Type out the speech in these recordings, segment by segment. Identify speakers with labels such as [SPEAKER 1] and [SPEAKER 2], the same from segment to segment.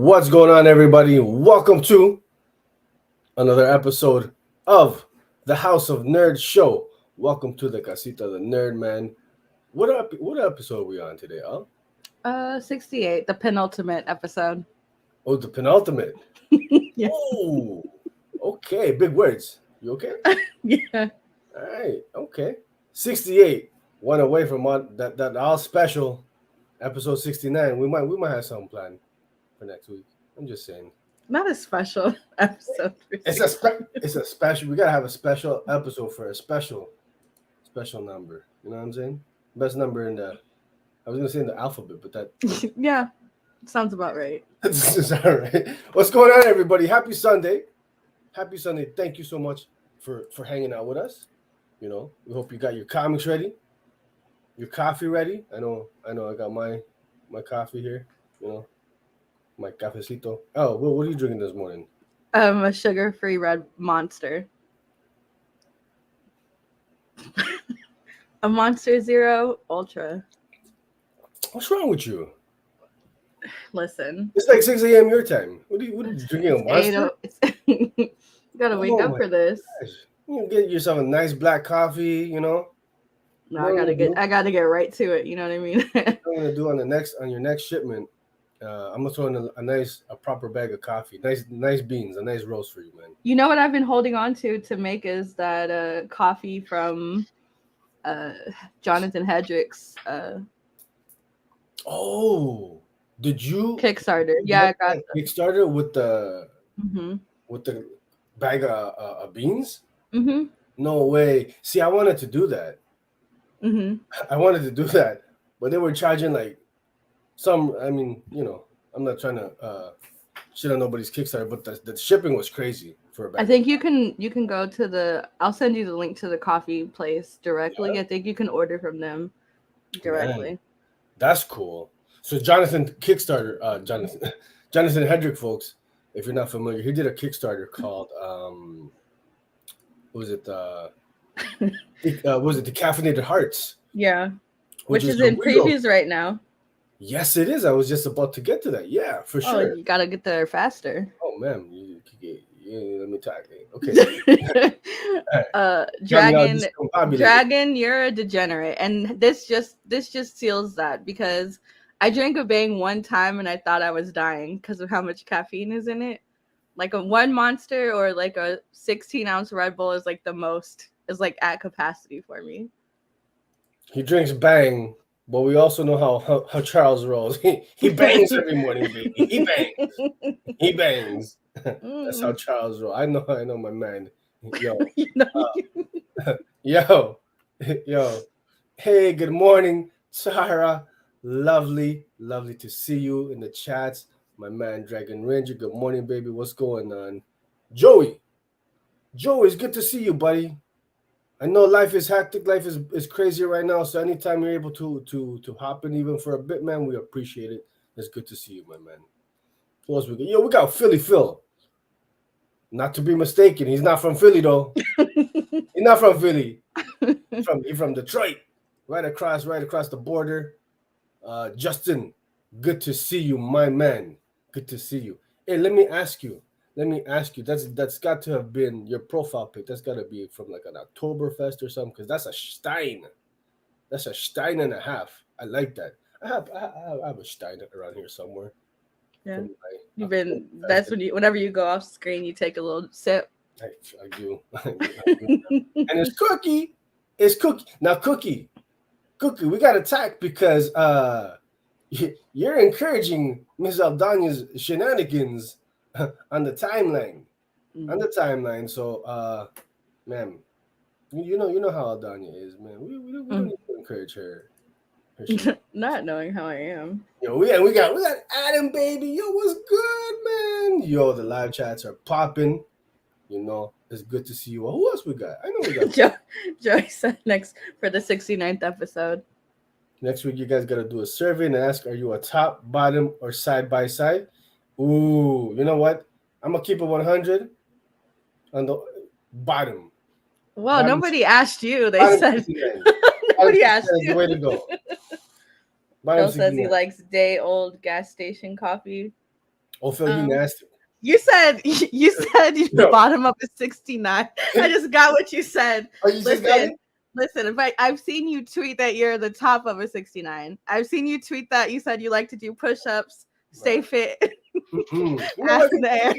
[SPEAKER 1] What's going on, everybody? Welcome to another episode of the House of Nerds show. Welcome to the Casita of the Nerd, man. What episode are we on today, huh?
[SPEAKER 2] 68, the penultimate episode.
[SPEAKER 1] Oh, the penultimate.
[SPEAKER 2] Yeah.
[SPEAKER 1] Oh, okay. Big words. You okay?
[SPEAKER 2] Yeah.
[SPEAKER 1] All right. Okay. 68. One away from that all special episode 69. We might have something planned for next week. I'm just saying.
[SPEAKER 2] Not a special episode.
[SPEAKER 1] It's a special. We gotta have a special episode for a special number. You know what I'm saying? Best number in the. I was gonna say in the alphabet, but that.
[SPEAKER 2] Yeah, sounds about right.
[SPEAKER 1] That's all right. What's going on, everybody? Happy Sunday. Happy Sunday. Thank you so much for hanging out with us. You know, we hope you got your comics ready, your coffee ready. I know. I got my coffee here. You know. My cafecito. Oh, what are you drinking this morning?
[SPEAKER 2] A sugar-free red Monster. A Monster Zero Ultra.
[SPEAKER 1] What's wrong with you?
[SPEAKER 2] Listen.
[SPEAKER 1] It's like 6 a.m. your time. What are you drinking, a Monster?
[SPEAKER 2] You gotta wake up for this.
[SPEAKER 1] Gosh. You can get yourself a nice black coffee, you know.
[SPEAKER 2] No, I gotta get right to it. You know what I mean?
[SPEAKER 1] What I'm gonna do on your next shipment. I'm gonna throw in a proper bag of coffee, nice beans, a nice roast for you, man.
[SPEAKER 2] You know what I've been holding on to make is that coffee from Jonathan Hedrick's
[SPEAKER 1] Oh, did you
[SPEAKER 2] Kickstarter? Yeah, I got
[SPEAKER 1] Kickstarter with the bag of beans.
[SPEAKER 2] Mm-hmm.
[SPEAKER 1] No way. See, I wanted to do that.
[SPEAKER 2] Mm-hmm.
[SPEAKER 1] I wanted to do that, but they were charging like. I mean, you know, I'm not trying to shit on nobody's Kickstarter, but the shipping was crazy for a bag.
[SPEAKER 2] I think you can go to I'll send you the link to the coffee place directly. Yeah. I think you can order from them directly.
[SPEAKER 1] Man, that's cool. So Jonathan Kickstarter, Jonathan Hedrick, folks, if you're not familiar, he did a Kickstarter called what was it the Decaffeinated Hearts?
[SPEAKER 2] Yeah, which is in previews right now.
[SPEAKER 1] Yes, it is. I was just about to get to that. Yeah, for sure.
[SPEAKER 2] You gotta get there faster.
[SPEAKER 1] Oh man, let me talk. Okay.
[SPEAKER 2] Dragon, you're a degenerate, and this just seals that because I drank a Bang one time and I thought I was dying because of how much caffeine is in it. Like a one Monster or like a 16-ounce Red Bull is like like at capacity for me.
[SPEAKER 1] He drinks Bang. But we also know how Charles rolls. He bangs every morning, baby. He bangs. That's how Charles rolls. I know my man. Yo. Yo. Hey, good morning, Sarah. Lovely to see you in the chats. My man, Dragon Ranger. Good morning, baby. What's going on? Joey, it's good to see you, buddy. I know life is hectic, life is crazy right now. So anytime you're able to hop in even for a bit, man, we appreciate it. It's good to see you, my man. Who else we got? Yo, we got Philly Phil. Not to be mistaken, he's not from Philly though. He's not from Philly. He's from Detroit, right across the border. Justin, good to see you, my man. Good to see you. Hey, let me ask you. That's got to have been your profile pic. That's got to be from like an Oktoberfest or something, because that's a Stein. That's a Stein and a half. I like that. I have a Stein around here somewhere.
[SPEAKER 2] Yeah, that's whenever you go off screen, you take a little sip.
[SPEAKER 1] I do. And it's Cookie. Now, Cookie. We got attacked because you're encouraging Ms. Aldanya's shenanigans on the timeline. So ma'am, you know how Aldanya is, man. We don't need to encourage her.
[SPEAKER 2] Not knowing how I am.
[SPEAKER 1] Yo, we got Adam, baby. Yo, what's good, man? Yo, the live chats are popping. You know, it's good to see you. Well, who else we got? I know we got
[SPEAKER 2] Joey said next for the 69th episode.
[SPEAKER 1] Next week, you guys got to do a survey and ask, are you a top, bottom, or side by side? Ooh, you know what? I'm going to keep it 100 on the bottom.
[SPEAKER 2] Well, nobody asked you. They said nobody asked you.
[SPEAKER 1] The way to go.
[SPEAKER 2] Bill says he likes day-old gas station coffee.
[SPEAKER 1] Oh, Phil, you nasty.
[SPEAKER 2] You said the
[SPEAKER 1] Yo,
[SPEAKER 2] bottom of a 69. I just got what you said.
[SPEAKER 1] oh, you just got it?
[SPEAKER 2] Listen. If I've seen you tweet that you're the top of a 69. I've seen you tweet that you said you like to do push-ups, stay fit,
[SPEAKER 1] You know
[SPEAKER 2] ass
[SPEAKER 1] what?
[SPEAKER 2] in the air.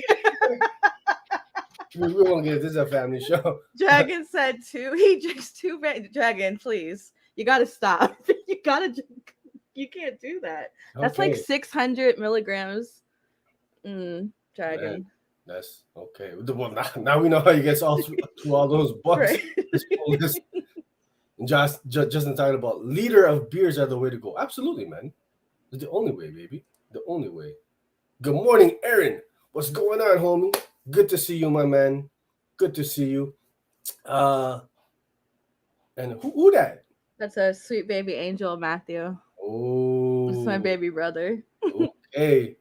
[SPEAKER 1] We won't get it. This is a family show.
[SPEAKER 2] Dragon said two. He drinks two. Dragon, please. You gotta stop. You gotta. You can't do that. That's like
[SPEAKER 1] Okay.
[SPEAKER 2] 600 milligrams. Dragon.
[SPEAKER 1] Man, that's okay. Well, now we know how you get all through all those bucks.
[SPEAKER 2] Right.
[SPEAKER 1] This whole list. And Justin talking about liter of beers are the way to go. Absolutely, man. It's the only way, baby. The only way. Good morning, Aaron. What's going on, homie? Good to see you, my man. Good to see you. And who that?
[SPEAKER 2] That's a sweet baby angel, Matthew.
[SPEAKER 1] Oh,
[SPEAKER 2] It's my baby brother.
[SPEAKER 1] okay.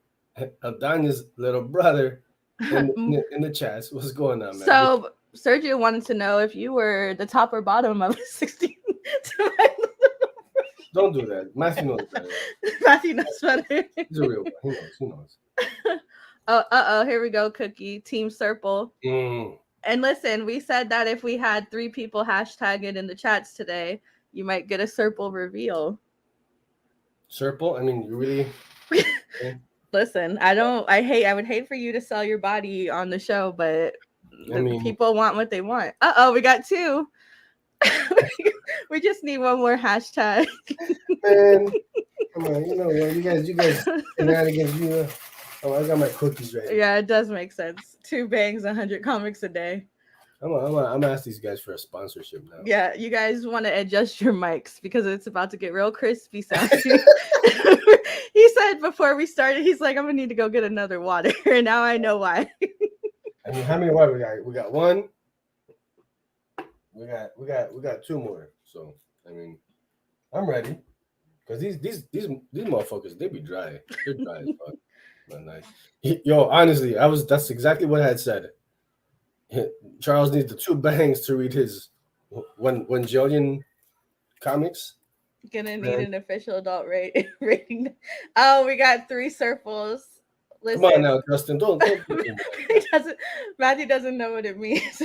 [SPEAKER 1] Adania's little brother in the chats. What's going on, man?
[SPEAKER 2] So Sergio wanted to know if you were the top or bottom of 16.
[SPEAKER 1] Don't do that. Matthew knows better.
[SPEAKER 2] Matthew knows better.
[SPEAKER 1] He's a real one. He knows.
[SPEAKER 2] Oh, here we go, Cookie. Team Serple.
[SPEAKER 1] Mm.
[SPEAKER 2] And listen, we said that if we had 3 people hashtag it in the chats today, you might get a Serple reveal.
[SPEAKER 1] Serple? I mean, you really... Okay.
[SPEAKER 2] Listen, I would hate for you to sell your body on the show, but people want what they want. We got 2. We just need one more hashtag.
[SPEAKER 1] Man, come on, you know what? You guys shenanigans, Oh, I got my cookies ready.
[SPEAKER 2] Yeah, it does make sense. 2 bangs, 100 comics a day.
[SPEAKER 1] I'm gonna ask these guys for a sponsorship now.
[SPEAKER 2] Yeah, you guys want to adjust your mics because it's about to get real crispy sounding. He said before we started, he's like, I'm gonna need to go get another water. And now I know why.
[SPEAKER 1] I mean, how many water we got? We got 1. We got 2 more. So I mean, I'm ready. Because these motherfuckers, they be dry. They're dry as fuck. But nice. Yo, honestly, that's exactly what I had said. Charles needs the 2 bangs to read his 𝐬𝐭𝐚𝐲 comics.
[SPEAKER 2] Gonna need an official adult rating. Oh, we got 3 circles. Listen.
[SPEAKER 1] Come on now, Justin. Don't
[SPEAKER 2] Matthew doesn't know what it means.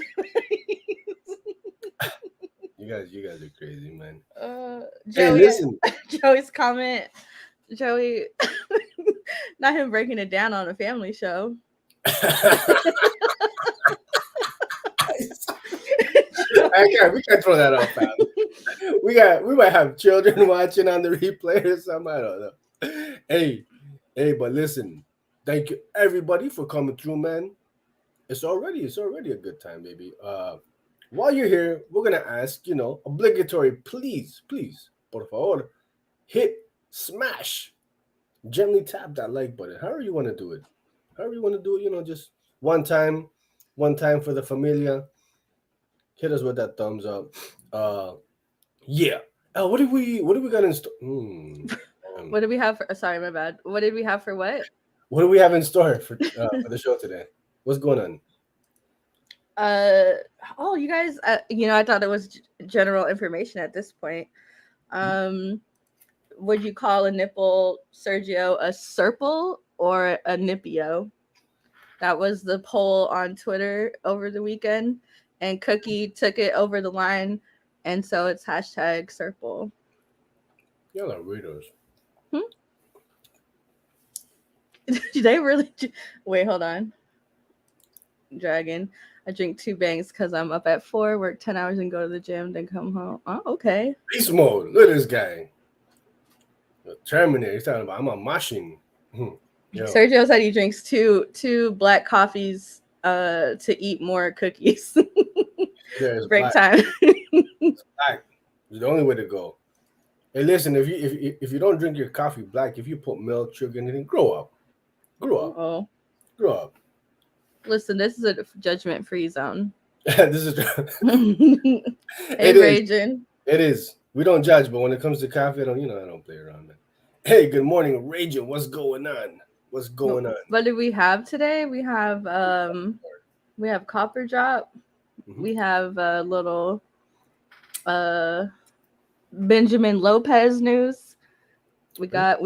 [SPEAKER 1] You guys are crazy, man.
[SPEAKER 2] Joey,
[SPEAKER 1] hey, listen.
[SPEAKER 2] Joey's comment. Joey, not him breaking it down on a family show.
[SPEAKER 1] We can't throw that off, pal. We might have children watching on the replay or something. I don't know. Hey, but listen, thank you everybody for coming through, man. It's already a good time, baby. While you're here, we're gonna ask, obligatory, please, por favor, smash, gently tap that like button. However you want to do it. Just one time for the familia. Hit us with that thumbs up. Yeah. What did we got in store?
[SPEAKER 2] What did we have for? Sorry, my bad. What did we have for what?
[SPEAKER 1] What do we have in store for the show today? What's going on?
[SPEAKER 2] You guys. I thought it was general information at this point. Would you call a nipple, Sergio, a serple or a nippio? That was the poll on Twitter over the weekend. And Cookie took it over the line, and so it's hashtag Serple.
[SPEAKER 1] Y'all are weirdos.
[SPEAKER 2] They really... Wait, hold on. Dragon. I drink 2 bangs because I'm up at 4, work 10 hours, and go to the gym, then come home. Oh, okay.
[SPEAKER 1] Beast mode. Look at this guy. The Terminator. He's talking about I'm a machine.
[SPEAKER 2] Sergio said he drinks two black coffees to eat more cookies. Break time.
[SPEAKER 1] It's black. It's the only way to go. Hey, listen, if you don't drink your coffee black, if you put milk, sugar, anything, grow up. Grow up.
[SPEAKER 2] Listen, this is a judgment-free zone.
[SPEAKER 1] This is
[SPEAKER 2] Raging.
[SPEAKER 1] It is. We don't judge, but when it comes to coffee, I don't play around, man. Hey, good morning, Raging. What's going on? What
[SPEAKER 2] do we have today? We have Copper Drop. Mm-hmm. We have a little Benjamin Lopez news. We got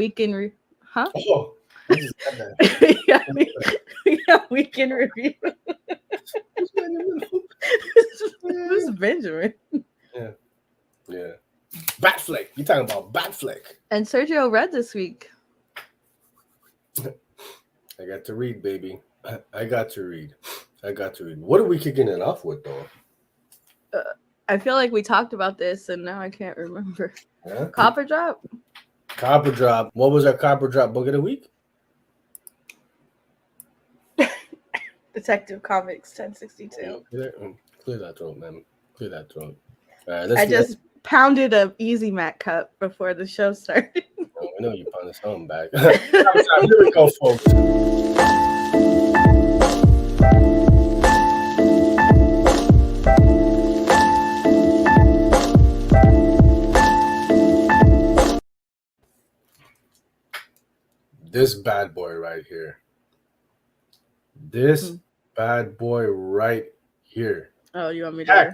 [SPEAKER 1] I just got that.
[SPEAKER 2] yeah, we can review. Who's Benjamin?
[SPEAKER 1] Yeah. Yeah. Batfleck. You talking about Batfleck.
[SPEAKER 2] And Sergio read this week.
[SPEAKER 1] I got to read, baby. I got to read. What are we kicking it off with, though?
[SPEAKER 2] I feel like we talked about this, and now I can't remember.
[SPEAKER 1] Yeah?
[SPEAKER 2] Copper Drop?
[SPEAKER 1] Copper Drop. What was our Copper Drop book of the week?
[SPEAKER 2] Detective Comics 1062.
[SPEAKER 1] Clear that throat, man. Clear that throat. All right,
[SPEAKER 2] I just pounded a Easy Mac cup before the show started.
[SPEAKER 1] Oh, I know you pounded something back. Here we go, folks. This bad boy right here. Bad boy right here.
[SPEAKER 2] Oh, you want me to?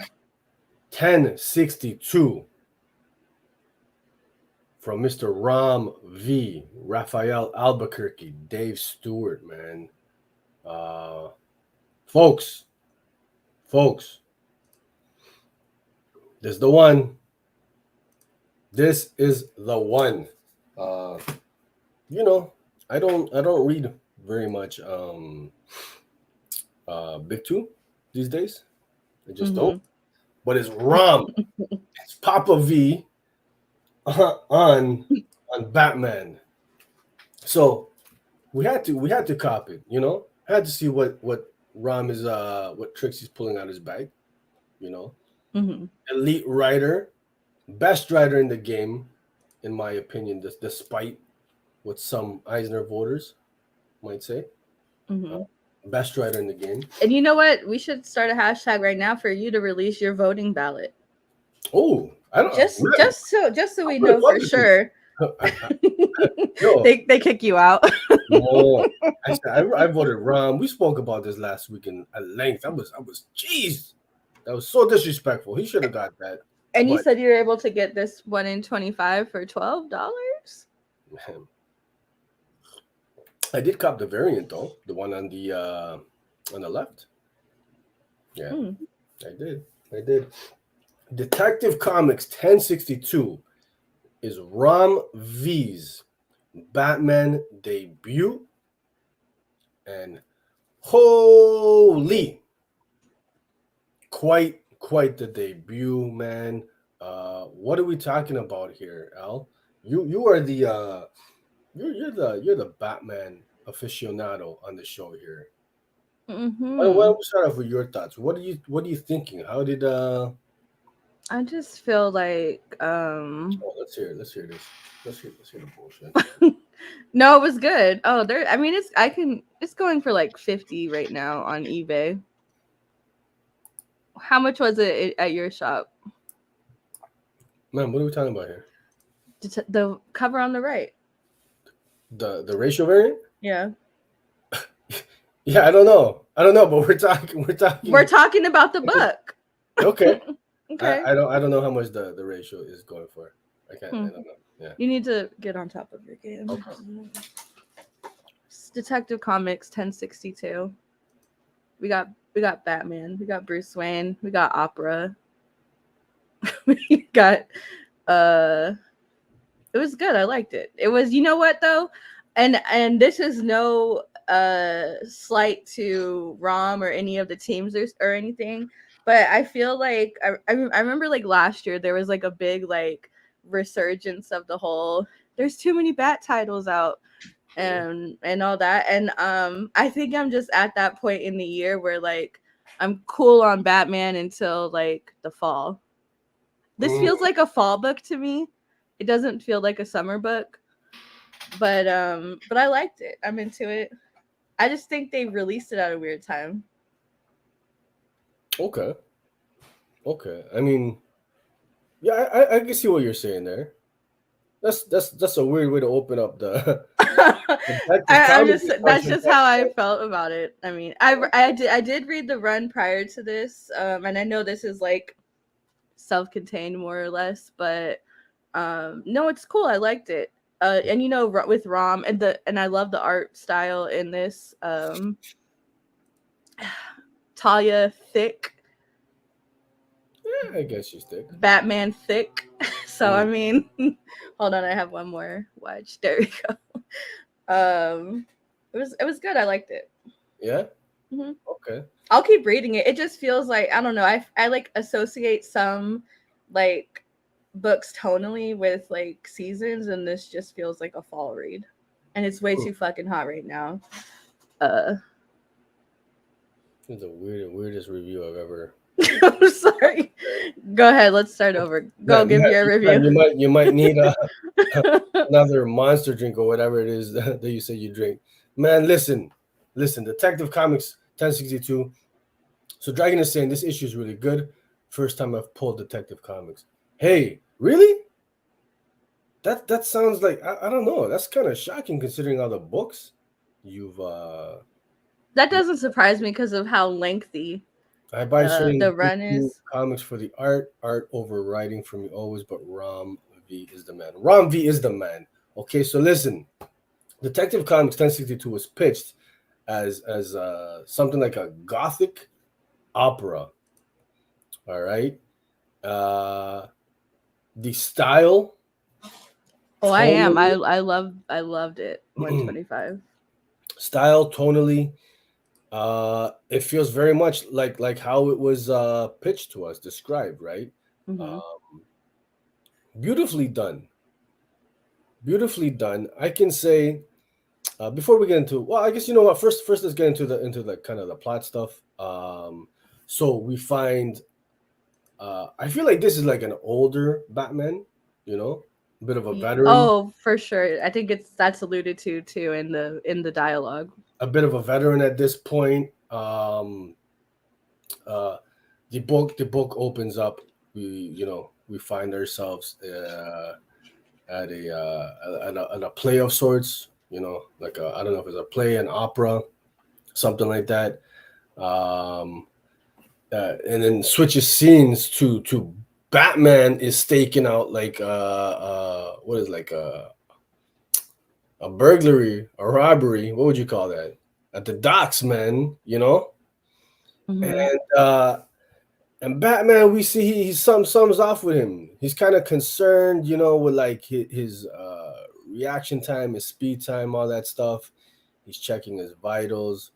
[SPEAKER 1] 1062 from Mr. Ram V. Raphael Albuquerque, Dave Stewart, man. Folks, this is the one. This is the one. You know, I don't read very much Big Two these days. I just don't. But it's Ram. It's Papa V on Batman. So we had to cop it, you know. I had to see what Ram is what tricks he's pulling out his bag, you know. Elite writer, best writer in the game, in my opinion, despite what some Eisner voters might say. Best writer in the game.
[SPEAKER 2] And you know what? We should start a hashtag right now for you to release your voting ballot.
[SPEAKER 1] Oh, I don't
[SPEAKER 2] just so we know for sure. They kick you out.
[SPEAKER 1] No, I voted Ram. We spoke about this last week at length. I was jeez. That was so disrespectful. He should have got that.
[SPEAKER 2] And you said you were able to get this 1 in 25 for $12?
[SPEAKER 1] Man. I did cop the variant though, the one on the left. Yeah, I did. Detective Comics 1062 is Ram V's Batman debut, and holy, quite the debut, man. What are we talking about here, Al? You are the you're the Batman aficionado on the show here. Why don't we start off with your thoughts? What are you thinking? How did
[SPEAKER 2] I just feel like
[SPEAKER 1] let's hear this. Let's hear the bullshit.
[SPEAKER 2] No, it was good. Oh, it's going for like 50 right now on eBay. How much was it at your shop?
[SPEAKER 1] Man, what are we talking about here?
[SPEAKER 2] The cover on the right.
[SPEAKER 1] The racial variant?
[SPEAKER 2] Yeah.
[SPEAKER 1] Yeah, I don't know, but we're talking
[SPEAKER 2] about the book. Okay.
[SPEAKER 1] Okay. I don't know how much the ratio is going for. I don't know. Yeah.
[SPEAKER 2] You need to get on top of your game. Okay. Detective Comics 1062. We got Batman. We got Bruce Wayne. We got Opera. We got it was good. I liked it. It was, you know what though? And this is no slight to Rom or any of the teams or anything, but I feel like I remember like last year there was like a big like resurgence of the whole there's too many Bat titles out and all that, and I think I'm just at that point in the year where like I'm cool on Batman until like the fall. This feels like a fall book to me. It doesn't feel like a summer book, but I liked it. I'm into it. I just think they released it at a weird time.
[SPEAKER 1] Okay. I mean, yeah, I can see what you're saying there. That's a weird way to open up the.
[SPEAKER 2] That's just how I felt about it. I mean, I did read the run prior to this, and I know this is like self-contained more or less, but no, it's cool. I liked it. And you know, with Rom and I love the art style in this. Talia Thick,
[SPEAKER 1] Yeah, I guess she's thick.
[SPEAKER 2] Batman Thick. So I
[SPEAKER 1] Mm.
[SPEAKER 2] mean, hold on, I have one more watch. There we go. It was good. I liked it.
[SPEAKER 1] Yeah.
[SPEAKER 2] Hmm.
[SPEAKER 1] Okay.
[SPEAKER 2] I'll keep reading it. It just feels like I don't know. I like associate some like books tonally with like seasons, and this just feels like a fall read, and it's way
[SPEAKER 1] Hmm.
[SPEAKER 2] too fucking hot right now. Uh,
[SPEAKER 1] It's the weirdest review I've ever.
[SPEAKER 2] I'm sorry. Go ahead. Let's start over. Go
[SPEAKER 1] Man,
[SPEAKER 2] give your review.
[SPEAKER 1] you might need another monster drink or whatever it is that you say you drink. Man, listen. Detective Comics 1062. So Dragon is saying this issue is really good. First time I've pulled Detective Comics. Hey, really? That sounds like I don't know. That's kind of shocking considering all the books you've
[SPEAKER 2] That doesn't surprise me because of how lengthy
[SPEAKER 1] I buy
[SPEAKER 2] the
[SPEAKER 1] certain
[SPEAKER 2] run is.
[SPEAKER 1] comics for the art overriding for me always, but Rom V is the man. Rom V is the man. Okay, so listen, Detective Comics 1062 was pitched as something like a gothic opera. All right, uh, the style,
[SPEAKER 2] Oh, I am.
[SPEAKER 1] tonally,
[SPEAKER 2] I loved it. 125.
[SPEAKER 1] style, tonally. It feels very much like how it was pitched to us, described, right?
[SPEAKER 2] Mm-hmm.
[SPEAKER 1] Um, beautifully done, beautifully done. I can say before we get into, well, I guess you know what. First let's get into the kind of the plot stuff. So we find, I feel like this is like an older Batman, you know, a bit of a veteran,
[SPEAKER 2] Oh, for sure. I think that's alluded to too in the dialogue.
[SPEAKER 1] a bit of a veteran at this point. Uh, the book opens up. We find ourselves at a play of sorts. Like I don't know if it's a play, an opera, something like that. Um, and then switches scenes to Batman is staking out like what is like a burglary, a robbery. What would you call that? At the docks, man.
[SPEAKER 2] Mm-hmm.
[SPEAKER 1] And and Batman, we see he's something's off with him. He's kind of concerned, with like his reaction time, his speed time, all that stuff. He's checking his vitals.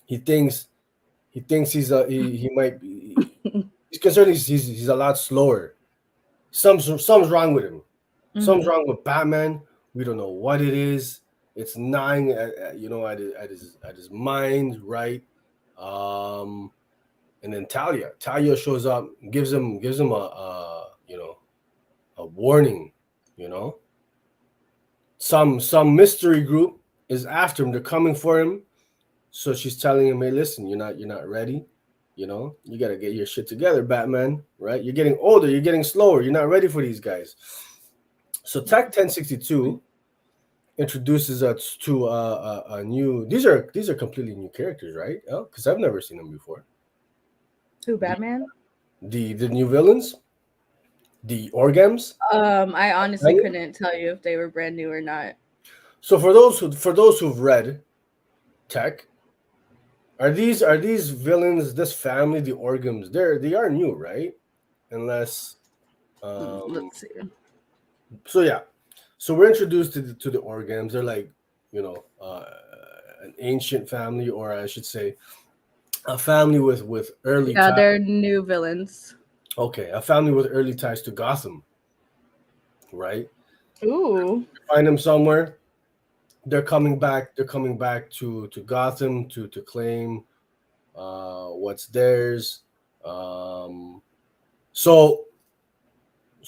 [SPEAKER 1] He thinks he might be. He's concerned he's a lot slower. Something's wrong with him. Something's
[SPEAKER 2] Mm-hmm.
[SPEAKER 1] wrong with Batman. We don't know what it is. It's gnawing at his mind, right? Um, and then Talia shows up, gives him a warning. You know, some mystery group is after him. They're coming for him. So she's telling him, "Hey, listen, you're not ready. You got to get your shit together, Batman. Right? You're getting older. You're getting slower. You're not ready for these guys." So Tech 1062 introduces us to a new. These are completely new characters, right? Oh, because I've never seen them before.
[SPEAKER 2] Who,
[SPEAKER 1] The
[SPEAKER 2] Batman?
[SPEAKER 1] the new villains, the orgams.
[SPEAKER 2] I honestly couldn't tell you if they were brand new or not.
[SPEAKER 1] So for those who've read Tech, are these villains, this family, the orgams? They are new, right? Unless um.
[SPEAKER 2] Let's see.
[SPEAKER 1] So yeah, so we're introduced to the orgams. They're like you know uh, an ancient family, or I should say, a family with early
[SPEAKER 2] Yeah,
[SPEAKER 1] ties.
[SPEAKER 2] they're new villains.
[SPEAKER 1] Okay, a family with early ties to Gotham, right?
[SPEAKER 2] Ooh.
[SPEAKER 1] Find them somewhere. They're coming back. They're coming back to Gotham to claim what's theirs. Um, so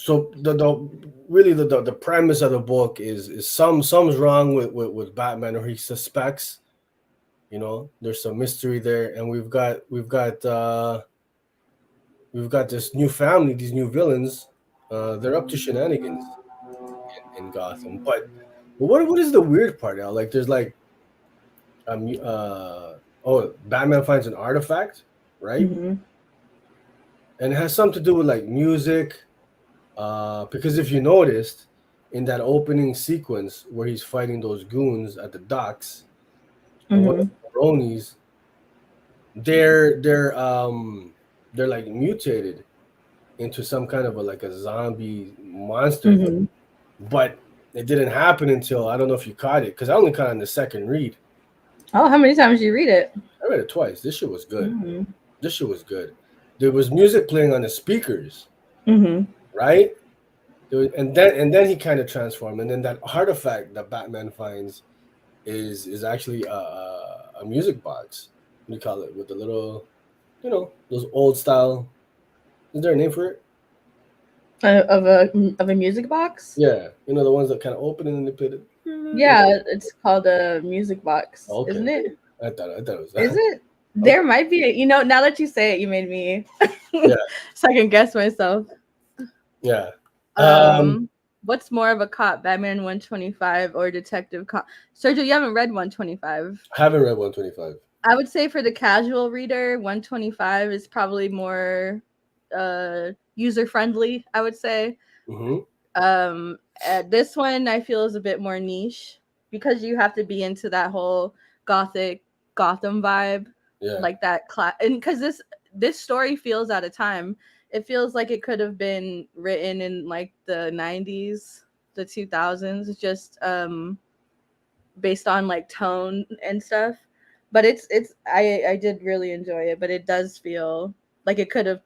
[SPEAKER 1] the really the premise of the book is something's wrong with Batman, or he suspects. There's some mystery there, and we've got this new family, these new villains. They're up to shenanigans in Gotham. But what is the weird part now? Like there's like Batman finds an artifact, right?
[SPEAKER 2] Mm-hmm.
[SPEAKER 1] And it has something to do with like music. Because if you noticed, in that opening sequence where he's fighting those goons at the docks, and one of
[SPEAKER 2] Mm-hmm.
[SPEAKER 1] the bronies, they're like mutated into some kind of a like a zombie monster thing.
[SPEAKER 2] Mm-hmm.
[SPEAKER 1] But it didn't happen until, I don't know if you caught it, because I only caught it in the second read.
[SPEAKER 2] Oh, how many times did you read it?
[SPEAKER 1] I read it twice. This shit was good.
[SPEAKER 2] Mm-hmm.
[SPEAKER 1] This shit was good. There was music playing on the speakers,
[SPEAKER 2] Mm-hmm.
[SPEAKER 1] right? And then he kind of transformed, and then that artifact that Batman finds is actually a music box. What do you call it? With the little, those old style. Is there a name for it?
[SPEAKER 2] Of a music box?
[SPEAKER 1] Yeah, the ones that kind of open and then they play the.
[SPEAKER 2] Yeah, it's called a music box,
[SPEAKER 1] Okay,
[SPEAKER 2] isn't it?
[SPEAKER 1] I thought it was
[SPEAKER 2] Is
[SPEAKER 1] that.
[SPEAKER 2] it?
[SPEAKER 1] Okay.
[SPEAKER 2] There might be. Now that you say it, you made me
[SPEAKER 1] Yeah,
[SPEAKER 2] second guess myself.
[SPEAKER 1] yeah. Um,
[SPEAKER 2] Um, what's more of a cop, Batman 125 or Detective Cop? Sergio, you haven't read 125.
[SPEAKER 1] I haven't read 125.
[SPEAKER 2] I would say for the casual reader, 125 is probably more user friendly, I would say.
[SPEAKER 1] Mm-hmm.
[SPEAKER 2] This one I feel is a bit more niche because you have to be into that whole gothic Gotham vibe,
[SPEAKER 1] Yeah.
[SPEAKER 2] like that and because this story feels out of time. It feels like it could have been written in like the 90s, the 2000s, just based on like tone and stuff. But I did really enjoy it, but it does feel like it could have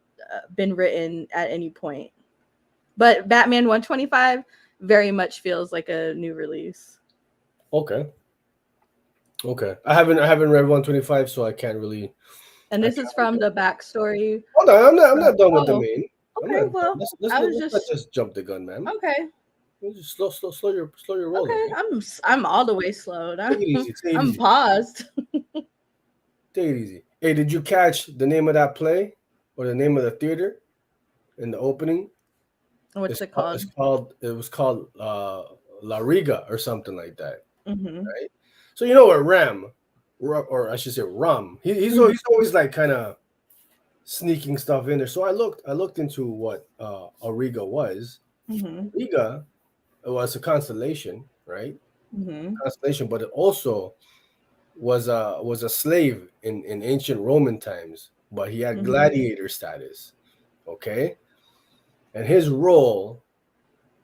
[SPEAKER 2] been written at any point. But Batman 125 very much feels like a new release.
[SPEAKER 1] Okay. Okay. I haven't read 125, so I can't really.
[SPEAKER 2] And
[SPEAKER 1] I
[SPEAKER 2] this
[SPEAKER 1] can't
[SPEAKER 2] is
[SPEAKER 1] really
[SPEAKER 2] from the backstory.
[SPEAKER 1] Hold on, I'm not done with the
[SPEAKER 2] Oh,
[SPEAKER 1] main. I'm
[SPEAKER 2] okay.
[SPEAKER 1] not done.
[SPEAKER 2] Well,
[SPEAKER 1] Let's
[SPEAKER 2] I
[SPEAKER 1] not,
[SPEAKER 2] was
[SPEAKER 1] let's not
[SPEAKER 2] just
[SPEAKER 1] just jump the gun, man.
[SPEAKER 2] okay.
[SPEAKER 1] Let's just slow your roll,
[SPEAKER 2] Okay,
[SPEAKER 1] okay?
[SPEAKER 2] I'm all the way slowed.
[SPEAKER 1] Take it easy. Take it
[SPEAKER 2] I'm
[SPEAKER 1] easy.
[SPEAKER 2] paused.
[SPEAKER 1] Take it easy. Hey, did you catch the name of that play or the name of the theater in the opening?
[SPEAKER 2] What's it called?
[SPEAKER 1] It was called La Riga or something like that,
[SPEAKER 2] Mm-hmm.
[SPEAKER 1] right? So you know what or I should say Rum. He's always like kind of sneaking stuff in there. So I looked into what Auriga was.
[SPEAKER 2] Mm-hmm.
[SPEAKER 1] Auriga was a constellation, right?
[SPEAKER 2] Mm-hmm.
[SPEAKER 1] Constellation, but it also was a slave in ancient Roman times, but he had
[SPEAKER 2] Mm-hmm.
[SPEAKER 1] gladiator status. Okay, and his role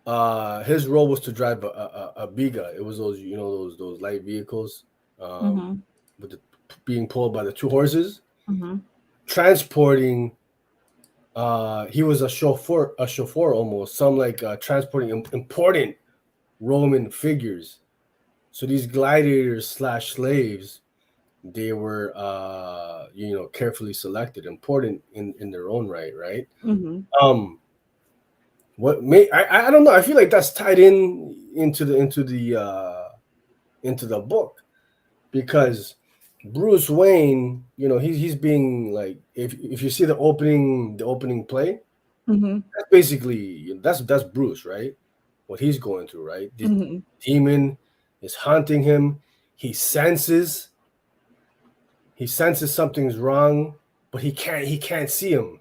[SPEAKER 1] was to drive a biga. It was those light vehicles, um,
[SPEAKER 2] Mm-hmm.
[SPEAKER 1] with being pulled by the two horses,
[SPEAKER 2] Mm-hmm.
[SPEAKER 1] transporting. He was a chauffeur almost, some like transporting important Roman figures. So these gladiators slash slaves, they were carefully selected, important in their own right, right?
[SPEAKER 2] Mm-hmm.
[SPEAKER 1] Um, what may I don't know. I feel like that's tied into the book because Bruce Wayne, he's being like, if you see the opening play,
[SPEAKER 2] Mm-hmm.
[SPEAKER 1] that's basically that's Bruce, right? What he's going through, right? This
[SPEAKER 2] Mm-hmm.
[SPEAKER 1] demon is haunting him. He senses he senses something's wrong, but he can't see him.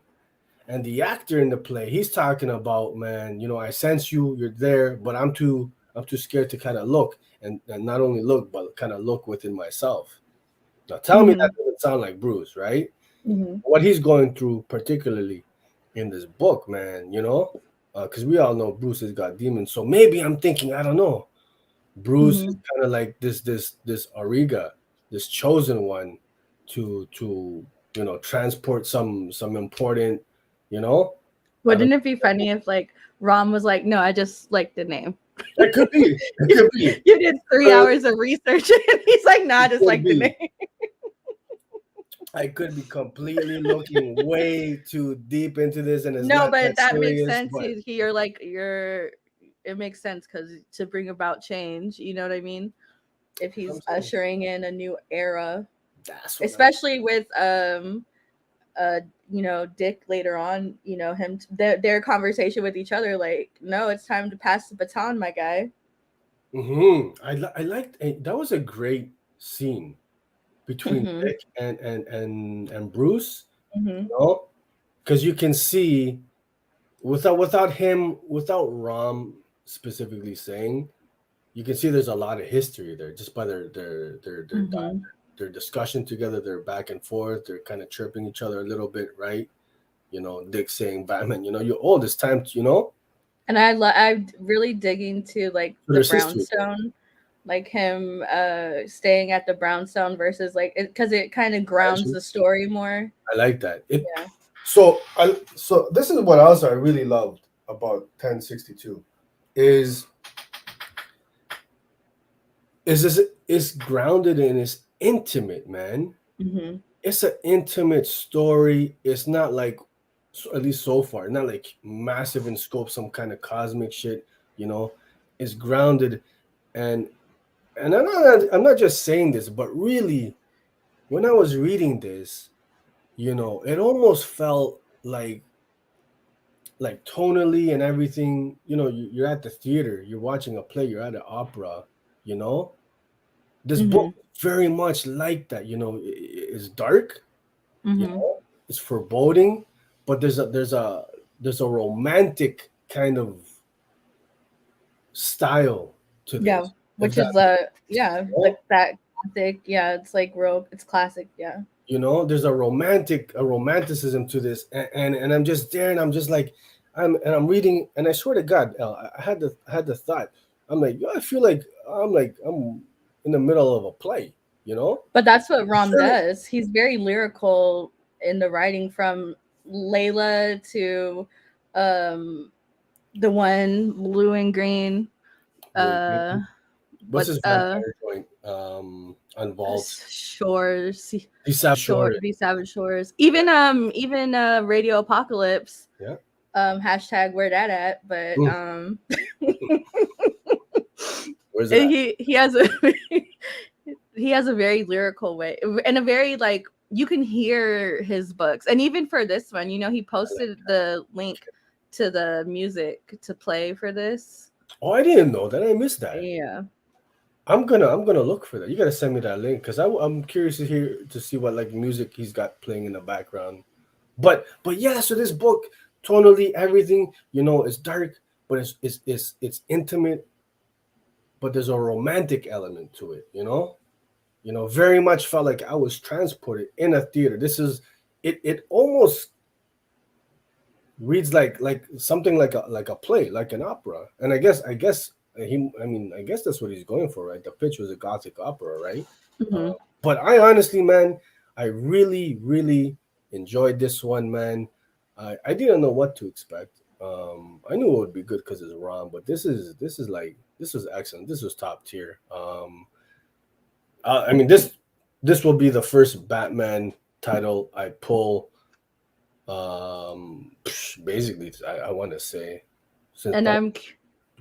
[SPEAKER 1] And the actor in the play, he's talking about, man, I sense you're there, but I'm too scared to kind of look and not only look, but kind of look within myself. Now tell me
[SPEAKER 2] Mm-hmm.
[SPEAKER 1] that doesn't sound like Bruce, right?
[SPEAKER 2] Mm-hmm.
[SPEAKER 1] What he's going through, particularly in this book, man, because we all know Bruce has got demons. So maybe I'm thinking, I don't know, Bruce
[SPEAKER 2] Mm-hmm.
[SPEAKER 1] is kind of like this Auriga, this chosen one to transport some important, you know, I don't.
[SPEAKER 2] Wouldn't it be funny if like Rom was like, no, I just like the name.
[SPEAKER 1] It could be. It
[SPEAKER 2] you
[SPEAKER 1] could be.
[SPEAKER 2] did 3 hours of research and he's like, no, I
[SPEAKER 1] It
[SPEAKER 2] just
[SPEAKER 1] could
[SPEAKER 2] like the
[SPEAKER 1] be.
[SPEAKER 2] name.
[SPEAKER 1] I could be completely looking way too deep into this, and it's
[SPEAKER 2] No,
[SPEAKER 1] not
[SPEAKER 2] but
[SPEAKER 1] that
[SPEAKER 2] that makes
[SPEAKER 1] serious.
[SPEAKER 2] sense.
[SPEAKER 1] But
[SPEAKER 2] You're it makes sense because to bring about change, you know what I mean? If
[SPEAKER 1] I'm
[SPEAKER 2] he's
[SPEAKER 1] saying
[SPEAKER 2] ushering in a new era,
[SPEAKER 1] that's what I'm.
[SPEAKER 2] especially with uh Dick later on, him their conversation with each other, like, no, it's time to pass the baton, my guy.
[SPEAKER 1] I liked that was a great scene between
[SPEAKER 2] Mm-hmm.
[SPEAKER 1] Dick and Bruce,
[SPEAKER 2] Mm-hmm.
[SPEAKER 1] because you can see without him, without Rom. specifically saying, you can see there's a lot of history there just by
[SPEAKER 2] Mm-hmm.
[SPEAKER 1] their discussion together, their back and forth, they're kind of chirping each other a little bit, right? Dick saying Batman, you're old, it's time to,
[SPEAKER 2] And I really dig into like
[SPEAKER 1] so
[SPEAKER 2] the
[SPEAKER 1] there's history there.
[SPEAKER 2] brownstone, like him staying at the brownstone versus like because it kind of grounds
[SPEAKER 1] Imagine.
[SPEAKER 2] the story more.
[SPEAKER 1] I like that.
[SPEAKER 2] Yeah.
[SPEAKER 1] So this is what else I really loved about 1062 is is grounded and is intimate, man.
[SPEAKER 2] Mm-hmm.
[SPEAKER 1] It's an intimate story. It's not like, at least so far, not like massive in scope, some kind of cosmic shit. You know, it's grounded, and I'm not just saying this, but really, when I was reading this, it almost felt like tonally and everything. You're at the theater, you're watching a play, you're at an opera. You know, this
[SPEAKER 2] Mm-hmm.
[SPEAKER 1] book very much like that. It's dark. You
[SPEAKER 2] Mm-hmm.
[SPEAKER 1] know, it's foreboding, but there's a romantic kind of style to
[SPEAKER 2] Yeah.
[SPEAKER 1] this. If
[SPEAKER 2] Which
[SPEAKER 1] that
[SPEAKER 2] is
[SPEAKER 1] makes
[SPEAKER 2] yeah,
[SPEAKER 1] sense.
[SPEAKER 2] like that classic. Yeah, it's like real. It's classic. Yeah.
[SPEAKER 1] There's a romanticism to this, and I'm just there, and I'm just like, I'm reading, and I swear to God, El, I had the thought, I'm like, yo, I feel like I'm in the middle of a play, you know.
[SPEAKER 2] But that's what Rom
[SPEAKER 1] Sure.
[SPEAKER 2] does. He's very lyrical in the writing from Layla to um the one blue and green.
[SPEAKER 1] Wait,
[SPEAKER 2] Uh
[SPEAKER 1] what's
[SPEAKER 2] what's
[SPEAKER 1] his vampire joint? On Vault.
[SPEAKER 2] Shores,
[SPEAKER 1] Shore.
[SPEAKER 2] the Savage Shores. Even Radio Apocalypse.
[SPEAKER 1] Yeah.
[SPEAKER 2] Hashtag where that at, but
[SPEAKER 1] Mm. Where's it at?
[SPEAKER 2] he has a he has a very lyrical way and a very like you can hear his books. And even for this one, he
[SPEAKER 1] I like
[SPEAKER 2] posted the link to the music to play for this.
[SPEAKER 1] Oh, I didn't know that. I missed that.
[SPEAKER 2] Yeah.
[SPEAKER 1] I'm gonna look for that. You gotta send me that link because I'm curious to see what like music he's got playing in the background. But yeah, so this book, tonally everything, is dark, but it's intimate, but there's a romantic element to it. Very much felt like I was transported in a theater. This is it. It almost reads like something like a play, like an opera. And I guess that's what he's going for, right? The pitch was a gothic opera, right?
[SPEAKER 2] Hmm.
[SPEAKER 1] But I honestly, man, I really, really enjoyed this one, man. I didn't know what to expect. I knew it would be good because it's Rom, but this was excellent. This was top tier. I mean, this will be the first Batman title I pull. Basically, I want to say since
[SPEAKER 2] And
[SPEAKER 1] probably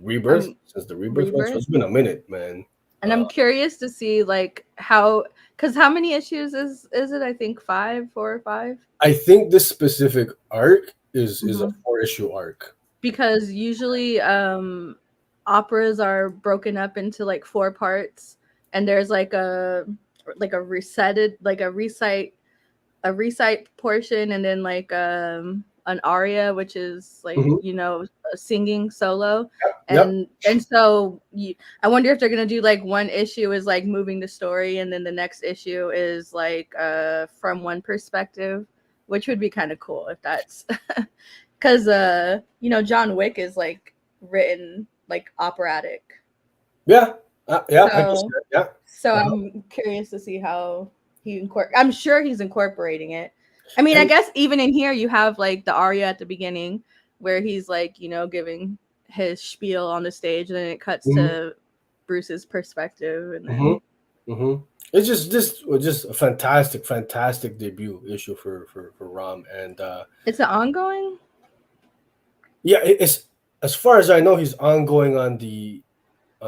[SPEAKER 1] rebirth,
[SPEAKER 2] I'm
[SPEAKER 1] since the rebirth one. So
[SPEAKER 2] Rebirth.
[SPEAKER 1] it's been a minute, man.
[SPEAKER 2] And I'm curious to see like how because how many issues is it? I think 4 or 5.
[SPEAKER 1] I think this specific arc is a
[SPEAKER 2] Hmm.
[SPEAKER 1] 4-issue arc.
[SPEAKER 2] Because usually operas are broken up into like 4 parts, and there's like a resetted like a recite portion, and then like an aria, which is like
[SPEAKER 1] Mhm.
[SPEAKER 2] a singing solo.
[SPEAKER 1] Yep.
[SPEAKER 2] And so I wonder if they're gonna do like one issue is like moving the story, and then the next issue is like from one perspective, which would be kind of cool if that's because John Wick is like written like operatic.
[SPEAKER 1] Yeah. Yeah. I can see
[SPEAKER 2] So
[SPEAKER 1] that. Yeah.
[SPEAKER 2] so
[SPEAKER 1] Uh-huh.
[SPEAKER 2] I'm curious to see how I'm sure he's incorporating it. I mean, I
[SPEAKER 1] And
[SPEAKER 2] guess even in here you have like the aria at the beginning where he's like, giving his spiel on the stage, and then it cuts
[SPEAKER 1] mhm,
[SPEAKER 2] to Bruce's perspective, and
[SPEAKER 1] mhm,
[SPEAKER 2] then
[SPEAKER 1] mhm. It's just this was just a fantastic, fantastic debut issue for Rom, and
[SPEAKER 2] it's an ongoing.
[SPEAKER 1] yeah, it's as far as I know, he's ongoing on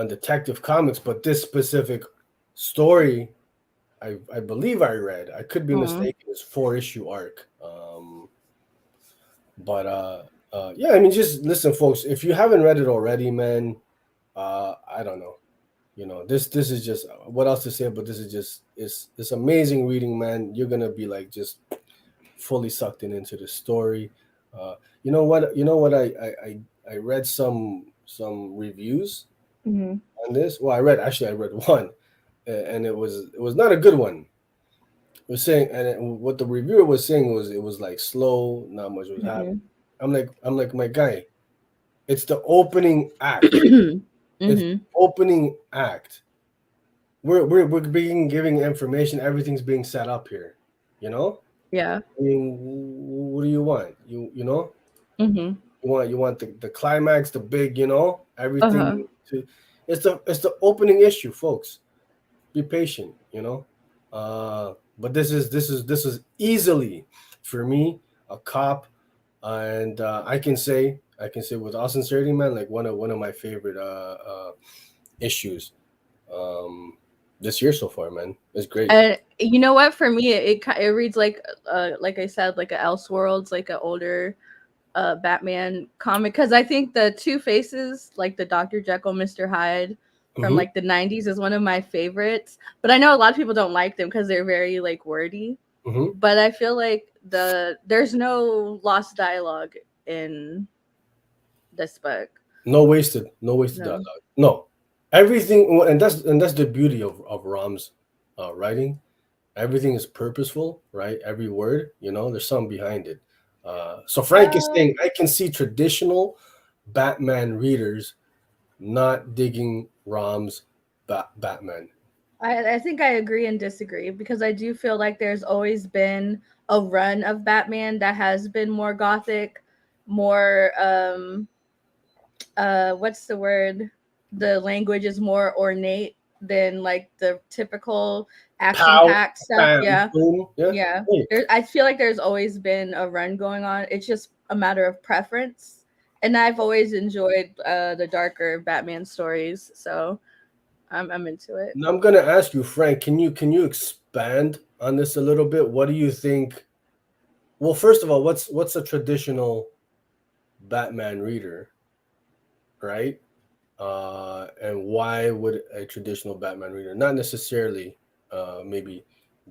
[SPEAKER 1] Detective Comics, but this specific story, I believe I read. I could be
[SPEAKER 2] Mm.
[SPEAKER 1] mistaken. It's 4-issue arc. But yeah, I mean, just listen, folks. If you haven't read it already, man, I don't know. This is just what else to say, but this is just it's amazing reading, man. You're gonna be like just fully sucked into the story. You know what? I read some reviews
[SPEAKER 2] Mm-hmm.
[SPEAKER 1] on this. Well, I read one, and it was not a good one. It was saying, what the reviewer was saying was it was like slow, not much was happening. I'm like, my guy, it's the opening act. It's
[SPEAKER 2] Mm-hmm.
[SPEAKER 1] the opening act. We're being giving information. Everything's being set up here. You know.
[SPEAKER 2] Yeah.
[SPEAKER 1] I mean, what do you want? You know,
[SPEAKER 2] Mm-hmm.
[SPEAKER 1] you want the climax, the big,
[SPEAKER 2] Uh-huh.
[SPEAKER 1] everything to. It's the opening issue, folks. Be patient. But this is easily for me a cop, and I can say with all sincerity, man, like one of my favorite issues um this year so far, man. It's great.
[SPEAKER 2] And you know what? For me, it reads like I said, like a Elseworlds, like an older Batman comic. Because I think the Two Faces, like the Dr. Jekyll, Mr. Hyde from
[SPEAKER 1] Hmm.
[SPEAKER 2] like the '90s, is one of my favorites. But I know a lot of people don't like them because they're very like wordy.
[SPEAKER 1] Hmm.
[SPEAKER 2] But I feel like there's no lost dialogue in this book.
[SPEAKER 1] No wasted
[SPEAKER 2] No.
[SPEAKER 1] dialogue. No, everything, well, and that's the beauty of Ram's writing. Everything is purposeful, right? Every word, there's something behind it. So Frank is
[SPEAKER 2] Uh,
[SPEAKER 1] saying I can see traditional Batman readers not digging Ram's Batman.
[SPEAKER 2] I think I agree and disagree because I do feel like there's always been a run of Batman that has been more gothic, more what's the word? The language is more ornate than like the typical action
[SPEAKER 1] Pow,
[SPEAKER 2] packed stuff.
[SPEAKER 1] bam,
[SPEAKER 2] Yeah.
[SPEAKER 1] boom. Yeah.
[SPEAKER 2] Yeah.
[SPEAKER 1] Hey,
[SPEAKER 2] I feel like there's always been a run going on. It's just a matter of preference. And I've always enjoyed the darker Batman stories, so I'm into it.
[SPEAKER 1] now I'm gonna ask you, Frank. Can you expand on this a little bit? What do you think? Well, first of all, what's a traditional Batman reader, right? And why would a traditional Batman reader not necessarily maybe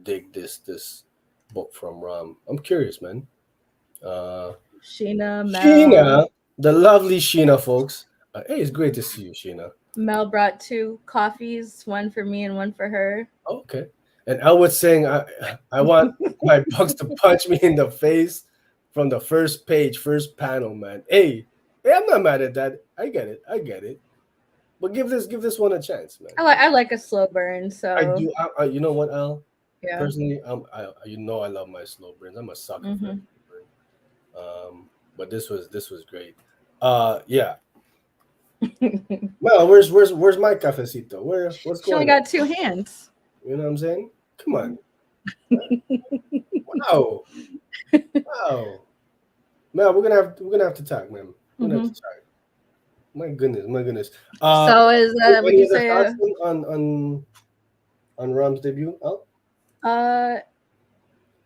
[SPEAKER 1] dig this book from Ram? I'm curious, man. Uh,
[SPEAKER 2] Sheena, Mel.
[SPEAKER 1] Sheena, the lovely Sheena, folks. Hey, it's great to see you, Sheena.
[SPEAKER 2] Mel brought two coffees, one for me and one for her.
[SPEAKER 1] Okay. And Elwood's saying, I want my books to punch me in the face from the first page, first panel, man. Hey, I'm not mad at that. I get it. I get it. But give this one a chance, man.
[SPEAKER 2] I like a slow burn,
[SPEAKER 1] I
[SPEAKER 2] so
[SPEAKER 1] do. You know what, Al?
[SPEAKER 2] yeah.
[SPEAKER 1] Personally, I love my slow burns. I'm a sucker for a
[SPEAKER 2] Hmm.
[SPEAKER 1] slow burn. But this was great. Yeah. Well, where's my cafecito? What's
[SPEAKER 2] She only
[SPEAKER 1] going on?
[SPEAKER 2] got two hands.
[SPEAKER 1] You know what I'm saying? Come
[SPEAKER 2] Mhm.
[SPEAKER 1] on. Wow. Wow. Man, we're gonna have to talk, man. We're gonna have to
[SPEAKER 2] Mhm.
[SPEAKER 1] talk. My goodness, my goodness.
[SPEAKER 2] So is would
[SPEAKER 1] Any
[SPEAKER 2] you
[SPEAKER 1] other
[SPEAKER 2] say
[SPEAKER 1] thoughts on Ram's debut? Oh,
[SPEAKER 2] uh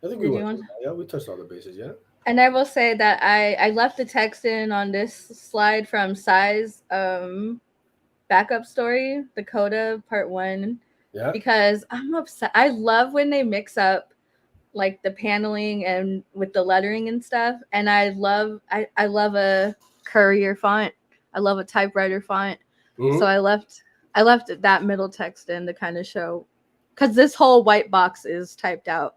[SPEAKER 1] I think we
[SPEAKER 2] did you
[SPEAKER 1] went
[SPEAKER 2] want?
[SPEAKER 1] through that. Yeah, we touched all the bases. Yeah.
[SPEAKER 2] And I will say that I left the text in on this slide from Size backup story, the Coda Part 1,
[SPEAKER 1] Yeah.
[SPEAKER 2] because I'm upset. I love when they mix up like the paneling and with the lettering and stuff. And I love a courier font. I love a typewriter font. So
[SPEAKER 1] Hmm.
[SPEAKER 2] I left that middle text in to kind of show, because this whole white box is typed out,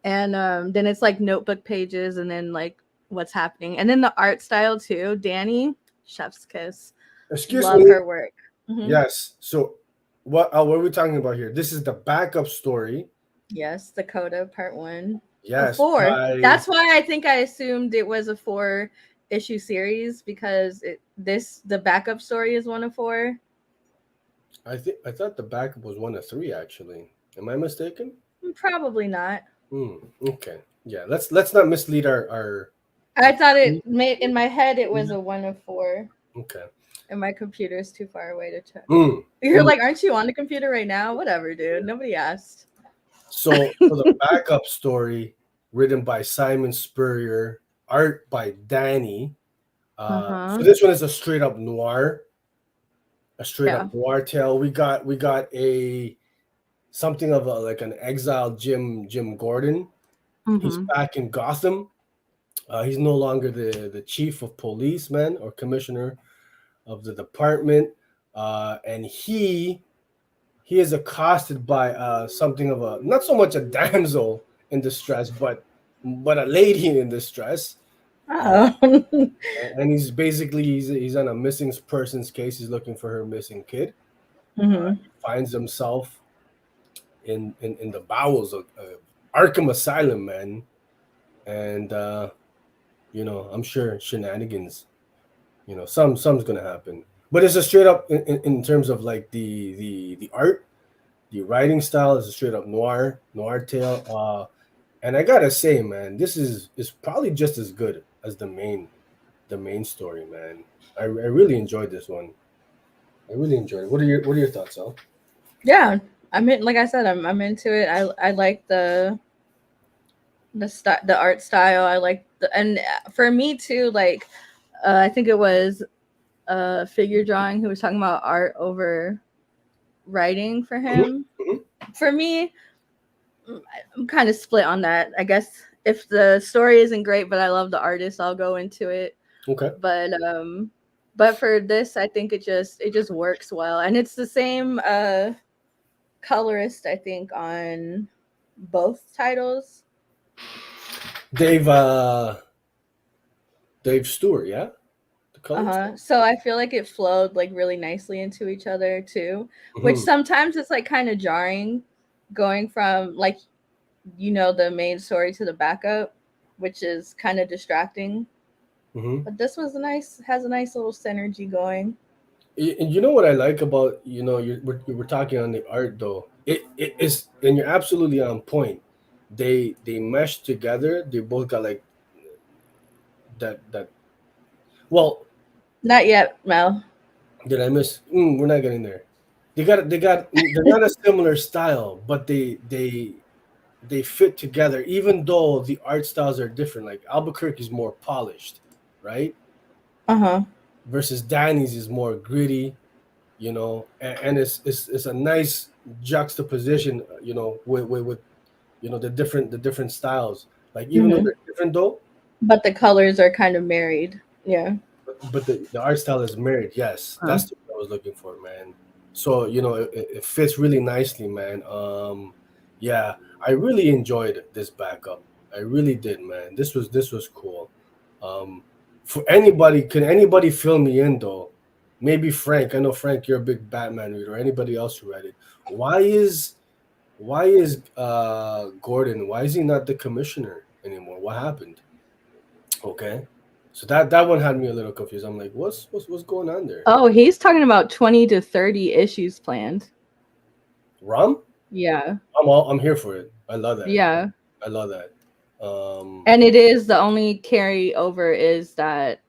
[SPEAKER 2] and then it's like notebook pages and then like what's happening, and then the art style too. Danny, chef's kiss.
[SPEAKER 1] Excuse
[SPEAKER 2] Love
[SPEAKER 1] me.
[SPEAKER 2] her work. Hmm.
[SPEAKER 1] Yes. So, what are we talking about here? This is the backup story.
[SPEAKER 2] Yes, the Coda Part 1 of
[SPEAKER 1] Yes,
[SPEAKER 2] 4.
[SPEAKER 1] by
[SPEAKER 2] That's why I think I assumed it was a 4-issue series, because the backup story is one of 4.
[SPEAKER 1] I thought the backup was one of three actually. Am I mistaken?
[SPEAKER 2] Probably not.
[SPEAKER 1] Hmm. Okay. Yeah. Let's not mislead
[SPEAKER 2] I
[SPEAKER 1] our.
[SPEAKER 2] thought it made in my head it was a one of 4,
[SPEAKER 1] Okay.
[SPEAKER 2] and my computer is too far away to check.
[SPEAKER 1] Hmm.
[SPEAKER 2] You're like, aren't you on the computer right now? Whatever, dude. Nobody asked.
[SPEAKER 1] So the backup story, written by Simon Spurrier, art by Danny. So
[SPEAKER 2] Uh-huh.
[SPEAKER 1] this one is a straight up
[SPEAKER 2] Yeah.
[SPEAKER 1] noir tale. We got a something of like an exiled Jim Gordon. He's
[SPEAKER 2] Mm-hmm.
[SPEAKER 1] back in Gotham. He's no longer the chief of police, man, or commissioner. of the department, and he is accosted by something of a, not so much a damsel in distress, but a lady in distress. Uh,
[SPEAKER 2] Oh.
[SPEAKER 1] and he's basically he's on a missing persons case. He's looking for her missing kid.
[SPEAKER 2] Hmm.
[SPEAKER 1] He finds himself in the bowels of Arkham Asylum, man, and I'm sure shenanigans. Some's gonna happen. But it's a straight up in terms of like the art, the writing style is a straight up noir tale. And I gotta say, man, this is probably just as good as the main story, man. I really enjoyed this one. I really enjoyed it. What are your thoughts, Al?
[SPEAKER 2] Yeah, like I said, I'm into it. I like the art style. I like and for me too. Like, I think it was figure drawing who was talking about art over writing for
[SPEAKER 1] Hmm.
[SPEAKER 2] him.
[SPEAKER 1] Hmm.
[SPEAKER 2] For me, I'm kind of split on that. I guess if the story isn't great, but I love the artist, I'll go into it.
[SPEAKER 1] Okay.
[SPEAKER 2] But for this, I think it just works well, and it's the same colorist I think on both titles.
[SPEAKER 1] Dave Dave Stewart, yeah, the colors.
[SPEAKER 2] Uh-huh. So I feel like it flowed like really nicely into each other too, which
[SPEAKER 1] Hmm.
[SPEAKER 2] sometimes it's like kind of jarring going from like the main story to the backup, which is kind of distracting.
[SPEAKER 1] Hmm.
[SPEAKER 2] But this was has a nice little synergy going.
[SPEAKER 1] And you know what I like about we're talking on the art though. It is, and you're absolutely on point. They mesh together. They both got like that. Well,
[SPEAKER 2] Not yet, Mel.
[SPEAKER 1] did I miss? We're not getting there. They got. They're not a similar style, but they fit together. Even though the art styles are different. Like Albuquerque's more polished, right?
[SPEAKER 2] Uh-huh.
[SPEAKER 1] Versus Danny's is more gritty, and it's a nice juxtaposition, with the different styles. Like even though
[SPEAKER 2] Hmm.
[SPEAKER 1] they're different though,
[SPEAKER 2] But the colors are kind of married. Yeah.
[SPEAKER 1] but the art style is married. Yes,
[SPEAKER 2] Huh.
[SPEAKER 1] that's what I was looking for, man. So it fits really nicely, man. Yeah, I really enjoyed this backup. I really did, man. This was cool. Um, for anybody, can anybody fill me in though? Maybe Frank. I know Frank, you're a big Batman reader. Or anybody else who read it? Why is Gordon? Why is he not the commissioner anymore? What happened? Okay. So that one had me a little confused. I'm like, what's going on there?
[SPEAKER 2] Oh, he's talking about 20 to 30 issues planned.
[SPEAKER 1] Rum?
[SPEAKER 2] Yeah.
[SPEAKER 1] I'm here for it. I love that.
[SPEAKER 2] Yeah.
[SPEAKER 1] I love that. Um,
[SPEAKER 2] And it is the only carryover is that,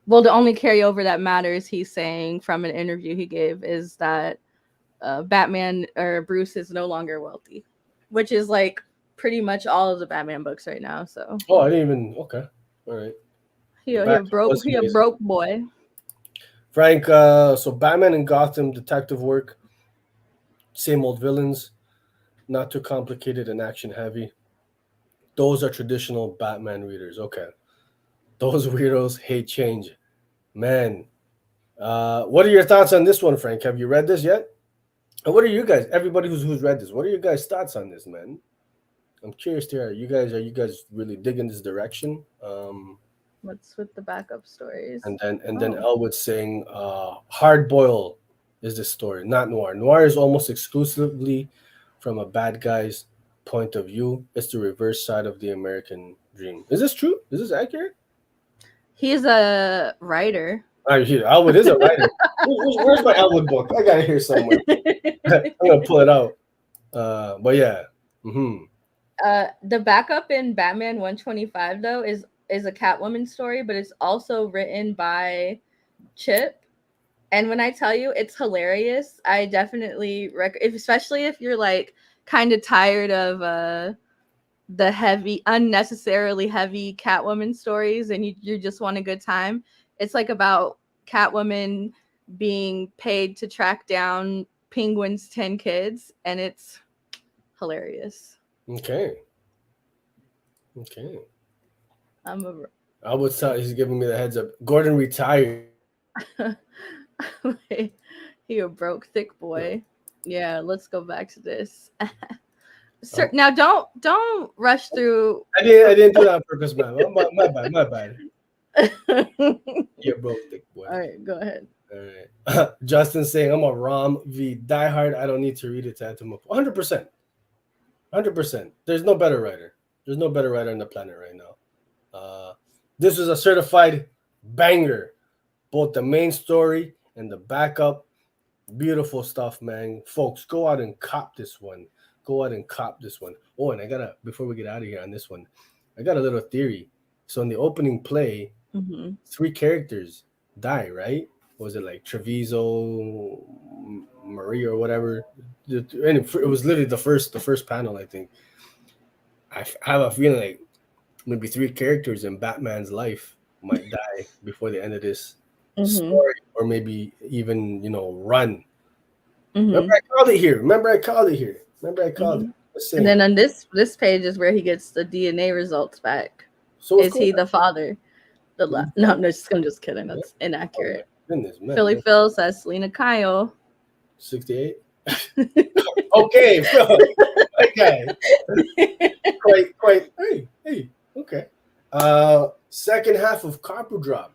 [SPEAKER 2] well, the only carryover that matters, he's saying from an interview he gave, is that Batman or Bruce is no longer wealthy, which is like pretty much all of the Batman books right now. So
[SPEAKER 1] oh, I didn't even. Okay, all right.
[SPEAKER 2] he
[SPEAKER 1] The
[SPEAKER 2] a, he a
[SPEAKER 1] backup
[SPEAKER 2] broke
[SPEAKER 1] was
[SPEAKER 2] he a
[SPEAKER 1] amazing.
[SPEAKER 2] broke boy.
[SPEAKER 1] Frank. So Batman and Gotham detective work. Same old villains. Not too complicated and action heavy. Those are traditional Batman readers. Okay. Those weirdos hate change. Man. What are your thoughts on this one, Frank? Have you read this yet? And what are you guys? Everybody who's read this, what are your guys' thoughts on this, man? I'm curious to hear. Are you guys really digging this direction?
[SPEAKER 2] What's with the backup stories?
[SPEAKER 1] And then
[SPEAKER 2] Oh,
[SPEAKER 1] Elwood saying, "Hard boil is the story, not noir. Noir is almost exclusively from a bad guy's point of view. It's the reverse side of the American dream. Is this true? Is this accurate?"
[SPEAKER 2] he's a writer.
[SPEAKER 1] All right, here, Elwood is a writer. Where's my Elwood book? I got it here somewhere. I'm gonna pull it out. But yeah. Hmm.
[SPEAKER 2] The backup in Batman 125 though is a Catwoman story, but it's also written by Chip. And when I tell you it's hilarious, I definitely especially if you're like kind of tired of the unnecessarily heavy Catwoman stories and you just want a good time. It's like about Catwoman being paid to track down Penguin's 10 kids, and it's hilarious.
[SPEAKER 1] Okay. Okay.
[SPEAKER 2] I'm a
[SPEAKER 1] I would tell he's giving me the heads up. Gordon retired.
[SPEAKER 2] He a broke thick
[SPEAKER 1] Yo,
[SPEAKER 2] boy. Yeah, let's go back to this. Sir,
[SPEAKER 1] oh,
[SPEAKER 2] now don't rush through.
[SPEAKER 1] I didn't do that on purpose, man. My bad, my bad.
[SPEAKER 2] All
[SPEAKER 1] You broke thick boy.
[SPEAKER 2] right, go ahead.
[SPEAKER 1] All right. Justin saying I'm a Rom v Die Hard. I don't need to read it to add to my 100%. 100%. There's no better writer. There's no better writer on the planet right now. This was a certified banger. Both the main story and the backup. Beautiful stuff, man. Folks, go out and cop this one. Go out and cop this one. Oh, and before we get out of here on this one, I got a little theory. So in the opening play,
[SPEAKER 2] Mm-hmm.
[SPEAKER 1] 3 characters die, right? Was it like Treviso, Marie, or whatever? And it was literally the first panel, I think. I have a feeling like maybe 3 characters in Batman's life might die before the end of this story, or maybe even run. Remember, I called it here.
[SPEAKER 2] And then on this page is where he gets the DNA results back.
[SPEAKER 1] So
[SPEAKER 2] is he the father? No, I'm just kidding. That's inaccurate.
[SPEAKER 1] Oh, goodness, man.
[SPEAKER 2] Philly Phil says Selena Kyle.
[SPEAKER 1] 68. Okay, Phil. Okay. Quite. Hey. Okay. Second half of Copper Drop.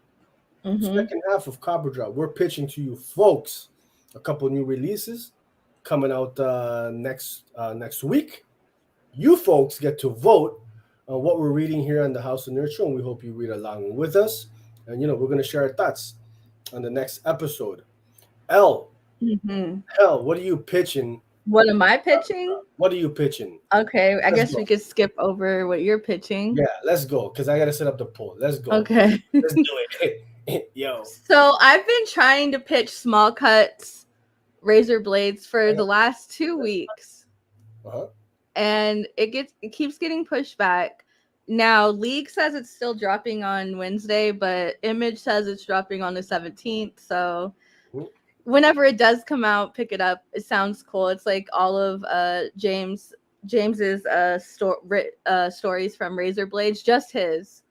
[SPEAKER 1] Second half of Copper Drop. We're pitching to you folks a couple new releases coming out next week. You folks get to vote on what we're reading here on the House of Nerd Show, and we hope you read along with us. And we're going to share our thoughts on the next episode. Elle, what are you pitching?
[SPEAKER 2] What am I pitching?
[SPEAKER 1] What are you pitching?
[SPEAKER 2] Okay, I guess we could skip over what you're pitching.
[SPEAKER 1] Yeah, let's go, because I got to set up the poll. Let's go.
[SPEAKER 2] Okay.
[SPEAKER 1] Let's do it. Yo.
[SPEAKER 2] So I've been trying to pitch small cuts razor blades for the last 2 weeks. And it keeps getting pushed back. Now, League says it's still dropping on Wednesday, but Image says it's dropping on the 17th. So whenever it does come out, pick it up. It sounds cool. It's like all of James's stories from Razor Blades, just his.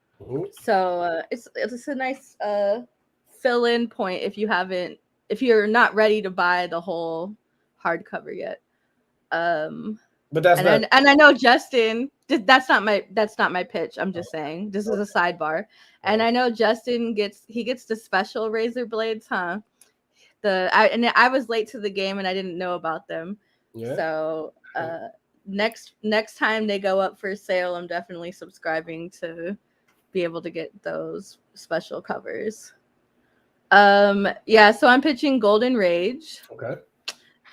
[SPEAKER 2] So it's a nice fill-in point if you're not ready to buy the whole hardcover yet.
[SPEAKER 1] But that's
[SPEAKER 2] and I know Justin. That's not my pitch. I'm just saying this is a sidebar. And I know Justin gets the special razor blades, huh? I was late to the game and I didn't know about them. Yeah. So next time they go up for sale, I'm definitely subscribing to be able to get those special covers. Yeah. So I'm pitching Golden Rage.
[SPEAKER 1] Okay.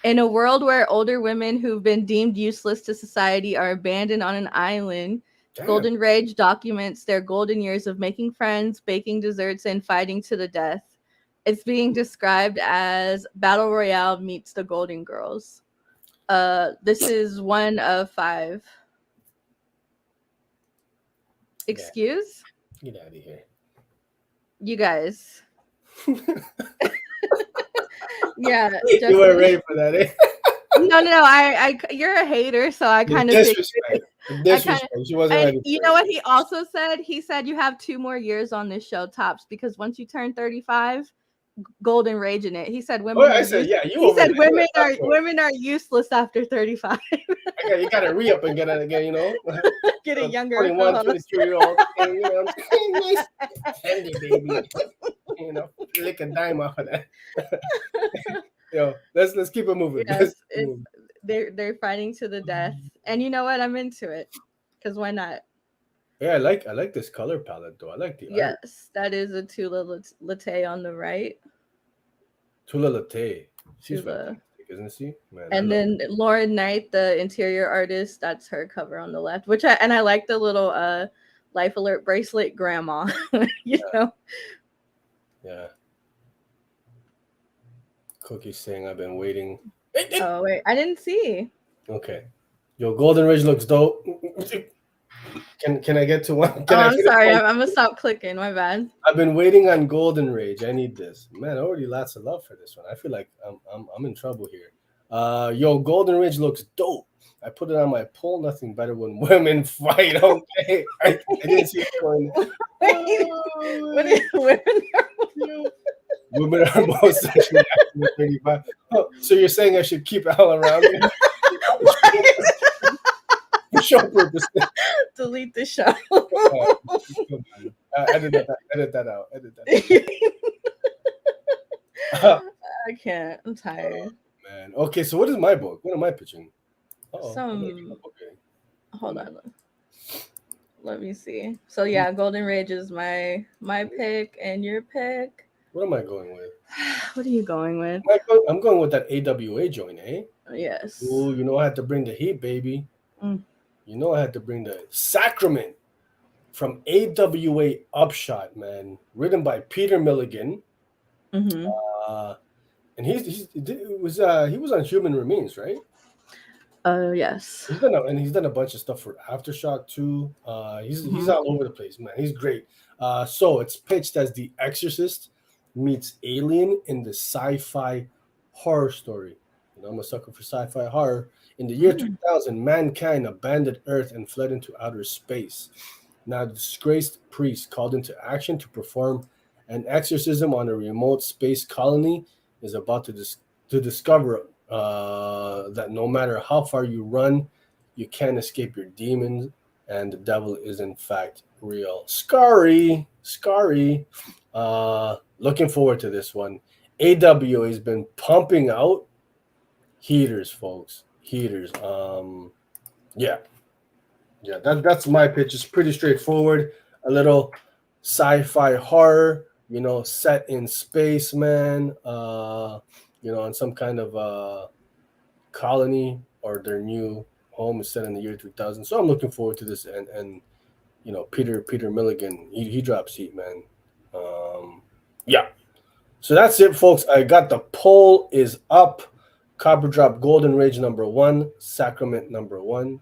[SPEAKER 2] In a world where older women who've been deemed useless to society are abandoned on an island, Golden Rage documents their golden years of making friends, baking desserts, and fighting to the death. It's being described as Battle Royale meets the Golden Girls. This is 1 of 5. Excuse?
[SPEAKER 1] Get out of here.
[SPEAKER 2] You guys. Yeah,
[SPEAKER 1] you weren't ready for that, eh?
[SPEAKER 2] No, I you're a hater, so I kind of
[SPEAKER 1] disrespect. She wasn't ready.
[SPEAKER 2] You know what he also said? He said you have 2 more years on this show tops, because once you turn 35, Golden Rage in it. He said women. He said women are useless after 35.
[SPEAKER 1] You gotta re-up and get it again,
[SPEAKER 2] Get a younger
[SPEAKER 1] 21, 22-year-old. Nice candy, baby. Lick a dime off of that. Let's keep it moving.
[SPEAKER 2] Yes, they're fighting to the death, and you know what? I'm into it, because why not?
[SPEAKER 1] Yeah, I like this color palette though. I like the
[SPEAKER 2] yes,
[SPEAKER 1] art.
[SPEAKER 2] That is a Tula Latte on the right.
[SPEAKER 1] Tula Latte. She's fantastic, isn't she? Man,
[SPEAKER 2] and then Lauren Knight, the interior artist, that's her cover on the left. I like the little Life Alert bracelet grandma. you know.
[SPEAKER 1] Yeah. Cookie's saying I've been waiting.
[SPEAKER 2] Oh wait, I didn't see.
[SPEAKER 1] Okay. Yo, Golden Ridge looks dope. Can I get to one?
[SPEAKER 2] I'm sorry, I'm gonna stop clicking. My bad.
[SPEAKER 1] I've been waiting on Golden Rage. I need this. Man, already lots of love for this one. I feel like I'm in trouble here. Yo, Golden Ridge looks dope. I put it on my poll. Nothing better when women fight. Okay, I didn't see it going.
[SPEAKER 2] What is women?
[SPEAKER 1] Women are most sexually active at 35. Oh, so you're saying I should keep Elle around me? For show purposes.
[SPEAKER 2] Delete the show.
[SPEAKER 1] Come on. Edit that out. Edit that out.
[SPEAKER 2] I can't. I'm tired.
[SPEAKER 1] Man. Okay, so what is my book? What am I pitching?
[SPEAKER 2] Some.
[SPEAKER 1] Okay.
[SPEAKER 2] Hold on. Let me see. So yeah, Golden Rage is my pick, and your pick.
[SPEAKER 1] What am I going with?
[SPEAKER 2] What are you going with?
[SPEAKER 1] I'm going with that AWA joint, eh?
[SPEAKER 2] Yes.
[SPEAKER 1] Ooh, you know I had to bring the heat, baby. You know I had to bring the Sacrament from AWA Upshot, man. Written by Peter Milligan.
[SPEAKER 2] Mm-hmm.
[SPEAKER 1] And he was on Human Remains, right?
[SPEAKER 2] Yes.
[SPEAKER 1] He's done a bunch of stuff for Aftershock too. He's all over the place, man. He's great. So it's pitched as The Exorcist meets Alien in the sci-fi horror story. You know, I'm a sucker for sci-fi horror. In the year 3000, mankind abandoned Earth and fled into outer space. Now, the disgraced priest called into action to perform an exorcism on a remote space colony is about to discover that no matter how far you run, you can't escape your demons, and the devil is in fact real. Scary. Looking forward to this one. AWA has been pumping out heaters, folks. Heaters. That's my pitch. It's pretty straightforward. A little sci-fi horror, you know, set in space, man. You know, on some kind of colony, or their new home is set in the year 2000. So I'm looking forward to this, and you know, Peter Milligan, he drops heat, man. Yeah. So that's it, folks. I got the poll is up. Copper Drop Golden Rage number 1, Sacrament number 1.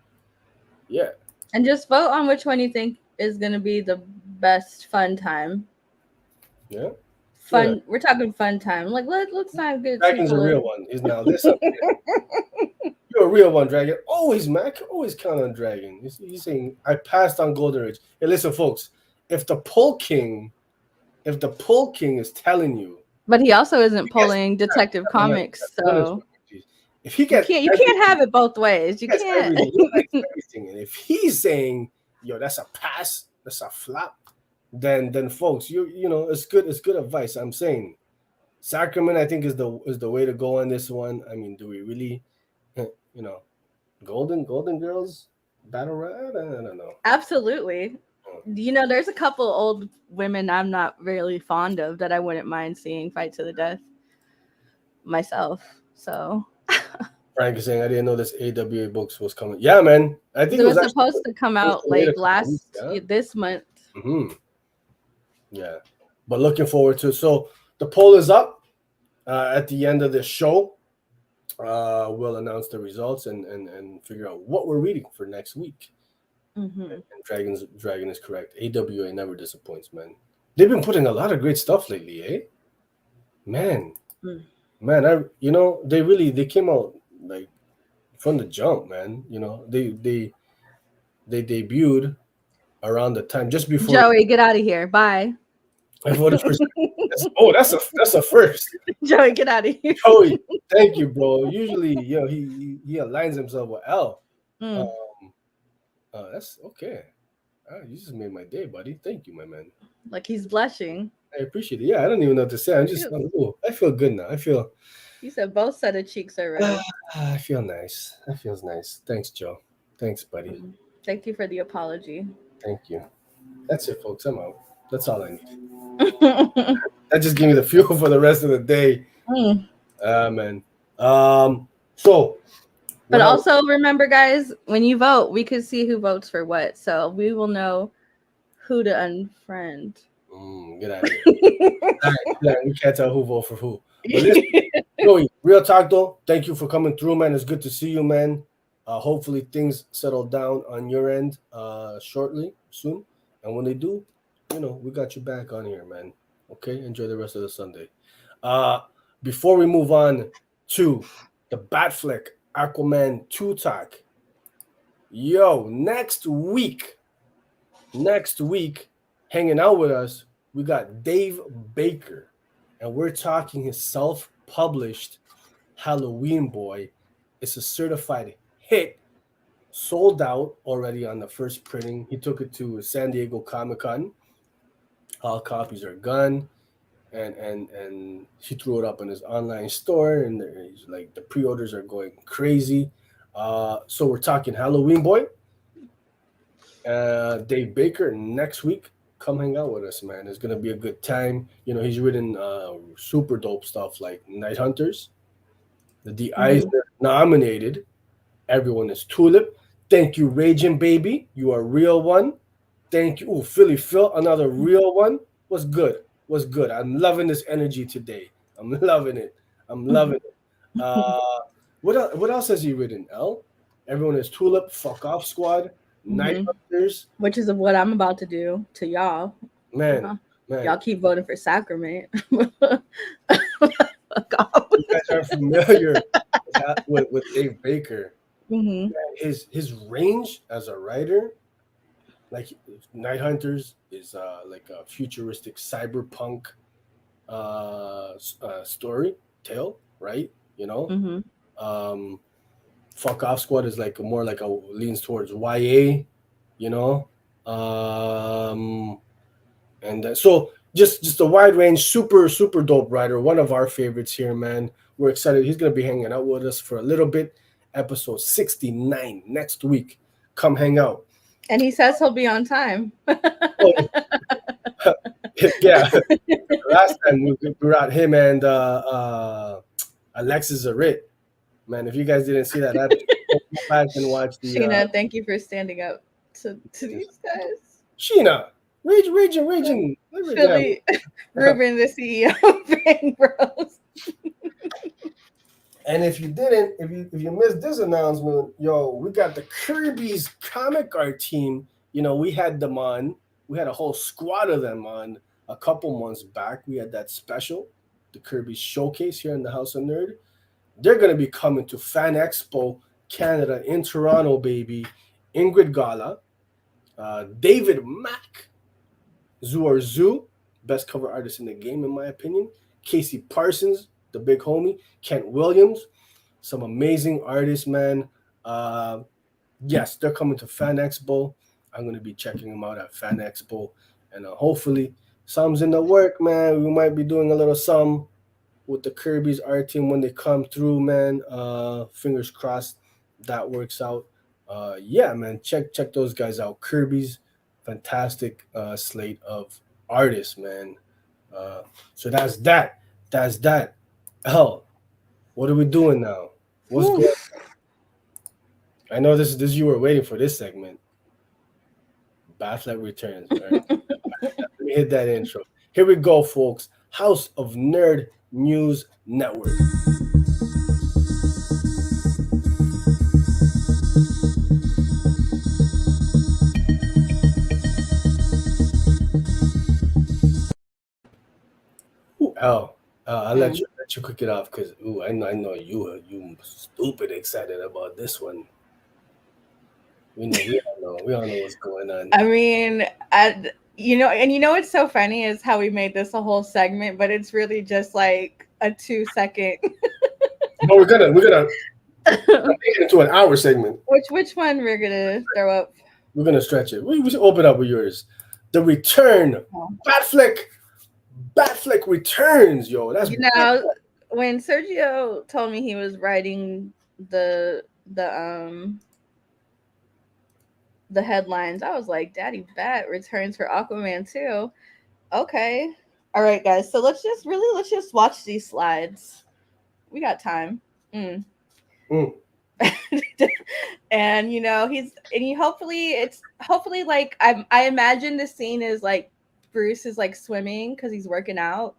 [SPEAKER 1] Yeah.
[SPEAKER 2] And just vote on which one you think is going to be the best fun time.
[SPEAKER 1] Yeah.
[SPEAKER 2] Fun.
[SPEAKER 1] Yeah.
[SPEAKER 2] We're talking fun time. Like, let's not get
[SPEAKER 1] Dragon's a real one. He's now this up here. You're a real one, Dragon. Always, Mac. Always count on Dragon. He's saying I passed on Golden Rage. Hey, listen, folks. If the poll king is telling you,
[SPEAKER 2] but he also isn't pulling Detective Comics, so
[SPEAKER 1] if he gets,
[SPEAKER 2] you can't have it both ways. You can't.
[SPEAKER 1] Everything. And if he's saying, "Yo, that's a pass, that's a flop," then folks, you know, it's good advice. I'm saying, Sacrament, I think is the way to go on this one. I mean, do we really, you know, Golden Girls battle royale? I don't know.
[SPEAKER 2] Absolutely. You know, there's a couple old women I'm not really fond of that I wouldn't mind seeing fight to the death myself. So
[SPEAKER 1] Frank is saying I didn't know this AWA books was coming. Yeah, man. I think
[SPEAKER 2] it was supposed to come out like this month.
[SPEAKER 1] Mm-hmm. Yeah, but looking forward to it. So the poll is up. At the end of this show, we'll announce the results and figure out what we're reading for next week.
[SPEAKER 2] Mm-hmm.
[SPEAKER 1] And Dragon is correct. AWA never disappoints, man. They've been putting a lot of great stuff lately, eh? Man, you know, they came out like from the jump, man. You know, they debuted around the time just before.
[SPEAKER 2] Joey, get out of here. Bye.
[SPEAKER 1] Before the first. That's a first.
[SPEAKER 2] Joey, get out of here.
[SPEAKER 1] Joey, thank you, bro. Usually, you know, he aligns himself with Elle. That's okay. You just made my day, buddy. Thank you, my man.
[SPEAKER 2] Like he's blushing.
[SPEAKER 1] I appreciate it. Yeah, I don't even know what to say. I'm just, I feel good now.
[SPEAKER 2] You said both set of cheeks are red.
[SPEAKER 1] I feel nice. That feels nice. Thanks, Joe. Thanks, buddy.
[SPEAKER 2] Thank you for the apology.
[SPEAKER 1] Thank you. That's it, folks. I'm out. That's all I need. That just gave me the fuel for the rest of the day. Man. So.
[SPEAKER 2] But also remember, guys, when you vote, we can see who votes for what. So we will know who to unfriend.
[SPEAKER 1] Get out of here. We can't tell who vote for who. But listen, Joey, real talk though. Thank you for coming through, man. It's good to see you, man. Hopefully things settle down on your end soon. And when they do, you know, we got you back on here, man. Okay, enjoy the rest of the Sunday. Before we move on to the Batfleck Aquaman 2 talk, yo, next week, hanging out with us, we got Dave Baker. and we're talking his self-published Halloween Boy. It's a certified hit, sold out already on the first printing. He took it to San Diego Comic-Con. All copies are gone, and he threw it up in his online store, and he's like the pre-orders are going crazy. So we're talking Halloween Boy. Dave Baker next week. Come hang out with us, man. It's gonna be a good time. You know, he's written super dope stuff like Night Hunters, the Eisner nominated. Everyone is Tulip. Thank you, Raging Baby. You are a real one. Thank you. Ooh, Philly Phil, another real one. What's good? What's good? I'm loving this energy today. I'm loving it. I'm loving it. What else has he written, Elle? Everyone is Tulip, Fuck Off Squad, Night Hunters.
[SPEAKER 2] Which is what I'm about to do to y'all.
[SPEAKER 1] Man.
[SPEAKER 2] Y'all keep voting for Sacrament.
[SPEAKER 1] Fuck off. You guys are familiar with Dave Baker. His range as a writer, like Night Hunters is like a futuristic cyberpunk story tale, right? You know, Fuck Off Squad is like more like a leans towards YA, you know, and so just a wide range, super dope writer, one of our favorites here, man. We're excited. He's gonna be hanging out with us for a little bit. Episode 69 next week. Come hang out.
[SPEAKER 2] And he says he'll be on time.
[SPEAKER 1] Yeah. Last time we brought him and Alexis Zarit. Man, if you guys didn't see that episode, go back and watch the
[SPEAKER 2] Sheena, thank you for standing up to these guys.
[SPEAKER 1] Sheena, raging.
[SPEAKER 2] Philly, Ruben, the CEO of Bang Bros.
[SPEAKER 1] And if you didn't, if you missed this announcement, yo, we got the Kirby's comic art team. You know, we had them on. We had a whole squad of them on a couple months back. We had that special, the Kirby's showcase here in the House of Nerd. They're going to be coming to Fan Expo Canada in Toronto, baby. Ingrid Gala, David Mack, Zoo, best cover artist in the game, in my opinion. Casey Parsons, the big homie. Kent Williams, some amazing artists, man. Yes, they're coming to Fan Expo. I'm going to be checking them out at Fan Expo. And hopefully, some's in the work, man. We might be doing a little some with the Kirby's art team when they come through, man. Fingers crossed that works out. Yeah, man, check those guys out. Kirby's fantastic slate of artists, man. So that's that. Hell, what are we doing now? What's going on? I know this you were waiting for this segment. Batfleck returns. Right? Let me hit that intro. Here we go, folks. House of Nerd News Network. I'll let you kick it off because I know you stupid excited about this one. We all know what's going on.
[SPEAKER 2] I mean, you know what's so funny is how we made this a whole segment, but it's really just like a 2-second.
[SPEAKER 1] But we're gonna make it into an hour segment.
[SPEAKER 2] Which one we're gonna throw up?
[SPEAKER 1] We're gonna stretch it. We should open up with yours. The return, Batfleck returns, yo. That's
[SPEAKER 2] when Sergio told me he was writing the headlines, I was like, Daddy Bat returns for Aquaman too. Okay. All right, guys. So let's just watch these slides. We got time. And hopefully like I imagine the scene is like Bruce is like swimming because he's working out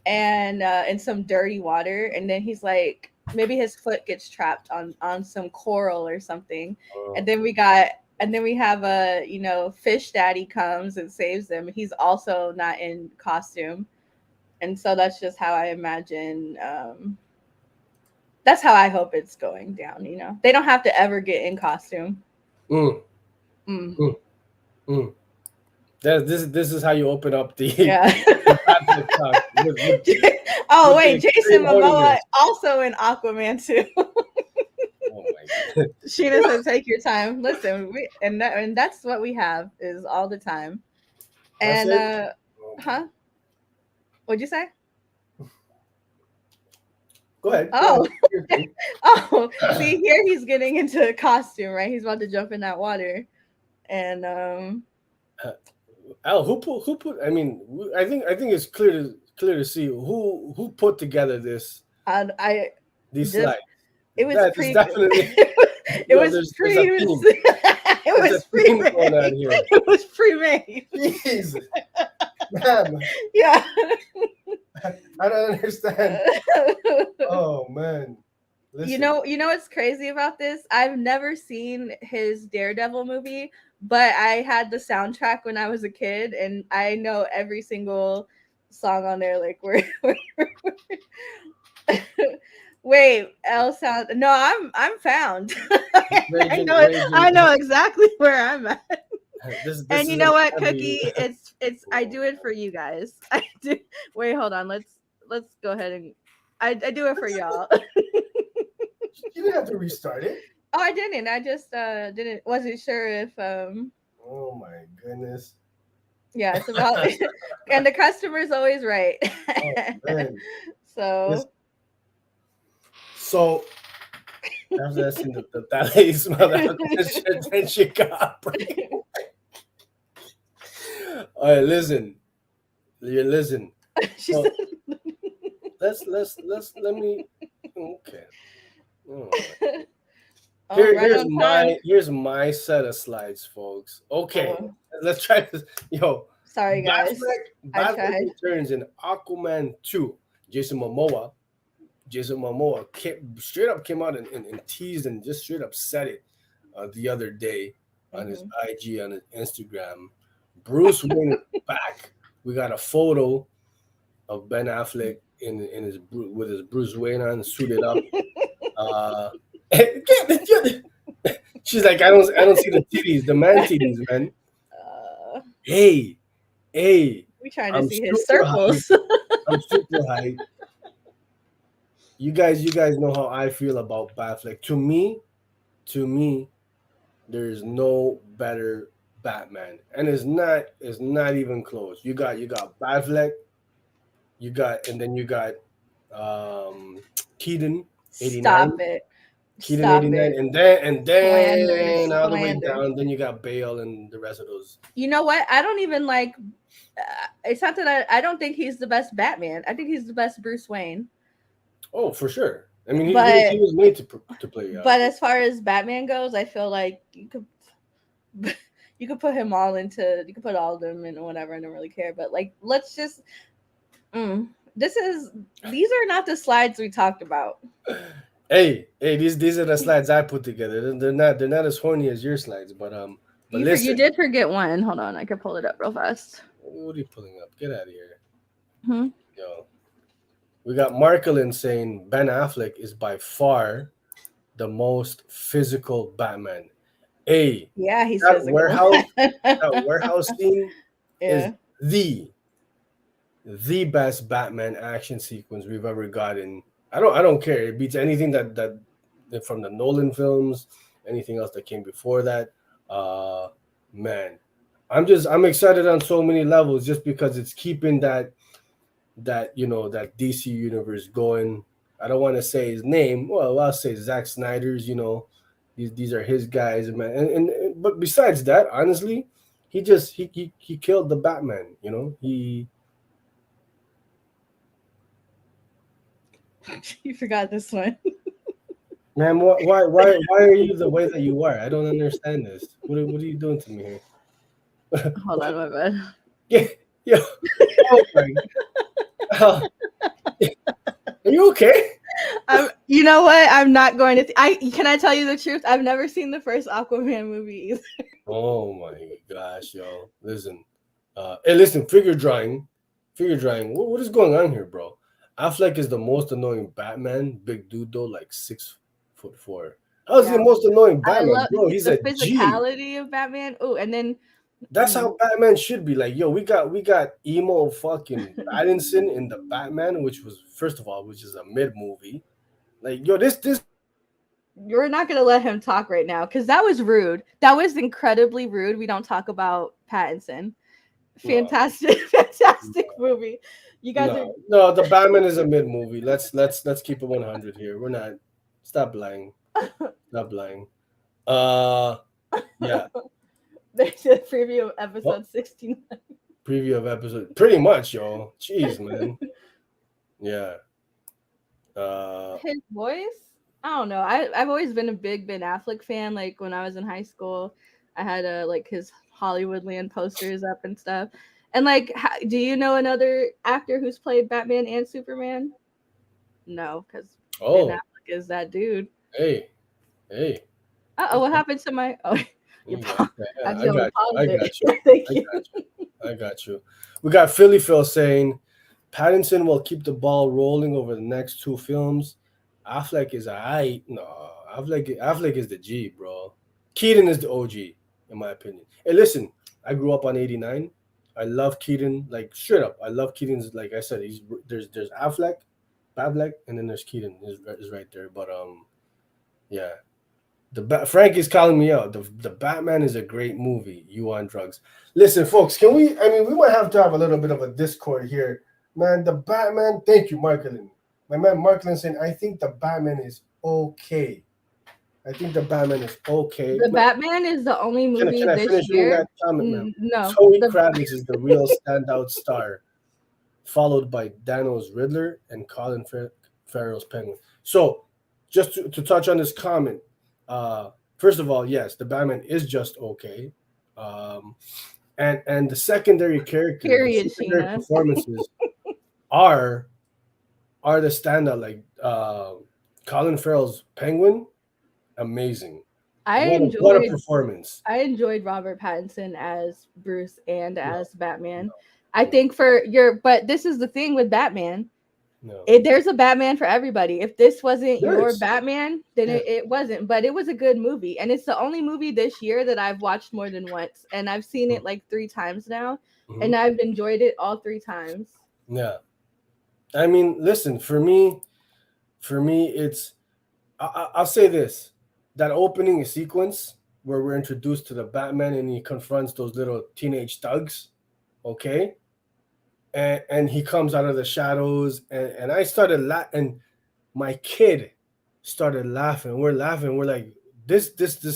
[SPEAKER 2] and in some dirty water, and then he's like maybe his foot gets trapped on some coral or something. And then we have a fish daddy comes and saves them. He's also not in costume. And so that's just how I imagine that's how I hope it's going down, They don't have to ever get in costume.
[SPEAKER 1] This is how you open up the Batfleck talk
[SPEAKER 2] Oh
[SPEAKER 1] with the
[SPEAKER 2] wait, Jason
[SPEAKER 1] extreme
[SPEAKER 2] Momoa
[SPEAKER 1] horniness.
[SPEAKER 2] also in Aquaman too.
[SPEAKER 1] Oh my god.
[SPEAKER 2] Sheena said, "Take your time. Listen, and that's what we have is all the time."
[SPEAKER 1] That's
[SPEAKER 2] And
[SPEAKER 1] it. Oh my.
[SPEAKER 2] huh? What'd you say?
[SPEAKER 1] Go ahead. Go ahead.
[SPEAKER 2] Oh,
[SPEAKER 1] Your thing.
[SPEAKER 2] oh, see, here he's getting into a costume, right? He's about to jump in that water, and
[SPEAKER 1] Al, who put? I mean, I think it's clear to see who put together
[SPEAKER 2] I
[SPEAKER 1] these
[SPEAKER 2] just
[SPEAKER 1] slides.
[SPEAKER 2] it was
[SPEAKER 1] That is
[SPEAKER 2] pre,
[SPEAKER 1] definitely
[SPEAKER 2] it was
[SPEAKER 1] there's a
[SPEAKER 2] pre,
[SPEAKER 1] theme.
[SPEAKER 2] it
[SPEAKER 1] There's a
[SPEAKER 2] was
[SPEAKER 1] theme going on
[SPEAKER 2] pre-made.
[SPEAKER 1] here.
[SPEAKER 2] It was pre-made.
[SPEAKER 1] Jeez, ma'am,
[SPEAKER 2] Yeah.
[SPEAKER 1] I don't understand. Oh man,
[SPEAKER 2] You
[SPEAKER 1] listen.
[SPEAKER 2] know, what's crazy about this? I've never seen his Daredevil movie, but I had the soundtrack when I was a kid, and I know every single song on there. Like, wait, Elle sound. No, I'm found. I
[SPEAKER 1] Raging.
[SPEAKER 2] know exactly where I'm at.
[SPEAKER 1] This
[SPEAKER 2] And you
[SPEAKER 1] is
[SPEAKER 2] know
[SPEAKER 1] an
[SPEAKER 2] what,
[SPEAKER 1] heavy.
[SPEAKER 2] Cookie? It's I do it for you guys. I do. Wait, hold on. Let's go ahead and I do it for y'all.
[SPEAKER 1] You didn't have to restart it.
[SPEAKER 2] Oh, I didn't. I just didn't wasn't sure if
[SPEAKER 1] Oh my goodness.
[SPEAKER 2] yeah, it's about and the customer's always right.
[SPEAKER 1] Oh man. This,
[SPEAKER 2] So
[SPEAKER 1] so after that scene, that lady smelled out, then she got break. All right, listen. You listen.
[SPEAKER 2] she
[SPEAKER 1] So
[SPEAKER 2] said
[SPEAKER 1] let me. Okay. Oh,
[SPEAKER 2] oh, right on time.
[SPEAKER 1] here's my set of slides, folks. Okay,
[SPEAKER 2] Oh,
[SPEAKER 1] let's try this. Yo,
[SPEAKER 2] sorry guys. I
[SPEAKER 1] Batfleck
[SPEAKER 2] tried.
[SPEAKER 1] returns in Aquaman 2. Jason Momoa straight up came out and teased and just straight up said it the other day on his IG, on his Instagram. Bruce Wayne is back. We got a photo of Ben Affleck in his with his Bruce Wayne on, suited up. Uh, she's like, I don't see the titties, the man titties, man.
[SPEAKER 2] Uh,
[SPEAKER 1] Hey, hey,
[SPEAKER 2] we trying to
[SPEAKER 1] I'm
[SPEAKER 2] see his
[SPEAKER 1] super hyped.
[SPEAKER 2] circles.
[SPEAKER 1] I'm super hyped. You guys know how I feel about Batfleck. To me, there's no better Batman, and it's not even close. You got Batfleck, and then you got um Keaton 89,
[SPEAKER 2] Stop it.
[SPEAKER 1] Keaton
[SPEAKER 2] Stop
[SPEAKER 1] 89,
[SPEAKER 2] it.
[SPEAKER 1] and then all the way
[SPEAKER 2] Slander.
[SPEAKER 1] down. Then you got Bale and the rest of those.
[SPEAKER 2] You know what? I don't even like. It's not that I don't think he's the best Batman. I think he's the best Bruce Wayne.
[SPEAKER 1] Oh, for sure. I mean, he
[SPEAKER 2] But
[SPEAKER 1] was made to play.
[SPEAKER 2] as far as Batman goes, I feel like you could put him all into you could put all of them in whatever. I don't really care. But like, let's just. These are not the slides we talked about.
[SPEAKER 1] Hey, these are the slides I put together. They're not as horny as your slides, but
[SPEAKER 2] You
[SPEAKER 1] listen.
[SPEAKER 2] did forget one. Hold on, I can pull it up real fast.
[SPEAKER 1] What are you pulling up? Get out of here.
[SPEAKER 2] Hmm?
[SPEAKER 1] Yo. We got Markelin saying Ben Affleck is by far the most physical Batman. Hey,
[SPEAKER 2] Yeah, he's
[SPEAKER 1] that
[SPEAKER 2] physical.
[SPEAKER 1] warehouse scene is
[SPEAKER 2] Yeah.
[SPEAKER 1] the best Batman action sequence we've ever gotten. I don't care. It beats anything that from the Nolan films, anything else that came before that. Man, I'm excited on so many levels just because it's keeping that that DC universe going. I don't want to say his name. Well, I'll say Zack Snyder's. These are his guys, man. But besides that, honestly, he killed the Batman.
[SPEAKER 2] You forgot this one.
[SPEAKER 1] Man, why are you the way that you are? I don't understand this. What are you doing to me here?
[SPEAKER 2] Hold on, my bad.
[SPEAKER 1] Yeah, yeah. Oh my. Are you okay?
[SPEAKER 2] You know what? I'm not going to. Can I tell you the truth? I've never seen the first Aquaman movie either.
[SPEAKER 1] Oh my gosh, yo! Listen, hey, listen. Figure drawing. What is going on here, bro? Affleck is the most annoying Batman. Big dude though, like 6'4". How's he the
[SPEAKER 2] Yeah.
[SPEAKER 1] most annoying
[SPEAKER 2] I
[SPEAKER 1] Batman,
[SPEAKER 2] love
[SPEAKER 1] bro? He's
[SPEAKER 2] the
[SPEAKER 1] a G.
[SPEAKER 2] physicality of Batman. Oh, and then
[SPEAKER 1] That's
[SPEAKER 2] Mm.
[SPEAKER 1] how Batman should be. Like, yo, we got emo fucking Pattinson in the Batman, which was first of all, which is a mid movie. Like, yo, this
[SPEAKER 2] You're not gonna let him talk right now because that was rude. That was incredibly rude. We don't talk about Pattinson.
[SPEAKER 1] no,
[SPEAKER 2] Fantastic, fantastic movie. You guys are
[SPEAKER 1] no. The Batman is a mid movie. Let's keep it 100 here. We're not. Stop lying. Stop lying. Uh, yeah.
[SPEAKER 2] there's a preview of
[SPEAKER 1] Well,
[SPEAKER 2] episode 16.
[SPEAKER 1] preview of episode. Pretty much, yo. Jeez, man. Yeah. Uh,
[SPEAKER 2] His voice, I don't know. I've always been a big Ben Affleck fan. Like when I was in high school, I had like his Hollywoodland posters up and stuff. And like, do you know another actor who's played Batman and Superman? No, because Ben
[SPEAKER 1] oh,
[SPEAKER 2] Affleck is that dude.
[SPEAKER 1] hey, hey.
[SPEAKER 2] Oh, what
[SPEAKER 1] Okay.
[SPEAKER 2] happened to my? Oh, you
[SPEAKER 1] Yeah, yeah, I
[SPEAKER 2] accidentally
[SPEAKER 1] got you.
[SPEAKER 2] paused
[SPEAKER 1] I
[SPEAKER 2] it.
[SPEAKER 1] got you.
[SPEAKER 2] Thank
[SPEAKER 1] I
[SPEAKER 2] you.
[SPEAKER 1] got you. I got you. We got Philly Phil saying Pattinson will keep the ball rolling over the next two films. Affleck is I no. Affleck is the G, bro. Keaton is the OG, in my opinion. Hey, listen, I grew up on '89. I love Keaton, like straight up. I love Keaton's. Like I said, he's there's Affleck, and then there's Keaton is right there. But yeah, Frank is calling me out. The Batman is a great movie. You on drugs? Listen, folks. Can we? I mean, we might have to have a little bit of a discord here, man. The Batman. Thank you, Marklin. My man Marklin saying I think the Batman is okay. I think the Batman is okay.
[SPEAKER 2] The Batman is the only
[SPEAKER 1] Can
[SPEAKER 2] movie
[SPEAKER 1] I
[SPEAKER 2] this
[SPEAKER 1] finish reading
[SPEAKER 2] year.
[SPEAKER 1] that comment, man?
[SPEAKER 2] No,
[SPEAKER 1] Zoe
[SPEAKER 2] the
[SPEAKER 1] Kravitz is the real standout star, followed by Dano's Riddler and Colin Farrell's Penguin. So, just to touch on this comment, uh, first of all, yes, the Batman is just okay, um, and the secondary characters, the
[SPEAKER 2] period,
[SPEAKER 1] secondary
[SPEAKER 2] Sheena.
[SPEAKER 1] performances are are the standout. Like Colin Farrell's Penguin, amazing.
[SPEAKER 2] I
[SPEAKER 1] What a
[SPEAKER 2] enjoyed
[SPEAKER 1] performance!
[SPEAKER 2] I enjoyed Robert Pattinson as Bruce and
[SPEAKER 1] No,
[SPEAKER 2] as Batman.
[SPEAKER 1] no,
[SPEAKER 2] I
[SPEAKER 1] no,
[SPEAKER 2] think for your but this is the thing with Batman.
[SPEAKER 1] no.
[SPEAKER 2] There's a Batman for everybody. If this wasn't
[SPEAKER 1] There
[SPEAKER 2] your
[SPEAKER 1] is,
[SPEAKER 2] Batman, then
[SPEAKER 1] yeah.
[SPEAKER 2] it wasn't. But it was a good movie. And it's the only movie this year that I've watched more than once. And I've seen it like 3 times now.
[SPEAKER 1] Mm-hmm.
[SPEAKER 2] And I've enjoyed it all 3 times.
[SPEAKER 1] Yeah. I mean, listen, for me, it's I'll say this: that opening sequence where we're introduced to the Batman and he confronts those little teenage thugs, okay, and he comes out of the shadows, and I started and my kid started laughing. We're laughing. We're like, this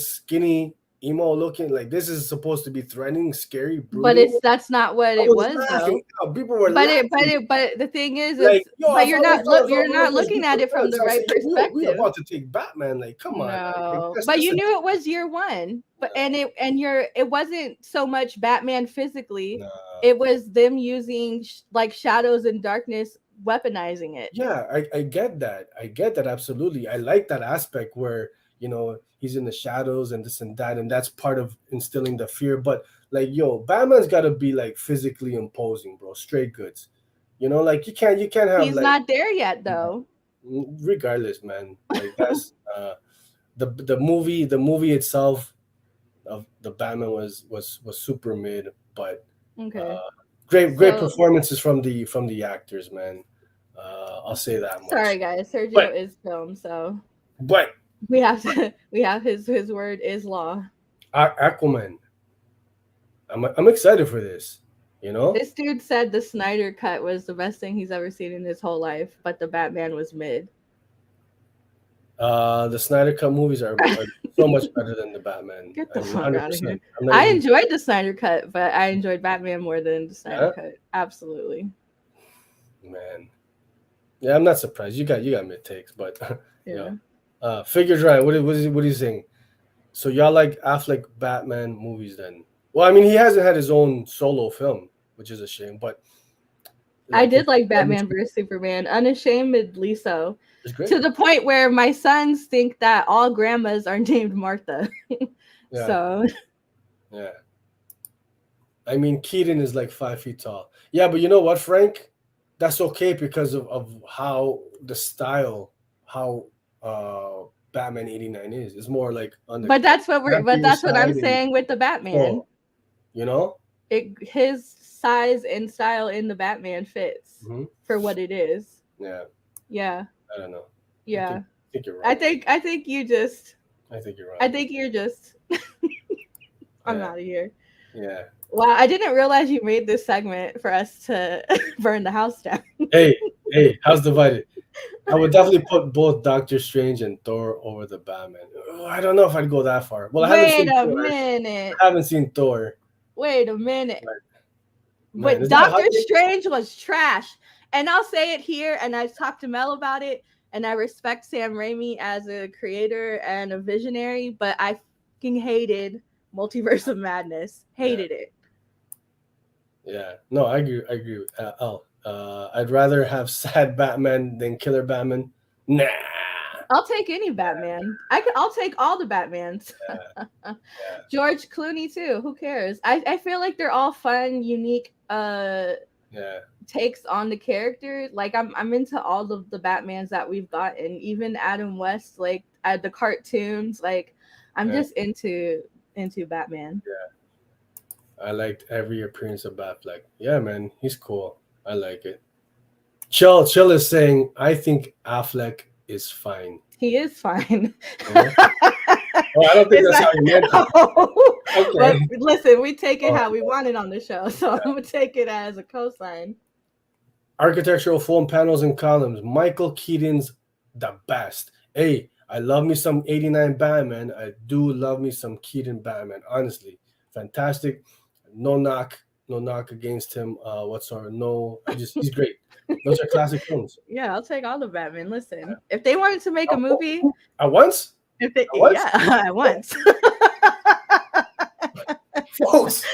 [SPEAKER 1] skinny emo looking like this is supposed to be threatening, scary,
[SPEAKER 2] But
[SPEAKER 1] brooding.
[SPEAKER 2] that's not what
[SPEAKER 1] I
[SPEAKER 2] it
[SPEAKER 1] was
[SPEAKER 2] was
[SPEAKER 1] laughing.
[SPEAKER 2] though.
[SPEAKER 1] People were laughing.
[SPEAKER 2] But the thing is
[SPEAKER 1] Like,
[SPEAKER 2] it's
[SPEAKER 1] yo,
[SPEAKER 2] but
[SPEAKER 1] if I was those,
[SPEAKER 2] you're
[SPEAKER 1] one
[SPEAKER 2] not
[SPEAKER 1] of those
[SPEAKER 2] looking
[SPEAKER 1] group
[SPEAKER 2] at
[SPEAKER 1] of
[SPEAKER 2] it from
[SPEAKER 1] friends,
[SPEAKER 2] the
[SPEAKER 1] I'll say,
[SPEAKER 2] right
[SPEAKER 1] yo, we
[SPEAKER 2] perspective.
[SPEAKER 1] about to take Batman. Like, come on, like
[SPEAKER 2] No, but
[SPEAKER 1] that's
[SPEAKER 2] you
[SPEAKER 1] a
[SPEAKER 2] knew it was year one. But it wasn't so much Batman physically.
[SPEAKER 1] nah.
[SPEAKER 2] It was them using like shadows and darkness, weaponizing it.
[SPEAKER 1] Yeah, I get that. I get that absolutely. I like that aspect where he's in the shadows and this and that, and that's part of instilling the fear. But like, yo, Batman's got to be like physically imposing, bro. Straight goods. Like you can't have
[SPEAKER 2] He's
[SPEAKER 1] like
[SPEAKER 2] not there yet, though.
[SPEAKER 1] regardless, man. Like that's the movie itself of the Batman was super mid, but
[SPEAKER 2] Okay,
[SPEAKER 1] uh, great
[SPEAKER 2] so
[SPEAKER 1] performances from the actors, man. I'll say that
[SPEAKER 2] sorry
[SPEAKER 1] much.
[SPEAKER 2] guys, Sergio
[SPEAKER 1] But
[SPEAKER 2] is film, so
[SPEAKER 1] but
[SPEAKER 2] we have to we have his word is law.
[SPEAKER 1] Aquaman, I'm excited for this. You know,
[SPEAKER 2] This dude said the Snyder cut was the best thing he's ever seen in his whole life, but the Batman was mid.
[SPEAKER 1] the Snyder Cut movies are so much better than the Batman.
[SPEAKER 2] Get
[SPEAKER 1] I
[SPEAKER 2] the
[SPEAKER 1] mean,
[SPEAKER 2] fuck out of here.
[SPEAKER 1] 100%. I'm not
[SPEAKER 2] I
[SPEAKER 1] even.
[SPEAKER 2] enjoyed the Snyder cut, but I enjoyed Batman more than the Snyder
[SPEAKER 1] Yeah,
[SPEAKER 2] cut. Absolutely.
[SPEAKER 1] man. Yeah, I'm not surprised. You got mid takes, but yeah.
[SPEAKER 2] Yeah.
[SPEAKER 1] Figures right. What are you saying? So y'all like Affleck Batman movies then? Well, I mean, he hasn't had his own solo film, which is a shame. But
[SPEAKER 2] I
[SPEAKER 1] like his
[SPEAKER 2] did like
[SPEAKER 1] performance
[SPEAKER 2] Batman vs Superman, unashamedly so.
[SPEAKER 1] is great.
[SPEAKER 2] To the point where my sons think that all grandmas are named Martha.
[SPEAKER 1] Yeah,
[SPEAKER 2] So
[SPEAKER 1] yeah. I mean, Keaton is like 5 feet tall. Yeah, but you know what, Frank? That's okay because of how the style, how Batman '89 is. It's more like on the
[SPEAKER 2] but that's what
[SPEAKER 1] campier
[SPEAKER 2] I'm
[SPEAKER 1] side, and
[SPEAKER 2] saying with the Batman.
[SPEAKER 1] so You know?
[SPEAKER 2] His size and style in the Batman fits for what it is.
[SPEAKER 1] Yeah.
[SPEAKER 2] Yeah.
[SPEAKER 1] I don't know.
[SPEAKER 2] Yeah.
[SPEAKER 1] I think you're wrong.
[SPEAKER 2] I think you just.
[SPEAKER 1] I think you're wrong.
[SPEAKER 2] I think you're just. I'm
[SPEAKER 1] Yeah.
[SPEAKER 2] out of here.
[SPEAKER 1] Yeah.
[SPEAKER 2] Wow, I didn't realize you made this segment for us to burn the house down.
[SPEAKER 1] Hey, house divided. I would definitely put both Doctor Strange and Thor over the Batman. Oh, I don't know if I'd go that far. Well,
[SPEAKER 2] Wait a minute.
[SPEAKER 1] I haven't seen Thor.
[SPEAKER 2] Wait a minute.
[SPEAKER 1] Man,
[SPEAKER 2] But Doctor Strange was trash. And I'll say it here, and I've talked to Mel about it, and I respect Sam Raimi as a creator and a visionary, but I fucking hated Multiverse of Madness. Hated it.
[SPEAKER 1] Yeah. No, I agree with Elle. I'd rather have sad Batman than killer Batman. Nah.
[SPEAKER 2] I'll take any Batman. I'll take all the Batmans.
[SPEAKER 1] Yeah.
[SPEAKER 2] George Clooney too. Who cares? I feel like they're all fun, unique takes on the character. Like I'm into all of the Batmans that we've gotten, even Adam West, like the cartoons. Like I'm just into Batman.
[SPEAKER 1] Yeah. I liked every appearance of Batfleck. Yeah, man, he's cool. I like it. Chill is saying, I think Affleck is fine.
[SPEAKER 2] He is fine.
[SPEAKER 1] Yeah. Oh, I don't think that's how you meant it. Okay.
[SPEAKER 2] But listen, we take it how we want it on the show, so I'm gonna take it as a cosign.
[SPEAKER 1] Architectural foam panels and columns. Michael Keaton's the best. Hey, I love me some 89 Batman. I do love me some Keaton Batman. Honestly, fantastic. No knock against him whatsoever. No, he's great. Those are classic films.
[SPEAKER 2] Yeah, I'll take all the Batman. Listen, if they wanted to make a movie
[SPEAKER 1] at once,
[SPEAKER 2] at once.
[SPEAKER 1] Folks,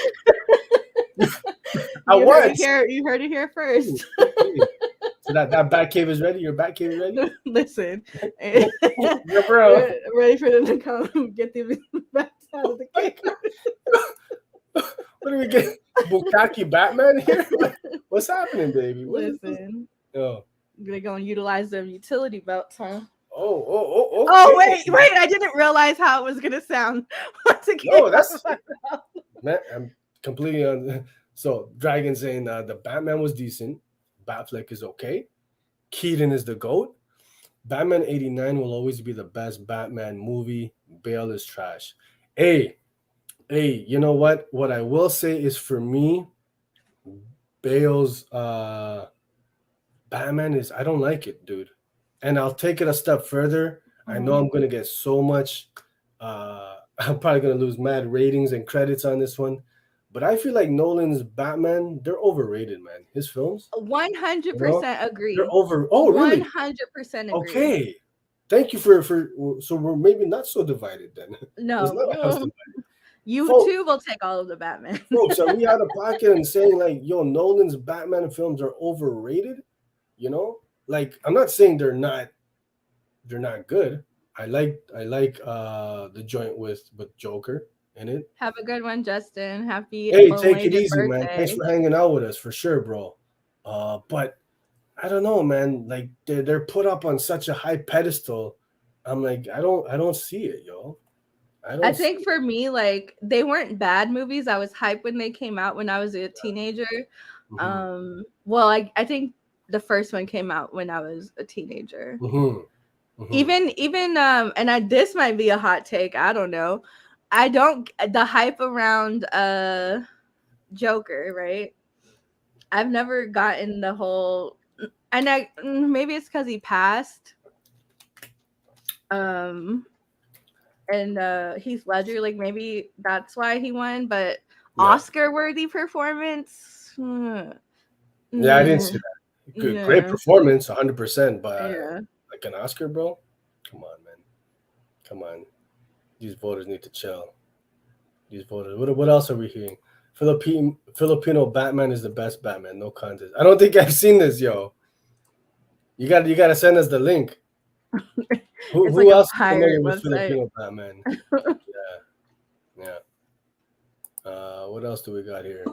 [SPEAKER 2] you heard it here first.
[SPEAKER 1] So that Batcave is ready. Your Batcave is ready.
[SPEAKER 2] Listen,
[SPEAKER 1] yeah, bro.
[SPEAKER 2] Ready for them to come get the bats out of the cave.
[SPEAKER 1] What do we get? Bukkake Batman here? What's happening, baby?
[SPEAKER 2] Listen.
[SPEAKER 1] Oh.
[SPEAKER 2] They're gonna utilize them utility belts, huh?
[SPEAKER 1] Oh,
[SPEAKER 2] wait! I didn't realize how it was gonna sound. Once again,
[SPEAKER 1] no, that's man. I'm completely on. So, Dragon saying the Batman was decent. Batfleck is okay. Keaton is the GOAT. Batman 89 will always be the best Batman movie. Bale is trash. Hey, you know what? What I will say is, for me, Bale's Batman is, I don't like it, dude. And I'll take it a step further. I know I'm gonna get so much I'm probably gonna lose mad ratings and credits on this one. But I feel like Nolan's Batman, they're overrated, man. His films.
[SPEAKER 2] 100% agree.
[SPEAKER 1] They're over. Oh, really?
[SPEAKER 2] 100% agree.
[SPEAKER 1] Okay. Thank you for so we're maybe not so divided then.
[SPEAKER 2] No. You too will take all of the Batman.
[SPEAKER 1] Folks, are we out of pocket and saying like, yo, Nolan's Batman films are overrated? You know? Like, I'm not saying they're not good. I like the joint with Joker in it.
[SPEAKER 2] Have a good one, Justin. Happy
[SPEAKER 1] take it easy,
[SPEAKER 2] birthday.
[SPEAKER 1] Man. Thanks for hanging out with us for sure, bro. But I don't know, man. Like they're put up on such a high pedestal. I'm like, I don't see it, yo.
[SPEAKER 2] I think for me, like, they weren't bad movies. I was hyped when they came out when I was a teenager. Mm-hmm. Well, I think the first one came out when I was a teenager.
[SPEAKER 1] Mm-hmm.
[SPEAKER 2] Mm-hmm. Even and this might be a hot take. I don't know. The hype around Joker, right? I've never gotten the whole, and maybe it's because he passed. And Heath Ledger, like, maybe that's why he won, but Oscar-worthy performance.
[SPEAKER 1] Yeah, I didn't see that. Great performance, 100%, but like an Oscar, bro? Come on, man. Come on. These voters need to chill. These voters. What else are we hearing? Filipino Batman is the best Batman. No contest. I don't think I've seen this, yo. You gotta send us the link. Who else is familiar with Filipino Batman? Yeah. What else do we got here?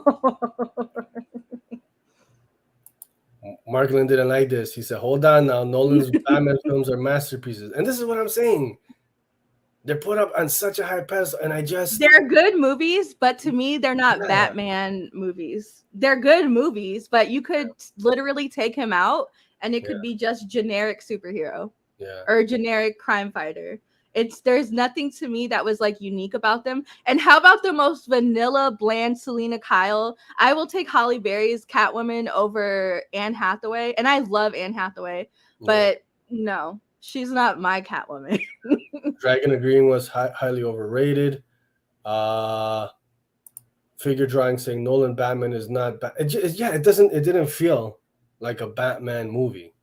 [SPEAKER 1] Markland didn't like this. He said, hold on now. Nolan's Batman films are masterpieces. And this is what I'm saying. They're put up on such a high pedestal, and
[SPEAKER 2] they're good movies, but to me, they're not
[SPEAKER 1] yeah,
[SPEAKER 2] Batman movies. They're good movies, but you could literally take him out and it
[SPEAKER 1] yeah,
[SPEAKER 2] could be just generic superhero
[SPEAKER 1] yeah.
[SPEAKER 2] or generic crime fighter. There's nothing to me that was like unique about them. And how about the most vanilla, bland Selena Kyle? I will take Holly Berry's Catwoman over Anne Hathaway, and I love Anne Hathaway, but no, she's not my Catwoman.
[SPEAKER 1] Dragon agreeing was highly overrated. Figure drawing saying Nolan Batman is not bad. It didn't feel like a Batman movie.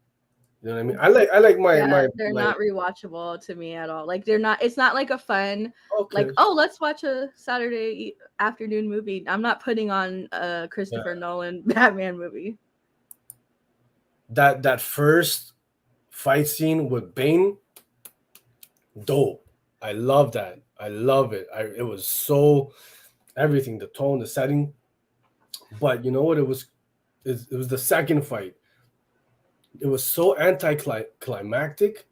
[SPEAKER 1] You know what I mean? I like my
[SPEAKER 2] They're not rewatchable to me at all. Like they're not. It's not like a fun,
[SPEAKER 1] okay.
[SPEAKER 2] like, oh, let's watch a Saturday afternoon movie. I'm not putting on a Christopher Nolan Batman movie.
[SPEAKER 1] That first fight scene with Bane, dope. I love that. I love it. It was so everything, the tone, the setting. But you know what? It was the second fight. It was so anticlimactic.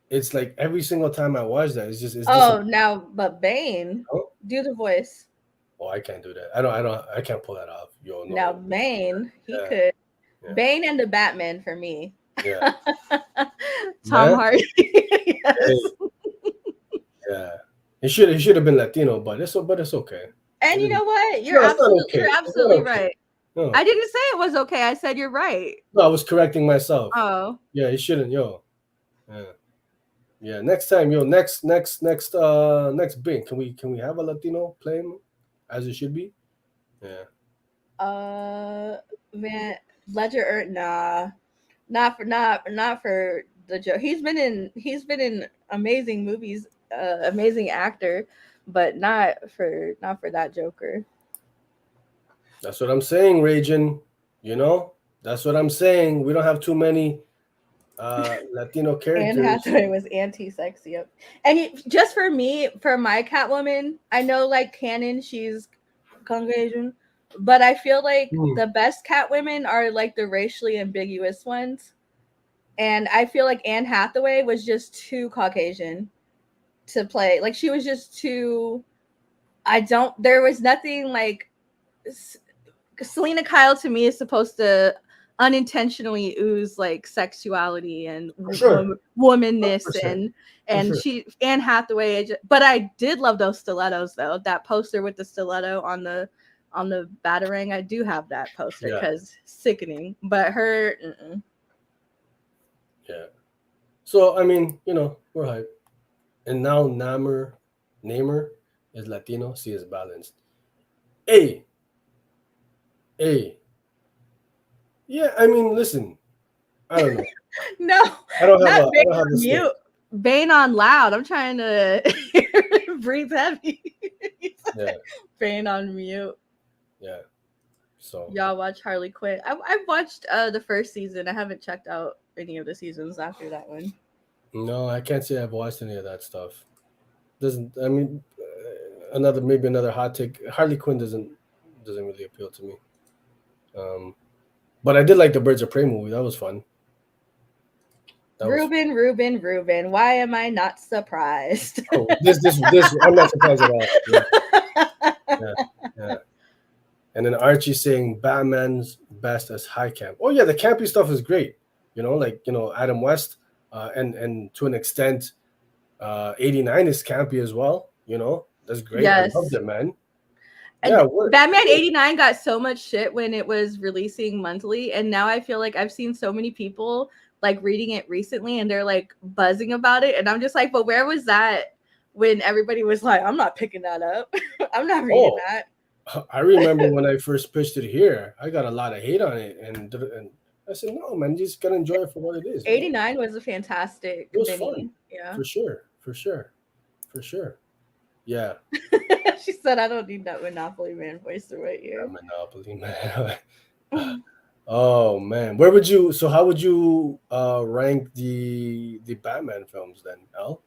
[SPEAKER 1] It's like every single time I watch that,
[SPEAKER 2] But Bane, do the voice.
[SPEAKER 1] Oh, I can't do that. I can't pull that off. Yo, no.
[SPEAKER 2] Now Bane, he could. Yeah. Bane and the Batman for me.
[SPEAKER 1] Yeah.
[SPEAKER 2] Tom Hardy. Yes.
[SPEAKER 1] Hey. Yeah. He should have been Latino, but it's okay.
[SPEAKER 2] And you know what? You're absolutely right. No. I didn't say it was okay. I said you're right.
[SPEAKER 1] No, I was correcting myself.
[SPEAKER 2] Oh.
[SPEAKER 1] Yeah, you shouldn't, yo. Yeah. Yeah. Next time, yo, next Bing. Can we have a Latino playing as it should be?
[SPEAKER 2] Yeah. Man, Ledger not for the joke. He's been in amazing movies, amazing actor, but not for that Joker.
[SPEAKER 1] That's what I'm saying, Ragin. You know, that's what I'm saying. We don't have too many Latino characters.
[SPEAKER 2] Anne Hathaway was anti-sexy. Yep. And just for me, for my Catwoman, I know like canon, she's Caucasian, but I feel like the best Catwomen are like the racially ambiguous ones. And I feel like Anne Hathaway was just too Caucasian to play. Like she was just too. There was nothing like. Selena Kyle to me is supposed to unintentionally ooze like sexuality and womanness and she Anne Hathaway. But I did love those stilettos though. That poster with the stiletto on the Batarang, I do have that poster because sickening. But her,
[SPEAKER 1] yeah. So I mean, you know, we're hyped. And now Namer is Latino. She is balanced. Hey. Yeah, I mean, listen. I don't know.
[SPEAKER 2] No,
[SPEAKER 1] I don't have a
[SPEAKER 2] mute. Bane on loud. I'm trying to breathe heavy.
[SPEAKER 1] Yeah.
[SPEAKER 2] Bane on mute.
[SPEAKER 1] Yeah. So
[SPEAKER 2] y'all watch Harley Quinn. I've watched the first season. I haven't checked out any of the seasons after that one.
[SPEAKER 1] No, I can't say I've watched any of that stuff. Another hot take. Harley Quinn doesn't really appeal to me. But I did like the Birds of Prey movie. That was fun.
[SPEAKER 2] Ruben. Why am I not surprised?
[SPEAKER 1] Oh, this I'm not surprised at all. Yeah. And then Archie saying Batman's best as high camp. Oh yeah, the campy stuff is great. You know, like Adam West, and to an extent, 89 is campy as well. You know, that's great.
[SPEAKER 2] Yes.
[SPEAKER 1] I loved it, man.
[SPEAKER 2] Yeah, Batman 89 got so much shit when it was releasing monthly, and now I feel like I've seen so many people like reading it recently and they're like buzzing about it, and I'm just like, but where was that when everybody was like, I'm not picking that up. I'm not reading that.
[SPEAKER 1] I remember when I first pitched it here, I got a lot of hate on it, and I said, no, man, you just gotta enjoy it for what it is.
[SPEAKER 2] 89 was a fantastic.
[SPEAKER 1] It was fun.
[SPEAKER 2] Yeah,
[SPEAKER 1] for sure. Yeah.
[SPEAKER 2] She said, I don't need that Monopoly Man voice right here.
[SPEAKER 1] Monopoly Man. Oh man, how would you rank the Batman films then, Elle?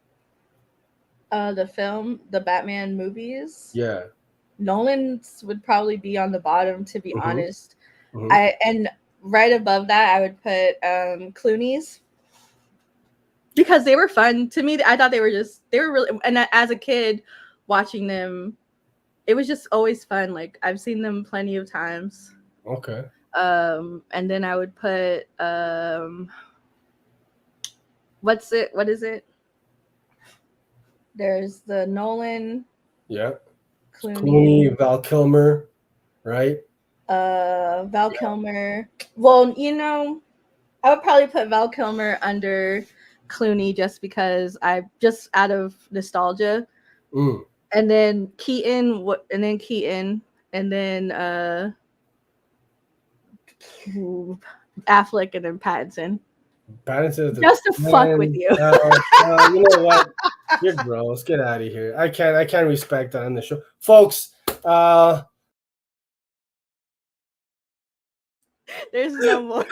[SPEAKER 2] The Batman movies.
[SPEAKER 1] Yeah.
[SPEAKER 2] Nolan's would probably be on the bottom, to be honest. And right above that, I would put Clooney's. because they were fun to me. I thought they were really, and as a kid watching them, it was just always fun. Like I've seen them plenty of times.
[SPEAKER 1] Okay.
[SPEAKER 2] And then I would put what is it? There's the Nolan.
[SPEAKER 1] Yeah.
[SPEAKER 2] Clooney,
[SPEAKER 1] Val Kilmer, right?
[SPEAKER 2] Val Kilmer. Well, you know, I would probably put Val Kilmer under Clooney just because I just out of nostalgia. And then Keaton, and then Affleck, and then Pattinson. Just to fuck with you.
[SPEAKER 1] You know what? You're gross. Get out of here. I can't respect that on the show, folks.
[SPEAKER 2] There's no more.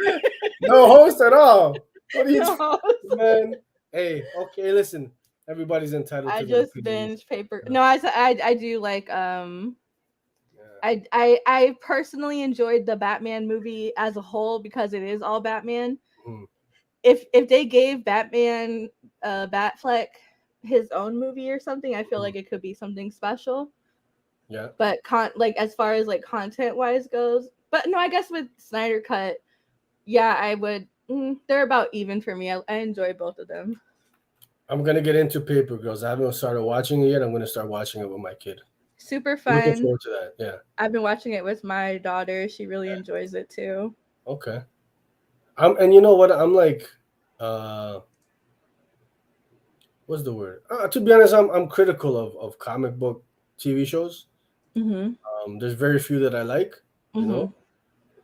[SPEAKER 1] No host at all. What are you man? Hey, okay, listen. Everybody's entitled to.
[SPEAKER 2] I just binge paper. No, I do like I personally enjoyed the Batman movie as a whole because it is all Batman. If they gave Batman Batfleck his own movie or something, I feel like it could be something special.
[SPEAKER 1] Yeah.
[SPEAKER 2] But like as far as like content wise goes, but no, I guess with Snyder Cut, yeah, I would. They're about even for me. I enjoy both of them.
[SPEAKER 1] I'm gonna get into Paper Girls. I haven't started watching it yet. I'm gonna start watching it with my kid.
[SPEAKER 2] Super fun.
[SPEAKER 1] Looking forward to that. Yeah.
[SPEAKER 2] I've been watching it with my daughter. She really enjoys it too.
[SPEAKER 1] Okay. And you know what? I'm like, what's the word? To be honest, I'm critical of comic book TV shows. There's very few that I like, you know.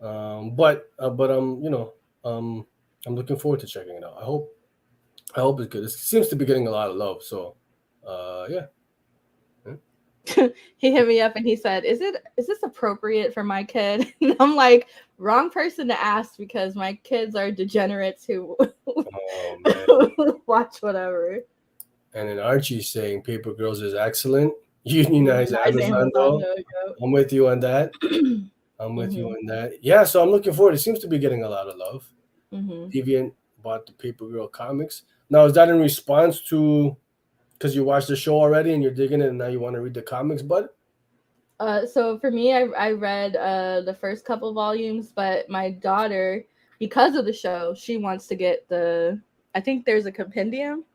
[SPEAKER 1] But I'm, you know, I'm looking forward to checking it out. I hope it's good. It seems to be getting a lot of love. So, yeah.
[SPEAKER 2] He hit me up and he said, "Is this appropriate for my kid?" And I'm like, wrong person to ask because my kids are degenerates who watch whatever.
[SPEAKER 1] And then Archie's saying Paper Girls is excellent. Unionize Amazon though. I'm with you on that. I'm with you on that. Yeah, so I'm looking forward. It seems to be getting a lot of love. Deviant bought the Paper Girl comics. Now, is that in response to because you watched the show already and you're digging it and now you want to read the comics, bud?
[SPEAKER 2] So for me, I read the first couple volumes, but my daughter, because of the show, she wants to get I think there's a compendium.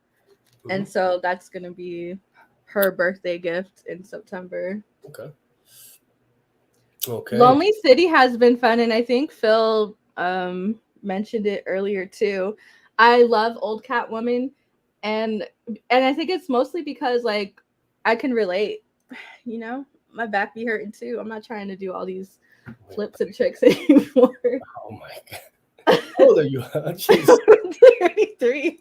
[SPEAKER 2] And so that's going to be her birthday gift in September. Okay. Lonely City has been fun, and I think Phil mentioned it earlier too. I love old Catwoman, and I think it's mostly because like I can relate. You know, my back be hurting too. I'm not trying to do all these flips and tricks anymore.
[SPEAKER 1] Oh my god. How old are you?
[SPEAKER 2] 33.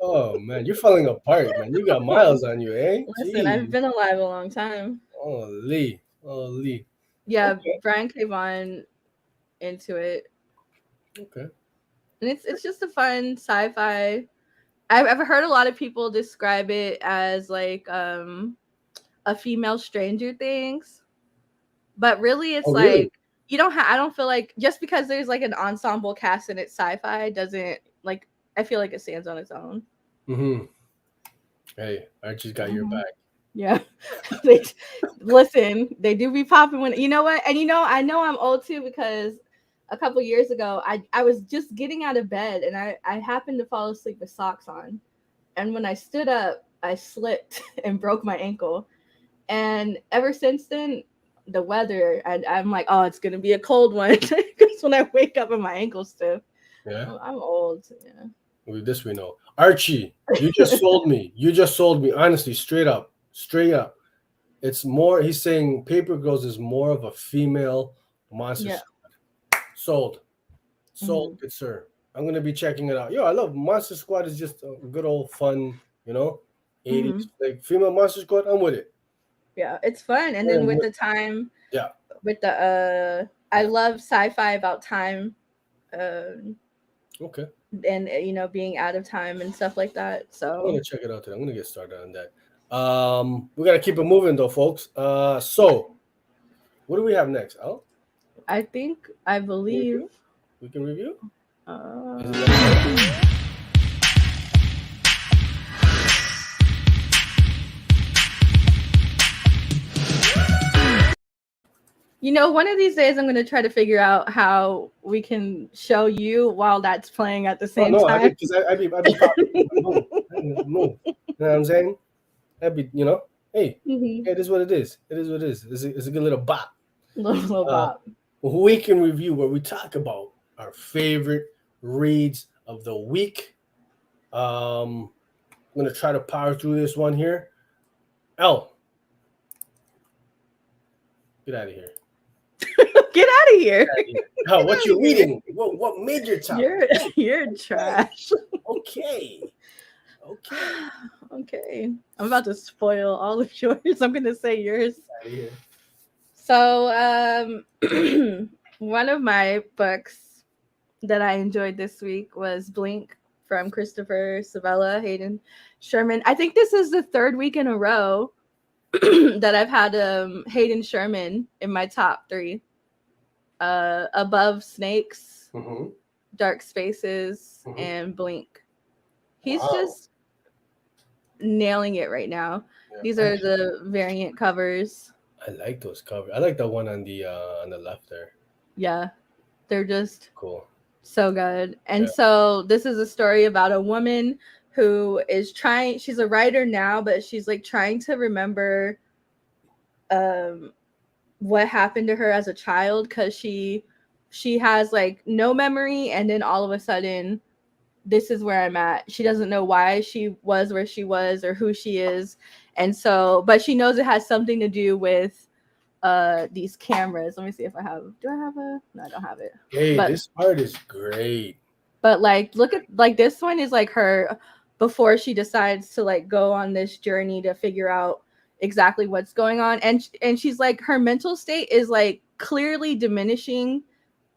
[SPEAKER 1] Oh man, you're falling apart, man. You got miles on you, eh?
[SPEAKER 2] Listen, I've been alive a long time.
[SPEAKER 1] Holy.
[SPEAKER 2] Yeah, okay. Brian came on into it.
[SPEAKER 1] Okay.
[SPEAKER 2] And it's just a fun sci-fi. I've heard a lot of people describe it as like a female Stranger Things, but really it's like really? You don't I don't feel like just because there's like an ensemble cast and it's sci-fi doesn't like I feel like it stands on its own.
[SPEAKER 1] Hey, Archie's got your back.
[SPEAKER 2] Yeah. Listen, they do be popping when you know what, and you know I know I'm old too because a couple years ago I was just getting out of bed and I happened to fall asleep with socks on, and when I stood up I slipped and broke my ankle, and ever since then the weather I'm like, oh, it's gonna be a cold one because when I wake up and my ankle's stiff.
[SPEAKER 1] Yeah,
[SPEAKER 2] I'm old. Yeah.
[SPEAKER 1] With this we know. Archie, you just sold me. You just sold me. Honestly, straight up. It's more. He's saying Paper Girls is more of a female monster squad. Sold, good sir. I'm gonna be checking it out. Yo, I love Monster Squad. Is just a good old fun, you know, 80s like female Monster Squad. I'm with it.
[SPEAKER 2] Yeah, it's fun. And then with the time, with the I love sci-fi about time.
[SPEAKER 1] Okay.
[SPEAKER 2] And you know, being out of time and stuff like that. So
[SPEAKER 1] I'm gonna check it out today. I'm gonna get started on that. We gotta keep it moving though, folks. So what do we have next? Oh,
[SPEAKER 2] I believe
[SPEAKER 1] we can review.
[SPEAKER 2] You know, one of these days I'm gonna try to figure out how we can show you while that's playing at the
[SPEAKER 1] Oh
[SPEAKER 2] same
[SPEAKER 1] no, I be
[SPEAKER 2] time.
[SPEAKER 1] because I be popping. Move, move. You know what I'm saying? That'd be, hey,
[SPEAKER 2] Mm-hmm.
[SPEAKER 1] it is what it is. It is what it is. It's a good little bop.
[SPEAKER 2] Little
[SPEAKER 1] Uh,
[SPEAKER 2] Bob.
[SPEAKER 1] Week in review where we talk about our favorite reads of the week. I'm gonna try to power through this one here. Elle, get out of here.
[SPEAKER 2] Get out of here.
[SPEAKER 1] Get out of here. Oh,
[SPEAKER 2] Get
[SPEAKER 1] what
[SPEAKER 2] out
[SPEAKER 1] you
[SPEAKER 2] of here.
[SPEAKER 1] reading? What made your top?
[SPEAKER 2] You're
[SPEAKER 1] Hey,
[SPEAKER 2] you're
[SPEAKER 1] okay,
[SPEAKER 2] trash.
[SPEAKER 1] okay, okay.
[SPEAKER 2] Okay. I'm about to spoil all of yours. I'm gonna say yours.
[SPEAKER 1] Out of here.
[SPEAKER 2] So one of my books that I enjoyed this week was Blink from Christopher Sabella, Hayden Sherman. I think this is the third week in a row that I've had Hayden Sherman in my top three. Above Snakes,
[SPEAKER 1] Mm-hmm.
[SPEAKER 2] Dark Spaces,
[SPEAKER 1] Mm-hmm.
[SPEAKER 2] and Blink. He's
[SPEAKER 1] Wow.
[SPEAKER 2] just nailing it right now.
[SPEAKER 1] Yeah,
[SPEAKER 2] These are the variant covers.
[SPEAKER 1] I like those covers. I like the one on the left there.
[SPEAKER 2] Yeah, they're just
[SPEAKER 1] Cool.
[SPEAKER 2] so good. And
[SPEAKER 1] Yeah.
[SPEAKER 2] so this is a story about a woman who is trying, she's a writer now, but she's like trying to remember um what happened to her as a child, because she has like no memory, and then all of a sudden this is where I'm at. She doesn't know why she was where she was or who she is. And so, but she knows it has something to do with these cameras. Let me see if I have, do I have a, no, I don't have it.
[SPEAKER 1] Hey,
[SPEAKER 2] But
[SPEAKER 1] this art is great.
[SPEAKER 2] but like look at, like, this one is like her before she decides to like go on this journey to figure out exactly what's going on. And she's like, her mental state is like clearly diminishing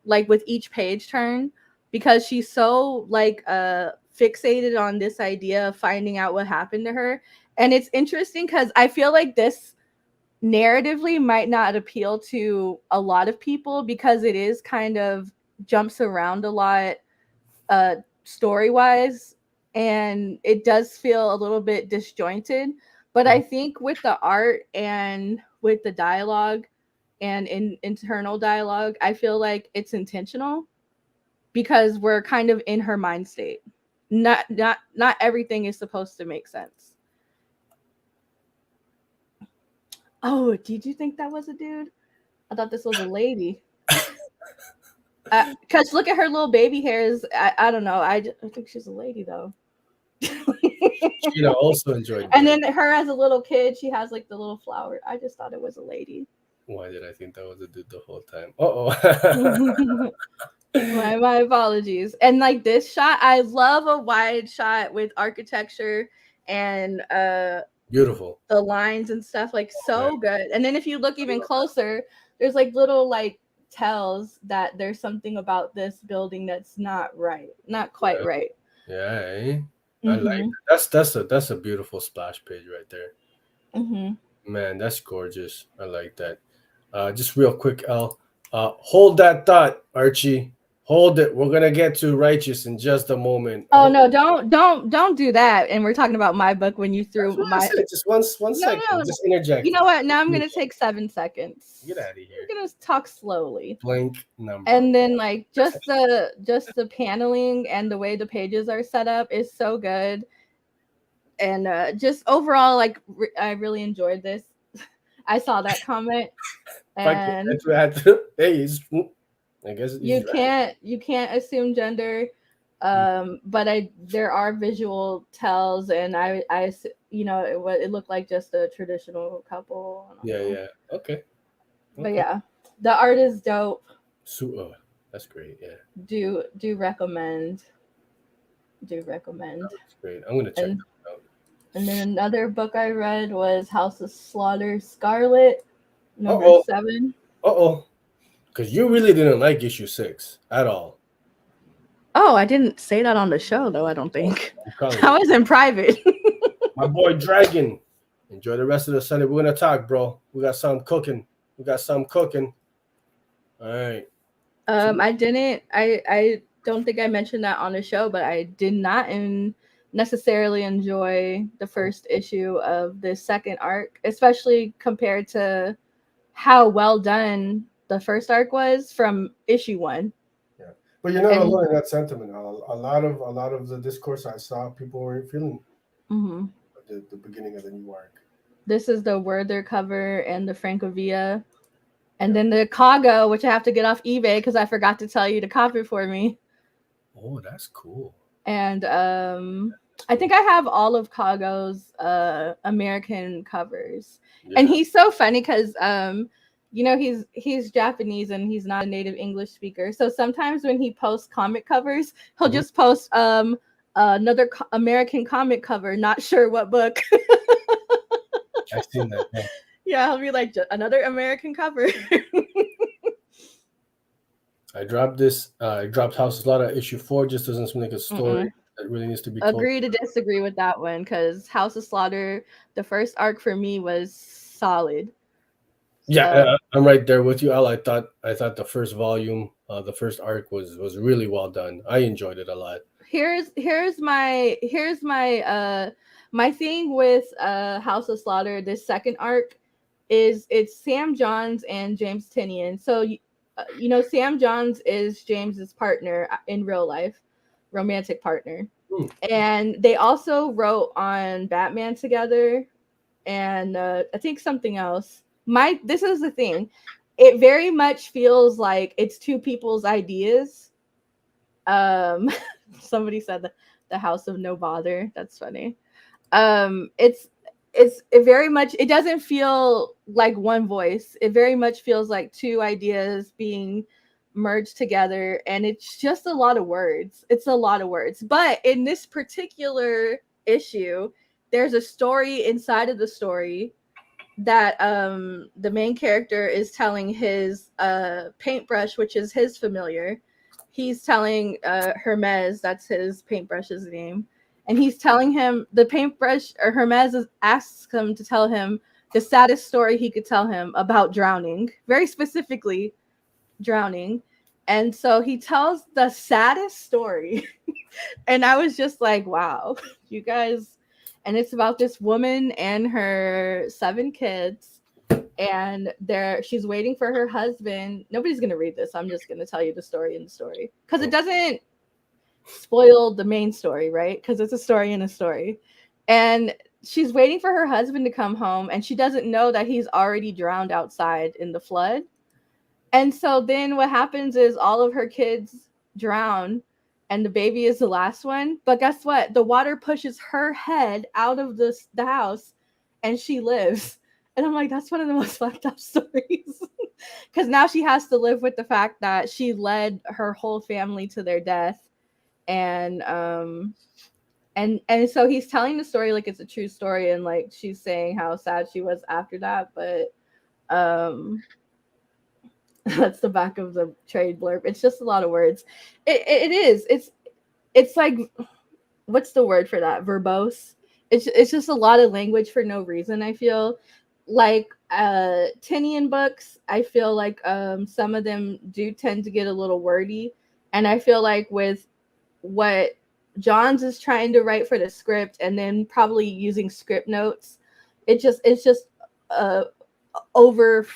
[SPEAKER 2] like with each page turn, because she's so like fixated on this idea of finding out what happened to her. And it's interesting because I feel like this narratively might not appeal to a lot of people, because it is kind of jumps around a lot story wise, and it does feel a little bit disjointed. But I think with the art and with the dialogue and in internal dialogue, I feel like it's intentional, because we're kind of in her mind state. Not everything is supposed to make sense. Oh, did you think that was a dude? I thought this was a lady. Because look at her little baby hairs. I don't know. I think she's a lady though.
[SPEAKER 1] She'd also enjoyed.
[SPEAKER 2] And then her as a little kid, she has like the little flower. I just thought it was a lady.
[SPEAKER 1] Why did I think that was a dude the whole time? Uh-oh.
[SPEAKER 2] my apologies. And like this shot, I love a wide shot with architecture and
[SPEAKER 1] Beautiful.
[SPEAKER 2] the lines and stuff, like so good. And then if you look even closer, there's like little like tells that there's something about this building that's not right, not quite right.
[SPEAKER 1] Yeah, eh? I like that. That's a beautiful splash page right there. Man, that's gorgeous. I like that. Just real quick, Elle. Hold that thought, Archie. Hold it. We're gonna get to Righteous in just a moment.
[SPEAKER 2] Oh no, don't do that. And we're talking about my book when you threw my
[SPEAKER 1] just one second.
[SPEAKER 2] No.
[SPEAKER 1] Just interject.
[SPEAKER 2] You know what? Now I'm gonna take 7 seconds.
[SPEAKER 1] Get out of here.
[SPEAKER 2] We're gonna talk slowly.
[SPEAKER 1] Blank number.
[SPEAKER 2] And then like just the paneling and the way the pages are set up is so good. And just overall, like I really enjoyed this. I saw that comment, and
[SPEAKER 1] hey, I guess
[SPEAKER 2] you can't assume gender, but there are visual tells, and I it looked like just a traditional couple.
[SPEAKER 1] Yeah. Okay.
[SPEAKER 2] But yeah, the art is dope.
[SPEAKER 1] So, that's great. Yeah.
[SPEAKER 2] Do recommend.
[SPEAKER 1] That's great. I'm gonna check.
[SPEAKER 2] And then another book I read was House of Slaughter Scarlet, number 7.
[SPEAKER 1] Because you really didn't like issue 6 at all.
[SPEAKER 2] Oh, I didn't say that on the show, though, I don't think. I was in private.
[SPEAKER 1] My boy Dragon. Enjoy the rest of the Sunday. We're going to talk, bro. We got something cooking. All right.
[SPEAKER 2] I don't think I mentioned that on the show, but I did not necessarily enjoy the first issue of the second arc, especially compared to how well done the first arc was from issue 1.
[SPEAKER 1] Yeah, but you're not
[SPEAKER 2] And
[SPEAKER 1] alone in that sentiment. A lot of the discourse I saw, people were feeling
[SPEAKER 2] mhm.
[SPEAKER 1] the beginning of the new arc.
[SPEAKER 2] This is the Werther cover and the Francovia. And
[SPEAKER 1] Yeah.
[SPEAKER 2] then the 𝐂𝐤𝐸, which I have to get off eBay because I forgot to tell you to copy it for me.
[SPEAKER 1] Oh, that's cool.
[SPEAKER 2] And I think I have all of 𝐂𝐤𝐸's American covers.
[SPEAKER 1] Yeah.
[SPEAKER 2] And he's so funny because he's Japanese and he's not a native English speaker. So sometimes when he posts comic covers, he'll just post another American comic cover, not sure what book.
[SPEAKER 1] I've seen that. Yeah.
[SPEAKER 2] Yeah, he'll be like another American cover.
[SPEAKER 1] I dropped this. I dropped House of Slaughter issue 4. Just doesn't seem like a story that really needs to be told.
[SPEAKER 2] Agree to disagree with that one because House of Slaughter, the first arc for me was solid.
[SPEAKER 1] Yeah, I'm right there with you, Al. I thought the first volume, the first arc was really well done. I enjoyed it a lot.
[SPEAKER 2] Here's my my thing with House of Slaughter. This second arc is it's Sam Johns and James Tynion. So Sam Johns is James's partner in real life, romantic partner. And they also wrote on Batman together and I think something else. This is the thing. It very much feels like it's two people's ideas. Somebody said the House of No Bother. That's funny. It very much, it doesn't feel like one voice. It very much feels like two ideas being merged together, and it's just a lot of words. It's a lot of words. But in this particular issue, there's a story inside of the story that the main character is telling his paintbrush, which is his familiar. He's telling Hermes, that's his paintbrush's name, and he's telling him the paintbrush, or Hermes asks him to tell him the saddest story he could tell him about drowning, very specifically drowning. And so he tells the saddest story. And I was just like, wow, you guys. And it's about this woman and her 7 kids. And she's waiting for her husband. Nobody's going to read this. I'm just going to tell you the story in the story. Because it doesn't spoil the main story, right? Because it's a story in a story. And she's waiting for her husband to come home. And she doesn't know that he's already drowned outside in the flood. And so then what happens is all of her kids drown. And the baby is the last one. But guess what? The water pushes her head out of the house. And she lives. And I'm like, that's one of the most fucked up stories. Because now she has to live with the fact that she led her whole family to their death. And so he's telling the story like it's a true story. And like she's saying how sad she was after that. But that's the back of the trade blurb. It's just a lot of words. It is. It's like, what's the word for that? Verbose. It's just a lot of language for no reason, I feel. Like Tynion books, I feel like some of them do tend to get a little wordy, and I feel like with what Johns is trying to write for the script, and then probably using script notes, it's just over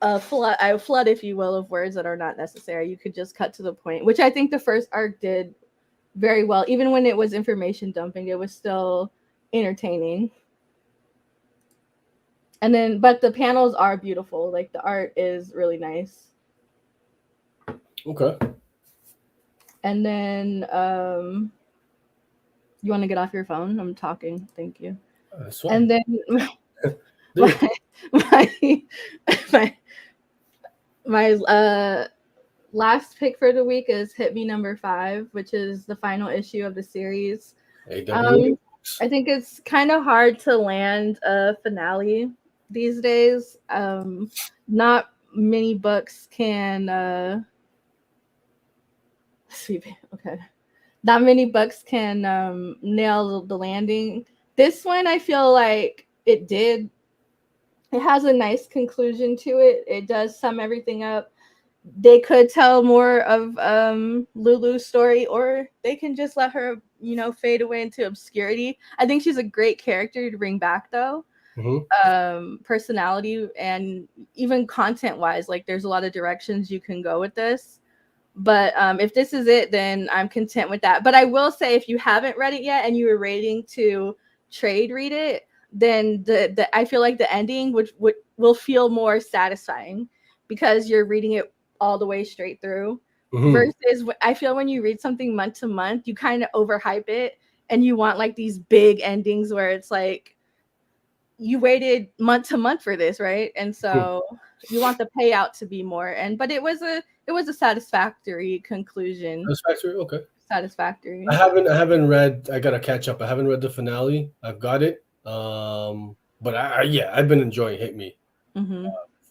[SPEAKER 2] a flood, if you will, of words that are not necessary. You could just cut to the point, which I think the first arc did very well. Even when it was information dumping, it was still entertaining. And then, but the panels are beautiful. Like the art is really nice.
[SPEAKER 1] Okay.
[SPEAKER 2] And then, you want to get off your phone? I'm talking. Thank you. And then my last pick for the week is Hit Me number 5, which is the final issue of the series. I think it's kind of hard to land a finale these days. Not many books can not many books can nail the landing. This one, I feel like it did. It has a nice conclusion to it. It does sum everything up. They could tell more of Lulu's story, or they can just let her, fade away into obscurity. I think she's a great character to bring back, though. personality and even content wise. Like there's a lot of directions you can go with this. But if this is it, then I'm content with that. But I will say, if you haven't read it yet and you were waiting to trade read it, then the I feel like the ending will feel more satisfying because you're reading it all the way straight through. Versus, I feel when you read something month to month, you kind of overhype it and you want like these big endings where it's like you waited month to month for this, right? And so you want the payout to be more. But it was a satisfactory conclusion.
[SPEAKER 1] Satisfactory, okay.
[SPEAKER 2] Satisfactory.
[SPEAKER 1] I haven't read. I gotta catch up. I haven't read the finale. I've got it. But I've been enjoying Hit Me,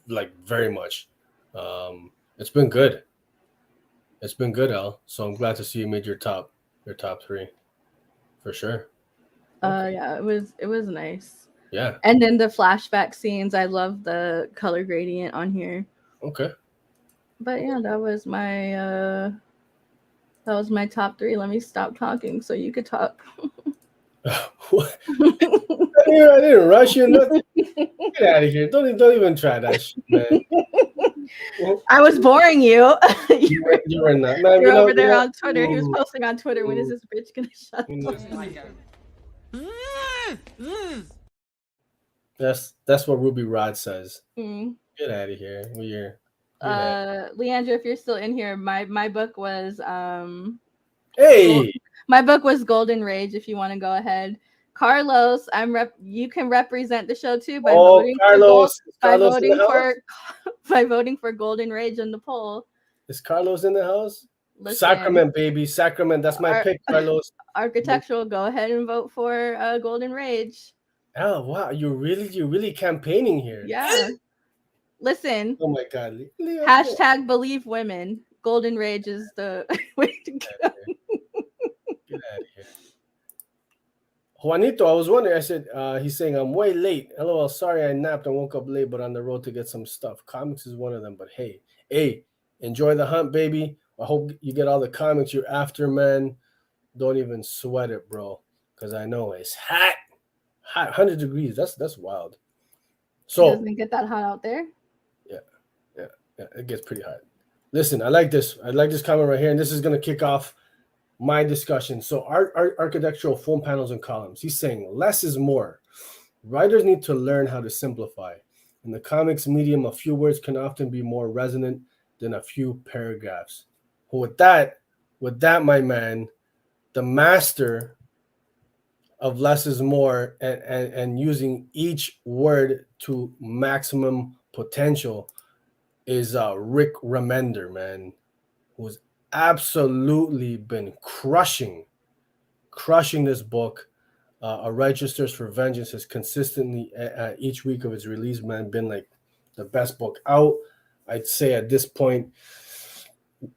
[SPEAKER 1] like very much. It's been good. It's been good, Elle. So I'm glad to see you made your top 3, for sure.
[SPEAKER 2] Yeah, it was nice.
[SPEAKER 1] Yeah.
[SPEAKER 2] And then the flashback scenes, I love the color gradient on here.
[SPEAKER 1] Okay.
[SPEAKER 2] But yeah, that was my top 3. Let me stop talking so you could talk.
[SPEAKER 1] What? I didn't rush you. Nothing. Get out of here! Don't even try that shit, man.
[SPEAKER 2] I was boring you.
[SPEAKER 1] You were not. Man,
[SPEAKER 2] You're over there on Twitter. He was posting on Twitter. When is this bitch gonna shut up?
[SPEAKER 1] That's what Ruby Rod says. Get out of here.
[SPEAKER 2] Leandra, if you're still in here, my book was
[SPEAKER 1] hey,
[SPEAKER 2] my book was Golden Rage. If you want to go ahead, Carlos, you can represent the show too by voting by voting for Golden Rage in the poll.
[SPEAKER 1] Is Carlos in the house? Listen, Sacrament, baby, Sacrament. That's my pick, Carlos.
[SPEAKER 2] Architectural, go ahead and vote for Golden Rage.
[SPEAKER 1] Oh wow, you're really campaigning here.
[SPEAKER 2] Yeah. Listen.
[SPEAKER 1] Oh my God.
[SPEAKER 2] Hashtag believe women. Golden Rage is the way to go.
[SPEAKER 1] Get out of here. Juanito, I was wondering, I said, he's saying, I'm way late. LOL, sorry I napped and woke up late, but on the road to get some stuff. Comics is one of them, but hey, enjoy the hunt, baby. I hope you get all the comics you're after, man. Don't even sweat it, bro, because I know it's hot. 100 degrees. That's wild. So
[SPEAKER 2] it doesn't get that hot out there.
[SPEAKER 1] Yeah, it gets pretty hot. Listen, I like this comment right here, and this is going to kick off my discussion. So architectural foam panels and columns. He's saying less is more. Writers need to learn how to simplify. In the comics medium, a few words can often be more resonant than a few paragraphs. With that, my man, the master of less is more and using each word to maximum potential is Rick Remender, man, who's absolutely been crushing this book. Registers for Vengeance has consistently each week of its release, man, been like the best book out. I'd say at this point,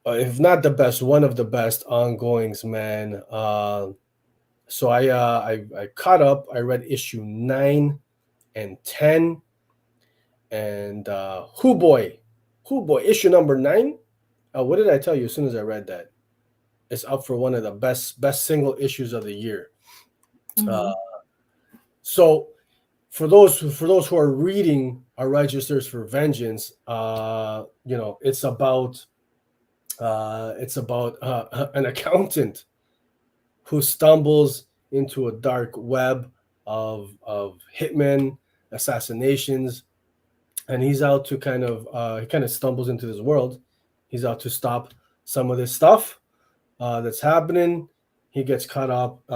[SPEAKER 1] if not the best, one of the best ongoings, man. So I caught up. I read issue 9 and 10, and who boy, issue number 9. What did I tell you as soon as I read that? It's up for one of the best single issues of the year. So for those who are reading our Registers for Vengeance, it's about an accountant who stumbles into a dark web of hitmen, assassinations, and he's out to kind of stumbles into this world. He's out to stop some of this stuff that's happening. He gets caught up,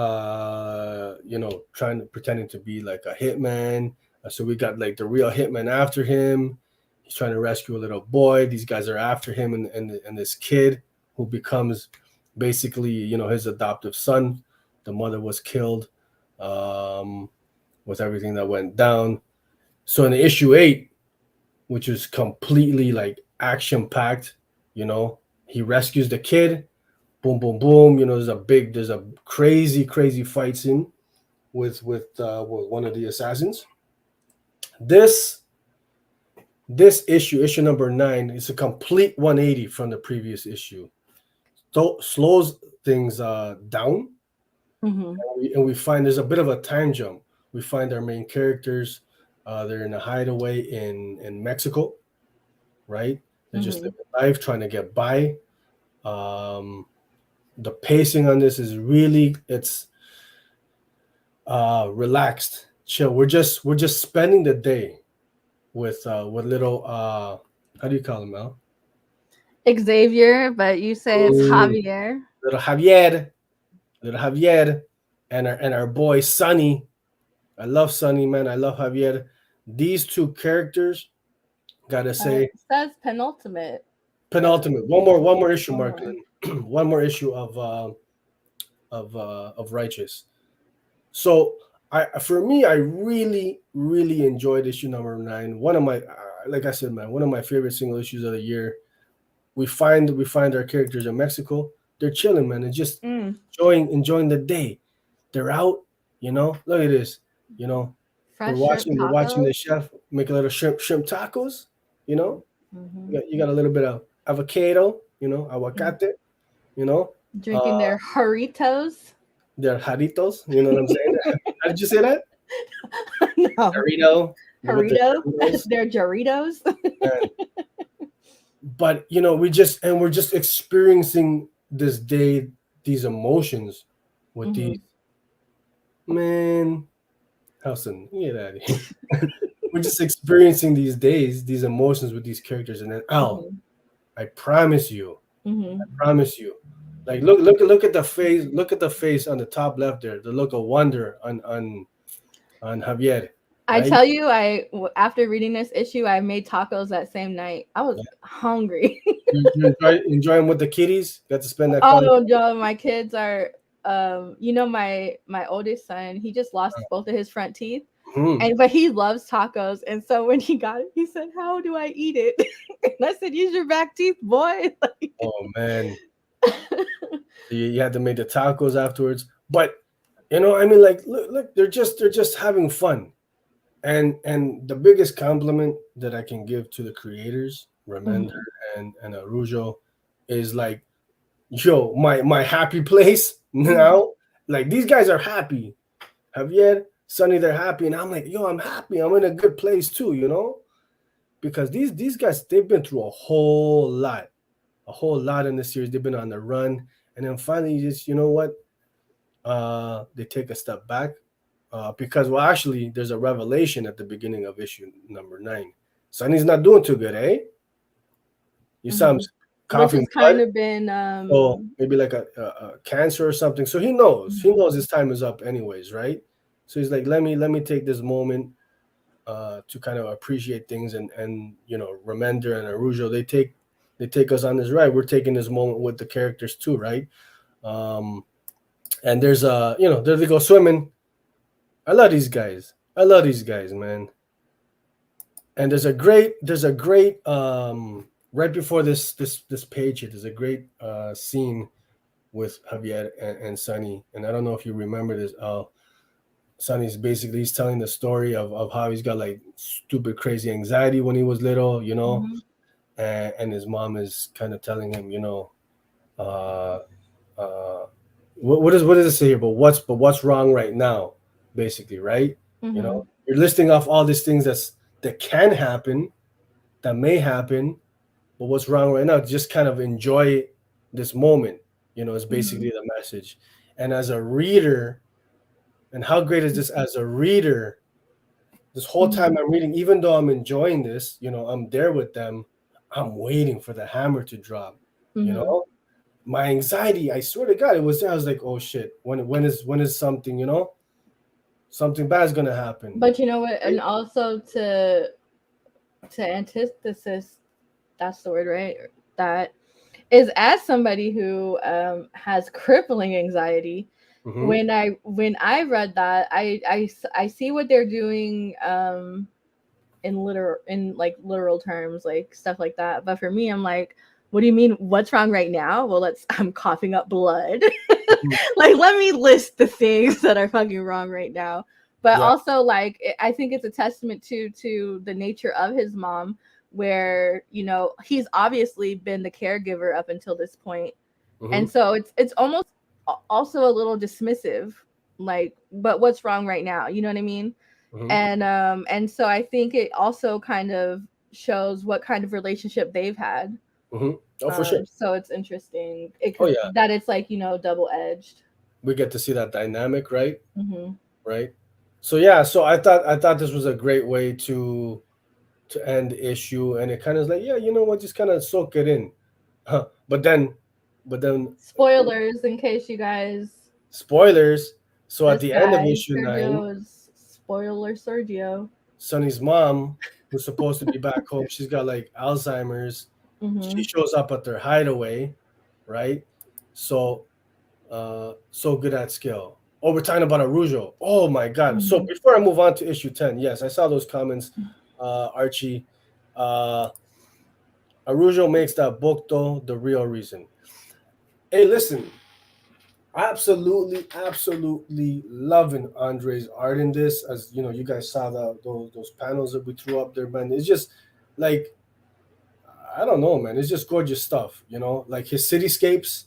[SPEAKER 1] pretending to be like a hitman. So we got like the real hitman after him. He's trying to rescue a little boy. These guys are after him, and this kid who becomes basically, his adoptive son. The mother was killed with everything that went down. So in the issue 8, which is completely like action packed, he rescues the kid. Boom, boom, boom. There's a crazy fight scene with one of the assassins. This issue number 9, is a complete 180 from the previous issue. Slows things down, and we find there's a bit of a time jump. We find our main characters They're in a hideaway in Mexico, right? They're just
[SPEAKER 2] Mm-hmm.
[SPEAKER 1] living life, trying to get by. Um, the pacing on this is really it's relaxed, chill. We're just spending the day with little how do you call him, Al?
[SPEAKER 2] Xavier, but you say it's
[SPEAKER 1] Mm,
[SPEAKER 2] Javier.
[SPEAKER 1] little Javier, little Javier, and our boy Sonny. I love Sonny, man. I love Javier. These two characters, gotta say,
[SPEAKER 2] It says penultimate.
[SPEAKER 1] penultimate. One more issue,
[SPEAKER 2] One more.
[SPEAKER 1] Marklin. One more issue of Righteous. So for me, I really, really enjoyed issue number 9. One of my, like I said, man, one of my favorite single issues of the year. We find our characters in Mexico. They're chilling, man, and just
[SPEAKER 2] Mm,
[SPEAKER 1] enjoying the day. They're out, Look at this, you know. We're
[SPEAKER 2] fresh shrimp
[SPEAKER 1] watching we're watching the
[SPEAKER 2] tacos.
[SPEAKER 1] chef make a little shrimp tacos. You know,
[SPEAKER 2] Mm-hmm.
[SPEAKER 1] you got a little bit of avocado, aguacate, you know, uh,
[SPEAKER 2] Drinking their Doritos.
[SPEAKER 1] their jarritos. You know what I'm saying? How did you say that?
[SPEAKER 2] No,
[SPEAKER 1] Dorito with the
[SPEAKER 2] Dorito.
[SPEAKER 1] Doritos.
[SPEAKER 2] Their Doritos.
[SPEAKER 1] And, but we're just experiencing this day, these emotions with
[SPEAKER 2] Mm-hmm.
[SPEAKER 1] these man. Howson, get out of here. We're just experiencing these days, these emotions with these characters, and then Al,
[SPEAKER 2] Mm-hmm.
[SPEAKER 1] I promise you,
[SPEAKER 2] Mm-hmm.
[SPEAKER 1] promise you. Like look at the face. Look at the face on the top left there. The look of wonder on Javier,
[SPEAKER 2] I
[SPEAKER 1] right?
[SPEAKER 2] tell you, after reading this issue, I made tacos that same night. I was
[SPEAKER 1] Yeah.
[SPEAKER 2] hungry.
[SPEAKER 1] You enjoying with the kiddies? Got to spend that quality.
[SPEAKER 2] Oh no, my kids are my oldest son, he just lost both of his front teeth.
[SPEAKER 1] Hmm.
[SPEAKER 2] And but he loves tacos. And so when he got it, he said, "How do I eat it?" And I said, "Use your back teeth, boy."
[SPEAKER 1] Oh man, you had to make the tacos afterwards. But I mean, like, look, they're just having fun. And the biggest compliment that I can give to the creators, Remender
[SPEAKER 2] Mhm,
[SPEAKER 1] and Arujo, is like, yo, my happy place
[SPEAKER 2] mhm,
[SPEAKER 1] now. Like these guys are happy. Javier, Sonny, they're happy, and I'm like, yo, I'm happy. I'm in a good place too, because these guys they've been through a whole lot in the series. They've been on the run, and then finally, just you know what? They take a step back because well, actually, there's a revelation at the beginning of issue number 9. Sonny's not doing too good, eh? You saw him
[SPEAKER 2] mhm. Which
[SPEAKER 1] coughing
[SPEAKER 2] has
[SPEAKER 1] blood,
[SPEAKER 2] kind of been
[SPEAKER 1] so maybe like a cancer or something. So he knows his time is up, anyways, right? So he's like, let me take this moment to kind of appreciate things, and Remender and Arujo, they take us on this ride. We're taking this moment with the characters too, right? Um, and there's there they go swimming. I love these guys, man. And there's a great right before this page here. There's a great scene with Javier and Sonny, and I don't know if you remember this. Sonny's basically he's telling the story of how he's got like stupid crazy anxiety when he was little,
[SPEAKER 2] mhm,
[SPEAKER 1] and his mom is kind of telling him, uh, uh, what does it say here? But what's wrong right now, basically, right?
[SPEAKER 2] mhm,
[SPEAKER 1] You're listing off all these things that can happen, that may happen, but what's wrong right now? Just kind of enjoy this moment. Is
[SPEAKER 2] mhm,
[SPEAKER 1] basically the message. And as a reader, and how great is this as a reader? This whole time
[SPEAKER 2] mhm,
[SPEAKER 1] I'm reading, even though I'm enjoying this, I'm there with them. I'm waiting for the hammer to drop. You
[SPEAKER 2] mhm.
[SPEAKER 1] know, my anxiety. I swear to God, it was there. I was like, oh shit, when is something something bad is gonna happen,
[SPEAKER 2] But you know what?
[SPEAKER 1] right?
[SPEAKER 2] And also to antithesis, that's the word, right? That is, as somebody who has crippling anxiety.
[SPEAKER 1] Mm-hmm.
[SPEAKER 2] When I read that, I see what they're doing in like literal terms, like stuff like that. But for me, I'm like, what do you mean? What's wrong right now? Well, I'm coughing up blood. Like, let me list the things that are fucking wrong right now. But
[SPEAKER 1] Yeah.
[SPEAKER 2] also, like, I think it's a testament to the nature of his mom, where he's obviously been the caregiver up until this point,
[SPEAKER 1] Mm-hmm.
[SPEAKER 2] and so it's almost also a little dismissive, like, but what's wrong right now? You know what I mean?
[SPEAKER 1] Mm-hmm.
[SPEAKER 2] And so I think it also kind of shows what kind of relationship they've had.
[SPEAKER 1] Mm-hmm. Oh, for sure.
[SPEAKER 2] So it's interesting. It
[SPEAKER 1] Oh
[SPEAKER 2] could
[SPEAKER 1] yeah,
[SPEAKER 2] that it's like, double edged.
[SPEAKER 1] we get to see that dynamic, right?
[SPEAKER 2] Hmm.
[SPEAKER 1] Right. So yeah, so I thought this was a great way to end the issue, and it kind of like, yeah, you know what, just kind of soak it in. Huh. But then
[SPEAKER 2] Spoilers in case you guys
[SPEAKER 1] spoilers. So at
[SPEAKER 2] this
[SPEAKER 1] the end of
[SPEAKER 2] guy
[SPEAKER 1] issue 9,
[SPEAKER 2] Sergio is spoiler Sergio.
[SPEAKER 1] Sonny's mom, who's supposed to be back home, she's got like Alzheimer's. She
[SPEAKER 2] Hmm.
[SPEAKER 1] shows up at their hideaway, right? So so good at skill. Oh, we're talking about Arujo. Oh my god. So
[SPEAKER 2] Hmm.
[SPEAKER 1] before I move on to issue 10, yes, I saw those comments, Archie. Uh Arujo makes that book though the real reason. Hey, listen, absolutely loving Andre's art in this. As you know, you guys saw those panels that we threw up there, man. It's just like, I don't know, man. It's just gorgeous stuff, like his cityscapes,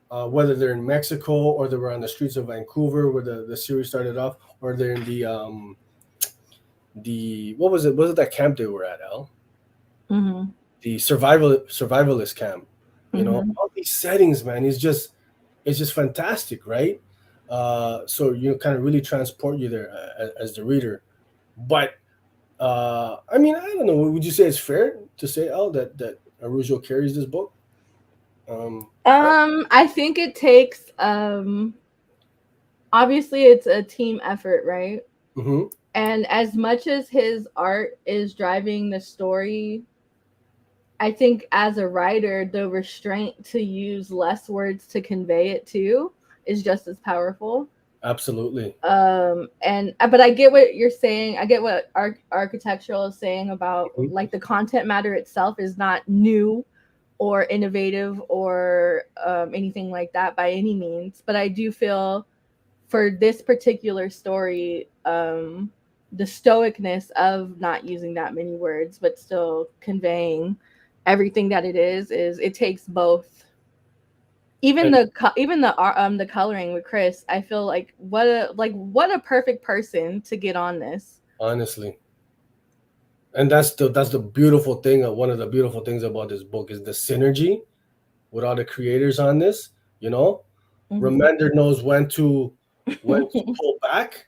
[SPEAKER 1] whether they're in Mexico or they were on the streets of Vancouver where the series started off, or they're in the what was it? Was it that camp they were at, Al?
[SPEAKER 2] Hmm.
[SPEAKER 1] The survivalist camp.
[SPEAKER 2] Hmm.
[SPEAKER 1] All these settings, man, it's just fantastic, right? So kind of really transport you there as the reader. But I mean, I don't know. Would you say it's fair to say, Al, that Arujo carries this book? Right?
[SPEAKER 2] I think it takes obviously it's a team effort, right?
[SPEAKER 1] Mm-hmm.
[SPEAKER 2] And as much as his art is driving the story, I think as a writer, the restraint to use less words to convey it too is just as powerful.
[SPEAKER 1] Absolutely.
[SPEAKER 2] And but I get what you're saying. I get what architectural is saying about
[SPEAKER 1] Mhm.
[SPEAKER 2] like the content matter itself is not new or innovative or anything like that by any means. But I do feel for this particular story, the stoicness of not using that many words but still conveying everything that it is it takes both. Even
[SPEAKER 1] And
[SPEAKER 2] the coloring with Chris, I feel like what a perfect person to get on this.
[SPEAKER 1] honestly, and that's the beautiful thing. One of the beautiful things about this book is the synergy with all the creators on this. You know,
[SPEAKER 2] Hmm.
[SPEAKER 1] Remender knows when to pull back,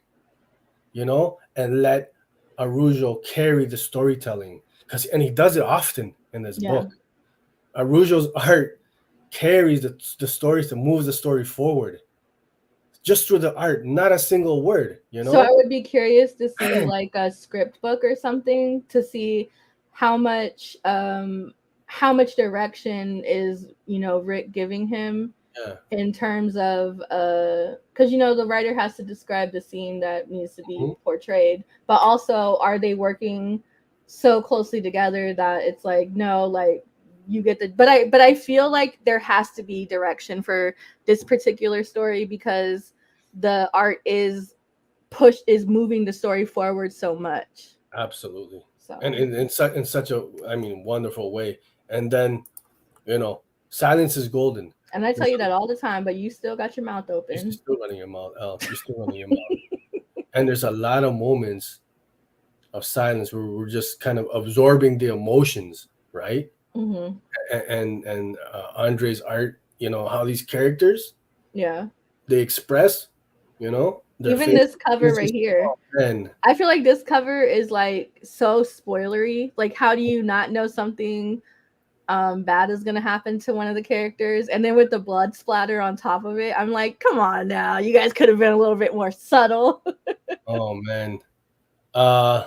[SPEAKER 1] and let Arujo carry the storytelling, and he does it often in this
[SPEAKER 2] Yeah.
[SPEAKER 1] book. Arujo's art carries the story, to move the story forward just through the art, not a single word.
[SPEAKER 2] So I would be curious to see like a script book or something to see how much um how much direction is, Rick giving him
[SPEAKER 1] Yeah.
[SPEAKER 2] in terms of cuz the writer has to describe the scene that needs to be
[SPEAKER 1] Mhm.
[SPEAKER 2] portrayed, but also are they working so closely together that it's like no, like you get the but I feel like there has to be direction for this particular story because the art is moving the story forward so much.
[SPEAKER 1] Absolutely. And
[SPEAKER 2] So,
[SPEAKER 1] in such a, I mean, wonderful way. And then, you know, silence is golden.
[SPEAKER 2] and I tell
[SPEAKER 1] There's
[SPEAKER 2] you that all the time, but you still got your mouth
[SPEAKER 1] You're
[SPEAKER 2] open.
[SPEAKER 1] still running your mouth, Al. You're still running your mouth. And there's a lot of moments of silence where we're just kind of absorbing the emotions, right?
[SPEAKER 2] Hmm.
[SPEAKER 1] And Andre's art, how these characters,
[SPEAKER 2] Yeah.
[SPEAKER 1] they express, their
[SPEAKER 2] Even
[SPEAKER 1] face.
[SPEAKER 2] this cover
[SPEAKER 1] It's
[SPEAKER 2] right
[SPEAKER 1] just,
[SPEAKER 2] here.
[SPEAKER 1] oh man,
[SPEAKER 2] I feel like this cover is like so spoilery. Like, how do you not know something bad is gonna happen to one of the characters? And then with the blood splatter on top of it, I'm like, come on now, you guys could have been a little bit more subtle.
[SPEAKER 1] oh man. Uh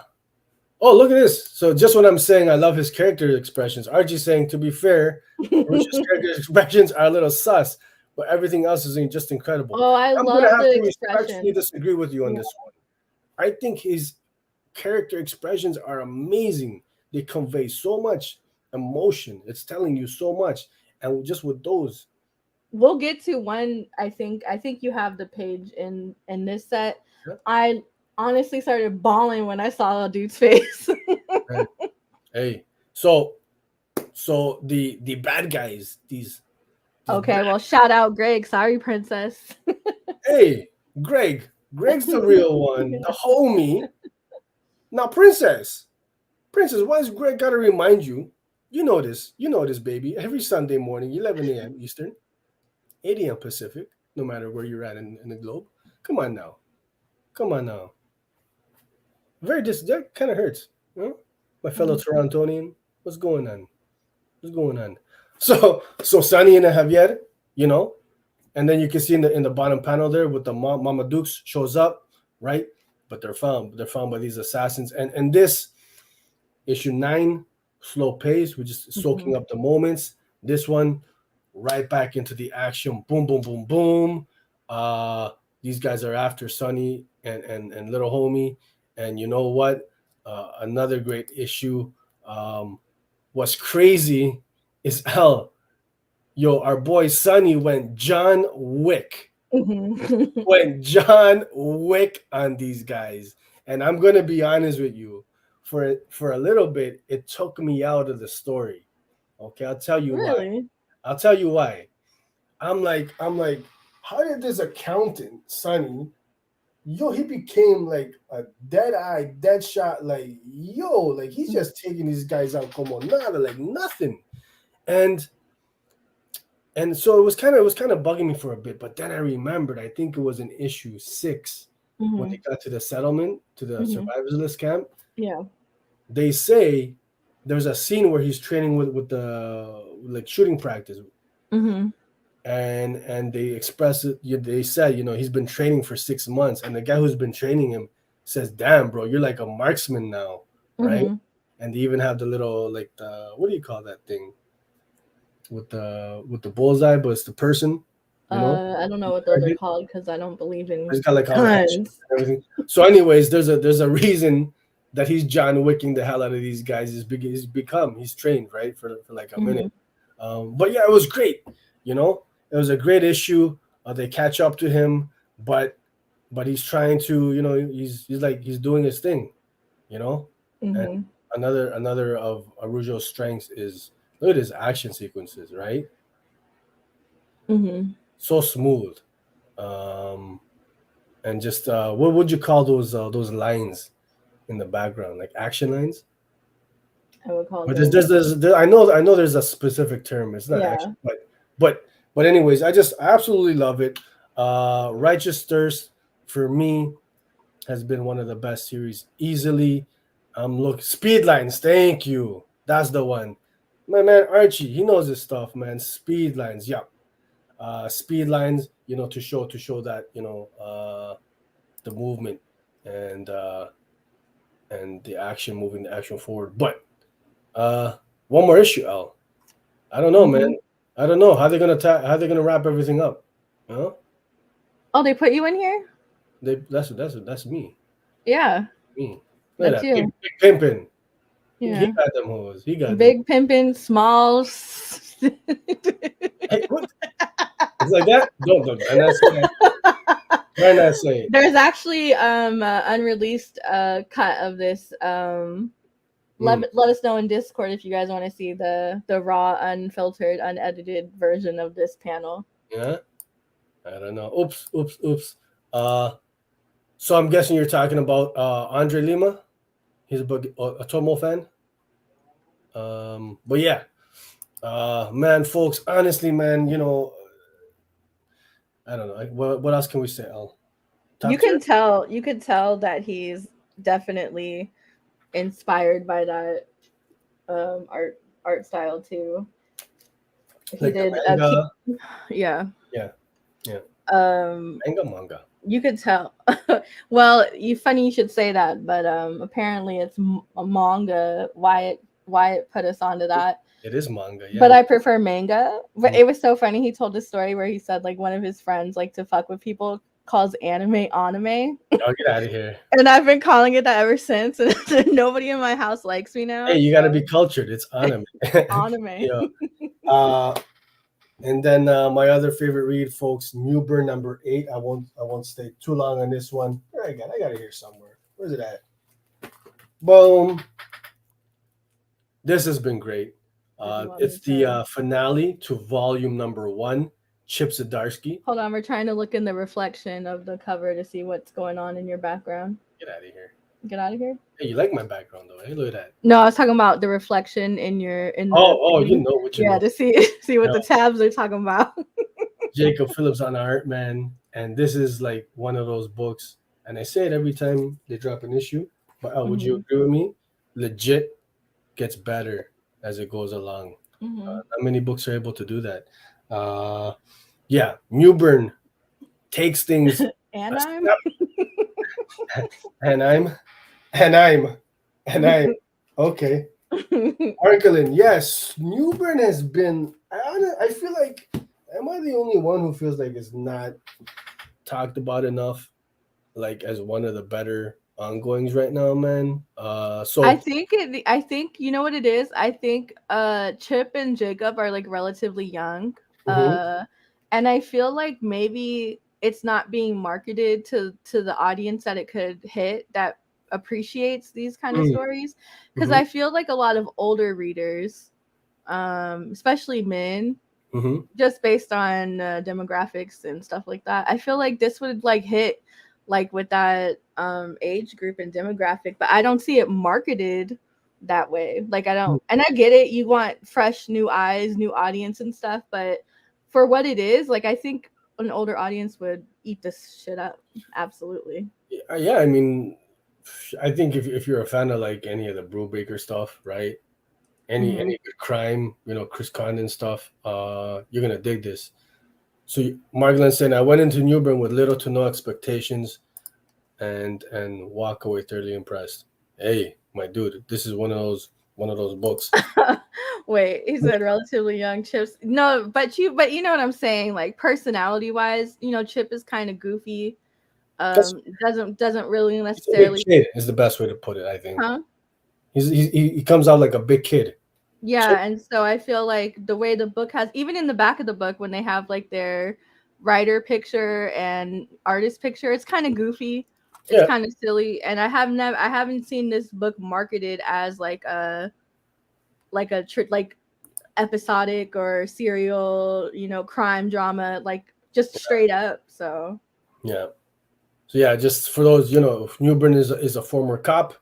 [SPEAKER 1] Oh, look at this. So just when I'm saying I love his character expressions, Archie's saying, to be fair, Richard's character expressions are a little sus, but everything else is just incredible.
[SPEAKER 2] Oh, I
[SPEAKER 1] I'm gonna
[SPEAKER 2] love
[SPEAKER 1] have
[SPEAKER 2] the
[SPEAKER 1] to respectfully
[SPEAKER 2] expression.
[SPEAKER 1] disagree with you on
[SPEAKER 2] Yeah.
[SPEAKER 1] this one. I think his character expressions are amazing. They convey so much emotion. It's telling you so much. And just with those,
[SPEAKER 2] We'll get to one. I think you have the page in this set.
[SPEAKER 1] yeah,
[SPEAKER 2] I honestly started bawling when I saw a dude's face.
[SPEAKER 1] man. Hey, so the bad guys, these
[SPEAKER 2] Okay,
[SPEAKER 1] bad,
[SPEAKER 2] well, shout out Greg. Sorry, princess.
[SPEAKER 1] hey, Greg. Greg's the real one, the homie. Now, Princess, why does Greg gotta remind you? You know this, baby. Every Sunday morning, 11 a.m. Eastern, 8 a.m. Pacific, no matter where you're at in the globe. Come on now. Come on now. That kind of hurts. You know? My fellow
[SPEAKER 2] Mhm.
[SPEAKER 1] Torontonian, what's going on? What's going on? So Sunny and Javier, you know, and then you can see in the bottom panel there with the Mama Dukes shows up, right? But they're found by these assassins, and this issue 9, slow pace, we're just soaking
[SPEAKER 2] Mhm.
[SPEAKER 1] up the moments. This one, right back into the action, boom, boom, boom, boom. uh these guys are after Sonny and little homie, and you know what, another great issue. What's crazy is our boy Sonny
[SPEAKER 2] Mhm.
[SPEAKER 1] went John Wick on these guys. And I'm gonna be honest with you, for a little bit, it took me out of the story. Okay, I'll tell you why.
[SPEAKER 2] Really?
[SPEAKER 1] I'll tell you why. I'm like, how did this accountant, Sonny, he became like a dead eye, dead shot, like like he's just taking these guys out como nada, like nothing. And and so it was kind of bugging me for a bit, but then I remembered, I think it was in issue 6 when they
[SPEAKER 2] Mhm.
[SPEAKER 1] got to the settlement, to the
[SPEAKER 2] Mhm.
[SPEAKER 1] survivors list camp.
[SPEAKER 2] Yeah.
[SPEAKER 1] They say there's a scene where he's training with the like shooting practice,
[SPEAKER 2] Mhm.
[SPEAKER 1] and they express it. They said, he's been training for 6 months, and the guy who's been training him says, "Damn, bro, you're like a marksman now, right?"
[SPEAKER 2] Mhm.
[SPEAKER 1] And they even have the little, like, the, what do you call that thing with the bullseye, but it's the person, you know.
[SPEAKER 2] I don't know what those are called because I don't believe in
[SPEAKER 1] He's got like all the headshots
[SPEAKER 2] guns.
[SPEAKER 1] and everything. So, anyways, there's a reason that he's John Wicking the hell out of these guys. He's trained, right, for like a minute.
[SPEAKER 2] Mhm.
[SPEAKER 1] But yeah, it was great. It was a great issue. They catch up to him, but he's trying to, he's doing his thing, you know. And
[SPEAKER 2] Mhm.
[SPEAKER 1] another of Arujo's strengths is, look at his action sequences, right?
[SPEAKER 2] Mhm.
[SPEAKER 1] So smooth. Um, and just what would you call those lines in the background, like action lines?
[SPEAKER 2] I would call
[SPEAKER 1] But
[SPEAKER 2] those.
[SPEAKER 1] I know there's a specific term. It's not action,
[SPEAKER 2] Yeah.
[SPEAKER 1] but but anyways, I absolutely love it. Righteous Thirst for me has been one of the best series easily. Look, Speed Lines, thank you. That's the one. My man Archie, he knows his stuff, man. Speed Lines, yeah. Speed Lines, to show that, the movement, and the action, moving the action forward. But uh one more issue, Al. I don't know, man.
[SPEAKER 2] Mhm.
[SPEAKER 1] I don't know how they're gonna wrap everything up. You know?
[SPEAKER 2] Oh, they put you in here?
[SPEAKER 1] That's me.
[SPEAKER 2] Yeah,
[SPEAKER 1] Me. Look at
[SPEAKER 2] that's
[SPEAKER 1] that. Big,
[SPEAKER 2] you.
[SPEAKER 1] big pimpin'. He
[SPEAKER 2] Yeah.
[SPEAKER 1] got them hoes. He got them.
[SPEAKER 2] Big pimpin', small.
[SPEAKER 1] Hey, what? It's like that? Don't. And I say that. Try not to say it.
[SPEAKER 2] There's actually unreleased cut of this.
[SPEAKER 1] Mm,
[SPEAKER 2] Let us know in Discord if you guys want to see the raw, unfiltered, unedited version of this panel.
[SPEAKER 1] yeah. I don't know. Oops. Oops. Oops. Uh. So I'm guessing you're talking about Andre Lima. He's a Tomo fan. But yeah. Man, folks. Honestly, man. I don't know. Like, what else can we say? Top tier.
[SPEAKER 2] You could tell that he's definitely inspired by that art style too. He
[SPEAKER 1] Like the
[SPEAKER 2] did a
[SPEAKER 1] manga.
[SPEAKER 2] yeah.
[SPEAKER 1] Yeah. Yeah.
[SPEAKER 2] Um
[SPEAKER 1] Manga.
[SPEAKER 2] you could tell. Well, funny you should say that, but apparently it's a manga. Wyatt put us onto that.
[SPEAKER 1] It is manga. Yeah.
[SPEAKER 2] But I prefer manga. But
[SPEAKER 1] Mm.
[SPEAKER 2] it was so funny. He told a story where he said like one of his friends like to fuck with people calls anime.
[SPEAKER 1] I'll get out of here.
[SPEAKER 2] And I've been calling it that ever since. And nobody in my house likes me
[SPEAKER 1] Hey,
[SPEAKER 2] now.
[SPEAKER 1] you got to
[SPEAKER 2] So
[SPEAKER 1] be cultured. It's anime.
[SPEAKER 2] anime.
[SPEAKER 1] Yeah. Uh, and then my other favorite read, folks, Newburn number 8. I won't stay too long on this one. I got it here somewhere. Where's it at? Boom. This has been great.
[SPEAKER 2] Did you want me
[SPEAKER 1] It's the
[SPEAKER 2] to?
[SPEAKER 1] finale to volume number 1. Chip Zdarsky.
[SPEAKER 2] Hold on, we're trying to look in the reflection of the cover to see what's going on in your background.
[SPEAKER 1] Get out of here.
[SPEAKER 2] Get out of here.
[SPEAKER 1] Hey, you like my background though? Hey, look at that.
[SPEAKER 2] No, I was talking about the reflection in the
[SPEAKER 1] Oh, you
[SPEAKER 2] thing.
[SPEAKER 1] know what you
[SPEAKER 2] Yeah,
[SPEAKER 1] know.
[SPEAKER 2] to see what the tabs are talking about.
[SPEAKER 1] Jacob Phillips on art, man. And this is like one of those books. And I say it every time they drop an issue. But would you agree with me? Legit gets better as it goes along. Not many books are able to do that. Yeah, Newburn takes things.
[SPEAKER 2] And I'm
[SPEAKER 1] and I'm okay. Arkelin, yes. Newburn has been. I feel like, am I the only one who feels like it's not talked about enough, like as one of the better ongoings right now, man? So
[SPEAKER 2] I think you know what it is. I think Chip and Jacob are like relatively young, and I feel like maybe it's not being marketed to the audience that it could hit that appreciates these kind of stories, because I feel like a lot of older readers, especially men, just based on demographics and stuff like that, I feel like this would like hit like with that age group and demographic, but I don't see it marketed that way. Like I don't, and I get it, you want fresh new eyes, new audience and stuff, but for what it is, like I think an older audience would eat this shit up. Absolutely.
[SPEAKER 1] Yeah, I mean, I think if you're a fan of like any of the Brubaker stuff, right? Any good crime, Chris Condon stuff, you're gonna dig this. So Margolin saying, I went into Newburn with little to no expectations and walk away thoroughly impressed. Hey, my dude, this is one of those books.
[SPEAKER 2] Wait, he said relatively young Chips. No, but you know what I'm saying, like personality wise, Chip is kind of goofy. Doesn't really necessarily.
[SPEAKER 1] Kid is the best way to put it, I think.
[SPEAKER 2] Huh?
[SPEAKER 1] He comes out like a big kid.
[SPEAKER 2] Yeah, and so I feel like the way the book has, even in the back of the book when they have like their writer picture and artist picture, it's kind of goofy. It's kind of silly, and I haven't seen this book marketed as like episodic or serial, crime drama, like just straight up. So
[SPEAKER 1] yeah, just for those, Newburn is a former cop.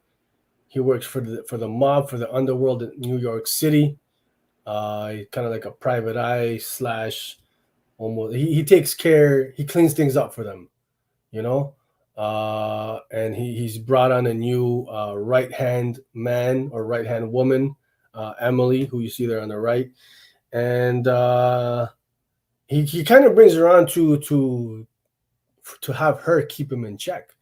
[SPEAKER 1] He works for the mob, for the underworld in New York City. He's kind of like a private eye / almost. He takes care. He cleans things up for them, and he's brought on a new right hand man or right hand woman, Emily, who you see there on the right, and he kind of brings her on to have her keep him in check.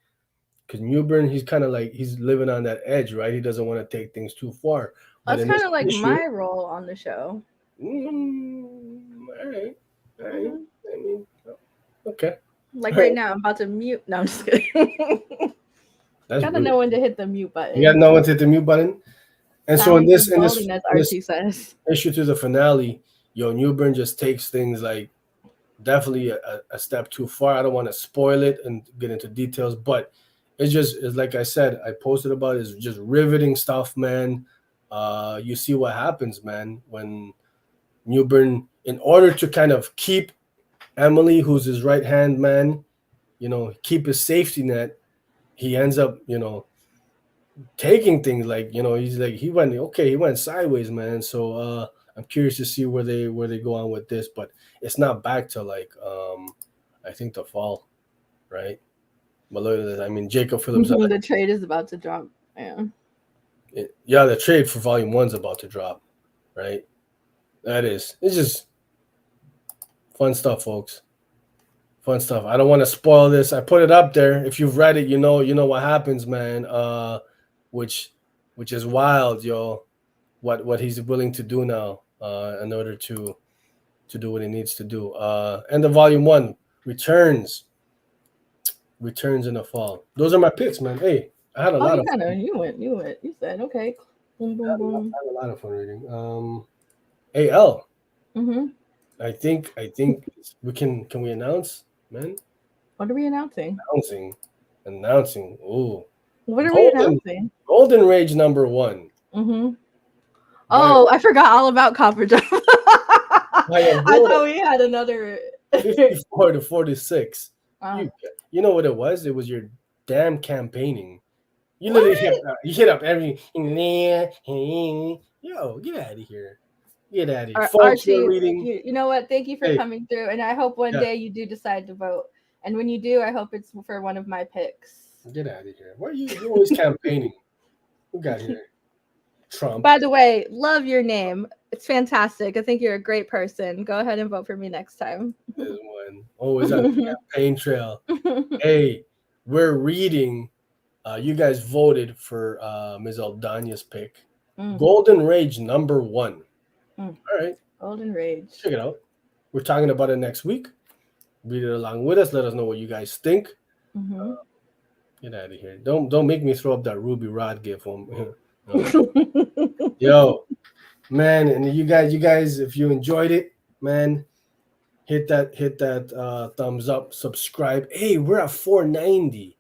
[SPEAKER 1] Because Newburn, he's kind of like, he's living on that edge, right? He doesn't want to take things too far.
[SPEAKER 2] That's kind of like my role on the show.
[SPEAKER 1] All right. I mean, okay.
[SPEAKER 2] Like right now, I'm about to mute. No, I'm just kidding. Gotta know when to hit the mute button.
[SPEAKER 1] You gotta know when to hit the mute button. And so in this issue to the finale, Newburn just takes things like definitely a step too far. I don't want to spoil it and get into details, but it's like I said, I posted about it, it's just riveting stuff, man. You see what happens, man, when Newburn, in order to kind of keep Emily, who's his right hand man, keep his safety net, he ends up, taking things like, he's like, he went sideways, man. So I'm curious to see where they go on with this, but it's not back to like I think the fall, right? But look at that. I mean, Jacob Phillips.
[SPEAKER 2] The trade is about to drop.
[SPEAKER 1] Yeah. The trade for volume 1's about to drop, right? That is. It's just fun stuff, folks. Fun stuff. I don't want to spoil this. I put it up there. If you've read it, you know what happens, man. Which is wild, yo. What he's willing to do now, in order to do what he needs to do. And the volume 1 returns in the fall. Those are my picks, man. Hey, I had a lot of fun.
[SPEAKER 2] You said okay. Boom, boom, boom.
[SPEAKER 1] I had a lot of fun reading. Elle. I think we can we announce, man?
[SPEAKER 2] What are we announcing?
[SPEAKER 1] Announcing. Ooh.
[SPEAKER 2] What are we announcing?
[SPEAKER 1] Golden Rage #1.
[SPEAKER 2] Oh, I forgot all about Copper Jump. I thought we had another
[SPEAKER 1] 54 to 46.
[SPEAKER 2] Wow.
[SPEAKER 1] You know what it was? It was your damn campaigning. You
[SPEAKER 2] What?
[SPEAKER 1] literally hit up every. Yo, get out of here. Get out of here. Folks, we're
[SPEAKER 2] Archie,
[SPEAKER 1] reading.
[SPEAKER 2] you know what? Thank you for
[SPEAKER 1] Hey,
[SPEAKER 2] coming through. And I hope one
[SPEAKER 1] yeah,
[SPEAKER 2] day you do decide to vote. And when you do, I hope it's for one of my picks.
[SPEAKER 1] get out of here. Why are you always campaigning? Who got here? Trump.
[SPEAKER 2] By the way, love your name. It's fantastic. I think you're a great person. Go ahead and vote for me next time.
[SPEAKER 1] There's one. Always on the campaign trail. Hey, we're reading. You guys voted for Ms. Aldana's pick. Golden Rage number 1. All right.
[SPEAKER 2] Golden Rage.
[SPEAKER 1] Check it out. We're talking about it next week. Read it along with us. Let us know what you guys think. Get out of here. Don't make me throw up that Ruby Rod gift. Yo, man, and you guys, if you enjoyed it, man, hit that thumbs up, subscribe. Hey, we're at 490.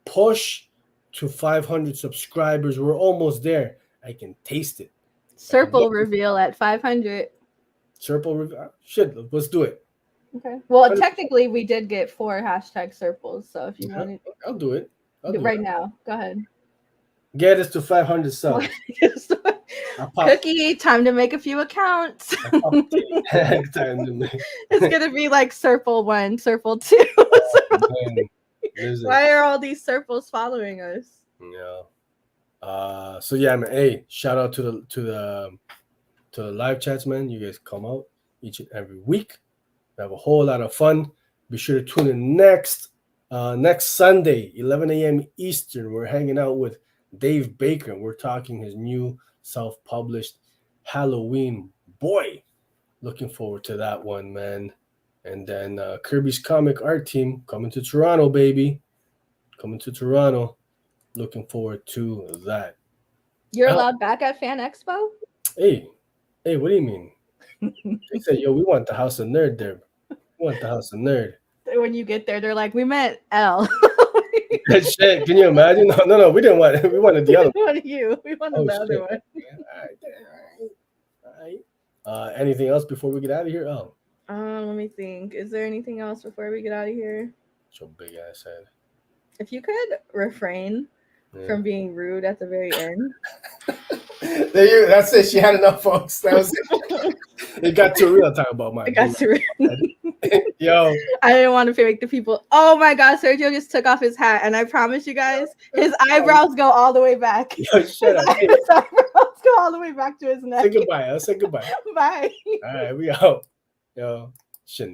[SPEAKER 1] Push to 500 subscribers. We're almost there. I can taste it.
[SPEAKER 2] Serple reveal at 500.
[SPEAKER 1] Serple reveal. Shit, let's do it.
[SPEAKER 2] Okay. Well, technically, we did get 4 hashtag Serples. So if you want it,
[SPEAKER 1] I'll do it.
[SPEAKER 2] right now. Go ahead.
[SPEAKER 1] Get us to 500 subs.
[SPEAKER 2] Cookie, time to make a few accounts.
[SPEAKER 1] Time to make.
[SPEAKER 2] It's gonna be like Serple 1, Serple 2. Why are all these Serples following us?
[SPEAKER 1] Yeah. So yeah, man. Hey, shout out to the live chats, man. You guys come out each and every week. We have a whole lot of fun. Be sure to tune in next Sunday, 11 a.m. Eastern. We're hanging out with Dave Baker. We're talking his new self-published Halloween boy. Looking forward to that one, man. And then Kirby's comic art team coming to Toronto, baby. Coming to Toronto. Looking forward to that.
[SPEAKER 2] You're allowed back at Fan Expo?
[SPEAKER 1] Hey, what do you mean? They said, yo, we want the House of Nerd there. We want the House of Nerd.
[SPEAKER 2] When you get there, they're like, we meant Elle.
[SPEAKER 1] Shit, can you imagine? No, we didn't want it. We wanted the other one.
[SPEAKER 2] We wanted you. We wanted the other one.
[SPEAKER 1] All right. Anything else before we get out of here?
[SPEAKER 2] Let me think. Is there anything else before we get out of here?
[SPEAKER 1] It's your big ass head.
[SPEAKER 2] If you could refrain from being rude at the very end.
[SPEAKER 1] That's it. She had enough, folks. That was it. It got too real talking about my.
[SPEAKER 2] It got too real.
[SPEAKER 1] Yo,
[SPEAKER 2] I didn't want to make the people. Oh my God, Sergio just took off his hat, and I promise you guys, his eyebrows go all the way back.
[SPEAKER 1] Yo, shut up.
[SPEAKER 2] His eyebrows go all the way back to his neck.
[SPEAKER 1] Say goodbye. I'll say goodbye.
[SPEAKER 2] Bye.
[SPEAKER 1] All right, we out. Yo, shit.